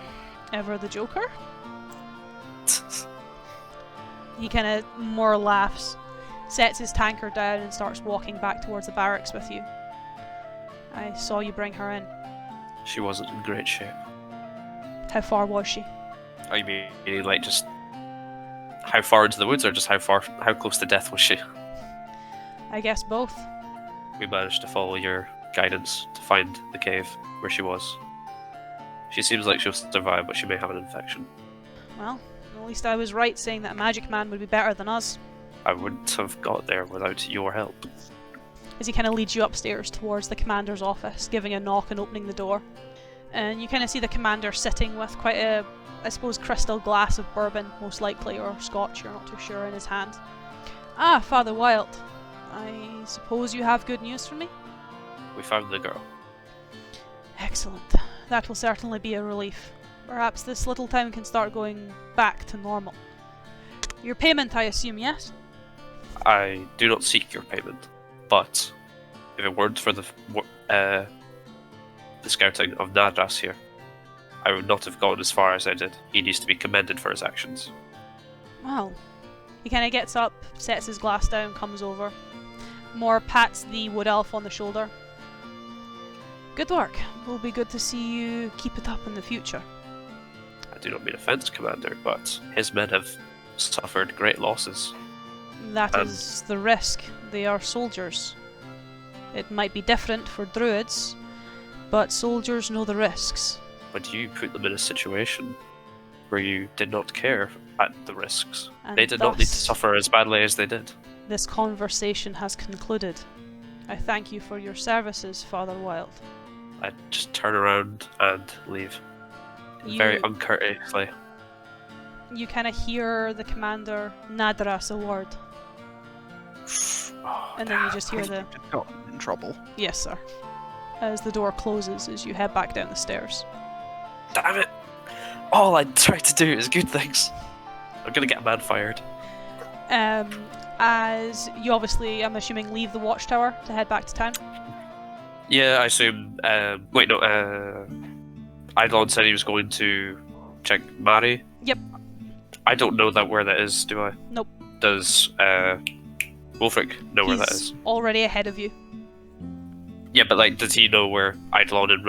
Ever the Joker? He kind of more laughs, sets his tankard down and starts walking back towards the barracks with you. I saw you bring her in. She wasn't in great shape. How far was she? I mean, like, just how far into the woods, or just how close to death was she? I guess both. We managed to follow your guidance to find the cave where she was. She seems like she'll survive, but she may have an infection. Well, at least I was right saying that a magic man would be better than us. I wouldn't have got there without your help. As he kind of leads you upstairs towards the commander's office, giving a knock and opening the door. And you kind of see the commander sitting with quite a, I suppose, crystal glass of bourbon, most likely, or scotch, you're not too sure, in his hand. Ah, Father Wild. I suppose you have good news for me? We found the girl. Excellent. That will certainly be a relief. Perhaps this little town can start going back to normal. Your payment, I assume, yes? I do not seek your payment, but if it weren't for the scouting of Nadras here, I would not have gone as far as I did. He needs to be commended for his actions. Well, he kind of gets up, sets his glass down, comes over. Moore pats the wood elf on the shoulder. Good work. Will be good to see you keep it up in the future. I do not mean offence, Commander, but his men have suffered great losses. That is the risk. They are soldiers. It might be different for druids, but soldiers know the risks. But you put them in a situation where you did not care at the risks. And they did not need to thus, suffer as badly as they did. This conversation has concluded. I thank you for your services, Father Wild. I just turn around and leave. Very uncourteously. You kind of hear the commander Nadras a word. Oh, And then you just hear the... Got in trouble. Yes, sir. As the door closes as you head back down the stairs. damn it! All I try to do is good things. I'm gonna get a man fired. As you obviously, I'm assuming, leave the Watchtower to head back to town. Yeah, I assume. Wait, no. Eidolon said he was going to check Mari. Yep. I don't know where that is, do I? Nope. Does Wolfric know where that He's is? already ahead of you. Yeah, but like, does he know where Eidolon and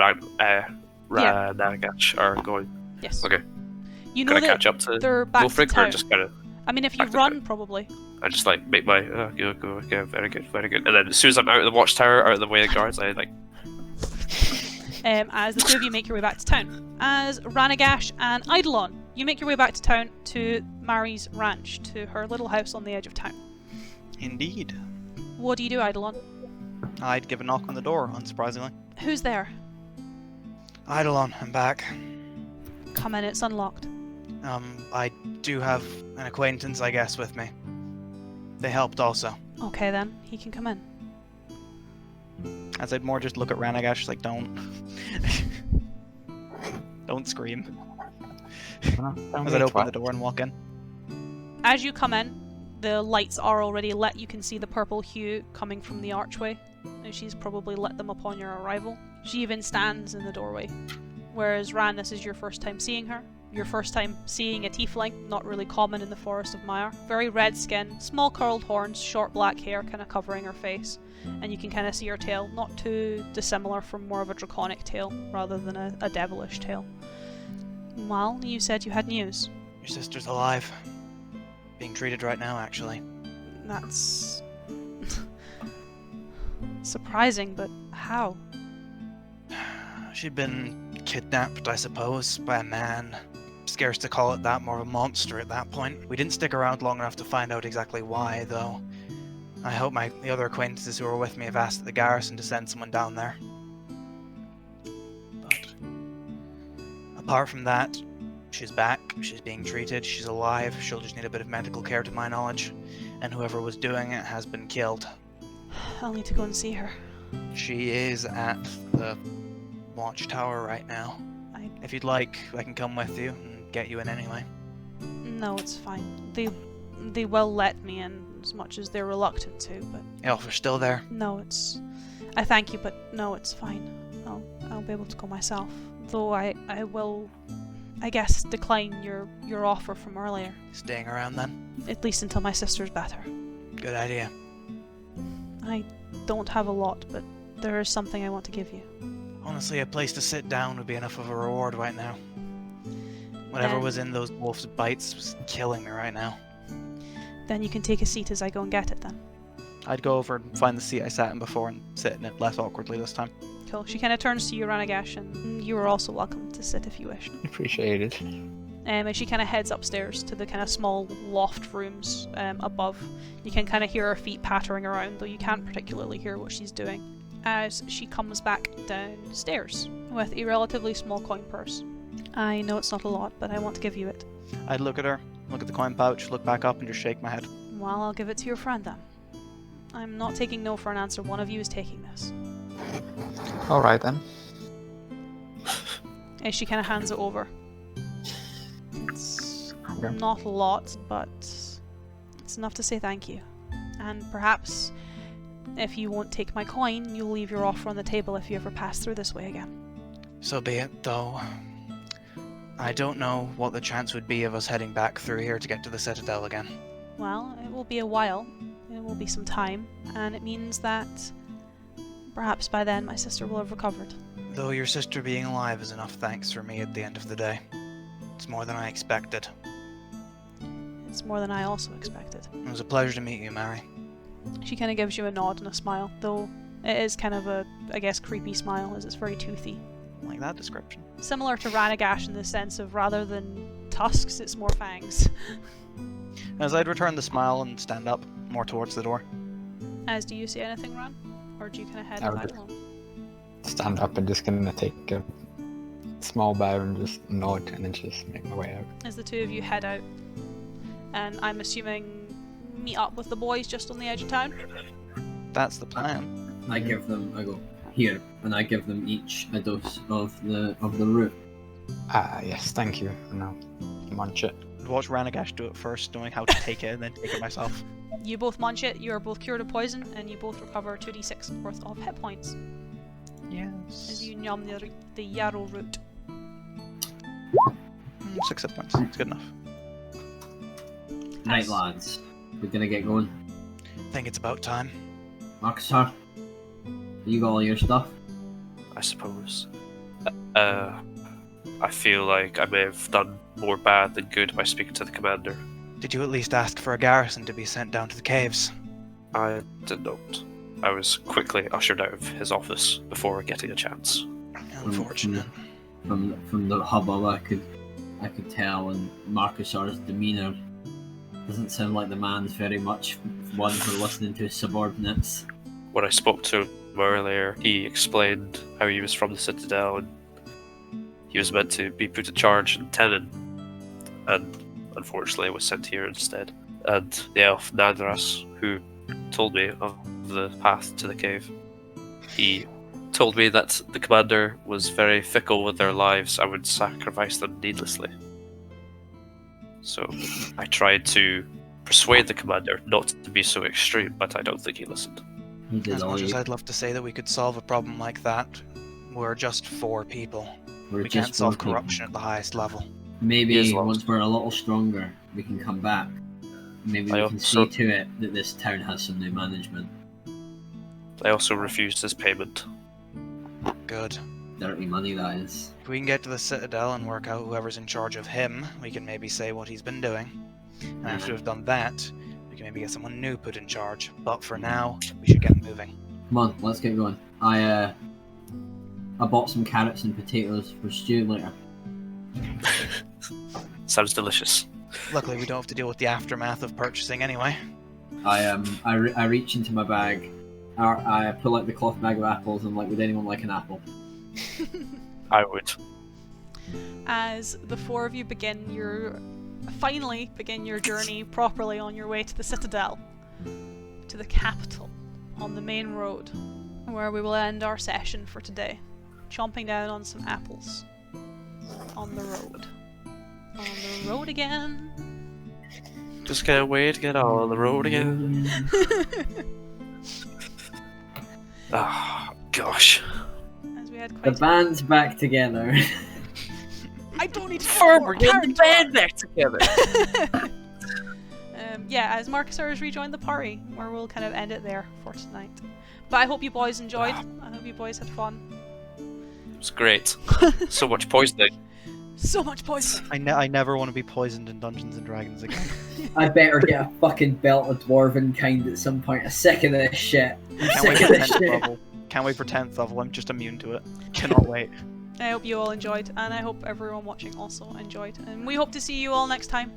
Ranagash are going? Yes. Okay. You know Can I that catch up to they're back to Wolfric, town. or just kind of? I mean, if you back to run, town? probably. I just like make my go, okay, very good, very good. And then as soon as I'm out of the Watchtower, out of the way of the guards, I like. As the two of you make your way back to town. As Ranagash and Eidolon, you make your way back to town to Mari's ranch, to her little house on the edge of town. Indeed. What do you do, Eidolon? I'd give a knock on the door, unsurprisingly. Who's there? Eidolon, I'm back. Come in, it's unlocked. I do have an acquaintance, I guess, with me. They helped also. Okay then, he can come in. As I'd more just look at Ranagash, like, don't. Don't scream. As I open the door and walk in. As you come in, the lights are already lit. You can see the purple hue coming from the archway, and she's probably lit them upon your arrival. She even stands in the doorway. Whereas Ran, this is your first time seeing her. Your first time seeing a tiefling, not really common in the Forest of Mire. Very red skin, small curled horns, short black hair kind of covering her face. And you can kind of see her tail, not too dissimilar from more of a draconic tail rather than a devilish tail. Well, you said you had news. Your sister's alive. Being treated right now, actually. That's surprising, but how? She'd been kidnapped, I suppose, by a man. Scarce to call it that, more of a monster at that point. We didn't stick around long enough to find out exactly why, though. I hope the other acquaintances who were with me have asked the garrison to send someone down there. But apart from that, she's back, she's being treated, she's alive, she'll just need a bit of medical care to my knowledge, and whoever was doing it has been killed. I'll need to go and see her. She is at the Watchtower right now. If you'd like, I can come with you and get you in anyway. No, it's fine. They will let me in as much as they're reluctant to, but... Elf, still there? No, it's... I thank you, but no, it's fine. I'll be able to go myself. Though I will, I guess, decline your offer from earlier. Staying around then? At least until my sister's better. Good idea. I don't have a lot, but there is something I want to give you. Honestly, a place to sit down would be enough of a reward right now. Whatever was in those wolf's bites was killing me right now. Then you can take a seat as I go and get it then. I'd go over and find the seat I sat in before and sit in it less awkwardly this time. Cool. She kind of turns to you, Ranagash, and you are also welcome to sit if you wish. Appreciated. And she kind of heads upstairs to the kind of small loft rooms above. You can kind of hear her feet pattering around, though you can't particularly hear what she's doing, as she comes back downstairs with a relatively small coin purse. I know it's not a lot, but I want to give you it. I'd look at her, look at the coin pouch, look back up and just shake my head. Well, I'll give it to your friend then. I'm not taking no for an answer. One of you is taking this. Alright then. And she kind of hands it over. It's Okay. not a lot, but it's enough to say thank you. And perhaps, if you won't take my coin, you'll leave your offer on the table if you ever pass through this way again. So be it, though. I don't know what the chance would be of us heading back through here to get to the Citadel again. Well, it will be a while. It will be some time, and it means that perhaps by then my sister will have recovered. Though your sister being alive is enough thanks for me at the end of the day. It's more than I expected. It's more than I also expected. It was a pleasure to meet you, Mary. She kind of gives you a nod and a smile, though it is kind of a, I guess, creepy smile, as it's very toothy. Like that description. Similar to Ranagash in the sense of rather than tusks, it's more fangs. As I'd return the smile and stand up, more towards the door. As do you say anything, Ran? Or do you kind of head I would out just- alone? Stand up and just gonna take a small bow and just nod and then just make my way out. As the two of you head out, and I'm assuming meet up with the boys just on the edge of town? That's the plan. I go here, and I give them each a dose of the root. Ah, yes, thank you. And I'll munch it. I'd watch Ranagash do it first, knowing how to take it and then take it myself. You both munch it, you are both cured of poison, and you both recover 2d6 worth of hit points Yes. as you yum the yarrow root. 6 hit points. It's good enough. Right, lads, we're gonna get going. I think it's about time. Marcus, sir, you got all your stuff? I suppose. I feel like I may have done more bad than good by speaking to the commander. Did you at least ask for a garrison to be sent down to the caves? I did not. I was quickly ushered out of his office before getting a chance. Unfortunate. From the hubbub, I could tell, and Marcus's demeanour doesn't sound like the man's very much one for listening to his subordinates. When I spoke to him earlier, he explained how he was from the Citadel and he was meant to be put in charge in Tenon, and unfortunately was sent here instead. And the elf Nadras, who told me of the path to the cave, he told me that the commander was very fickle with their lives and would sacrifice them needlessly. So I tried to persuade the commander not to be so extreme, but I don't think he listened. He did As all much as you. I'd love to say that we could solve a problem like that, we're just 4 people. We're We just can't solve working. corruption at the highest level. Maybe Yes, Lord. once we're a little stronger, we can come back. Maybe I we can also- see to it that this town has some new management. I also refused his payment. Good. Dirty money, that is. If we can get to the Citadel and work out whoever's in charge of him, we can maybe say what he's been doing. And after we've done that, we can maybe get someone new put in charge. But for now, we should get moving. Come on, let's get going. I bought some carrots and potatoes for stew later. Sounds delicious. Luckily, we don't have to deal with the aftermath of purchasing anyway. I reach into my bag. I pull out the cloth bag of apples and I'm like, would anyone like an apple? I would. As the 4 of you finally begin your journey properly on your way to the Citadel, to the capital, on the main road, where we will end our session for today, chomping down on some apples. On the road. On the road again. Just can't wait to get on the road again. Ah, gosh. As we had The quite band's back together. I don't need to Fur, more we're getting the character band back together. Yeah, as Marcusar has rejoined the party, where we'll kind of end it there for tonight. But I hope you boys enjoyed. I hope you boys had fun. It was great. So much poisoning. So much poison. I never want to be poisoned in Dungeons and Dragons again. I better get a fucking belt of dwarven kind at some point. I'm sick of this shit. I'm Can't wait sick for of this 10th shit. level. Can't wait for 10th level. I'm just immune to it. Cannot wait. I hope you all enjoyed, and I hope everyone watching also enjoyed. And we hope to see you all next time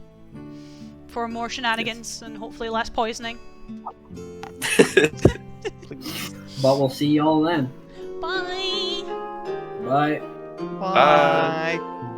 for more shenanigans and hopefully less poisoning. But we'll see you all then. Bye! Bye. Bye.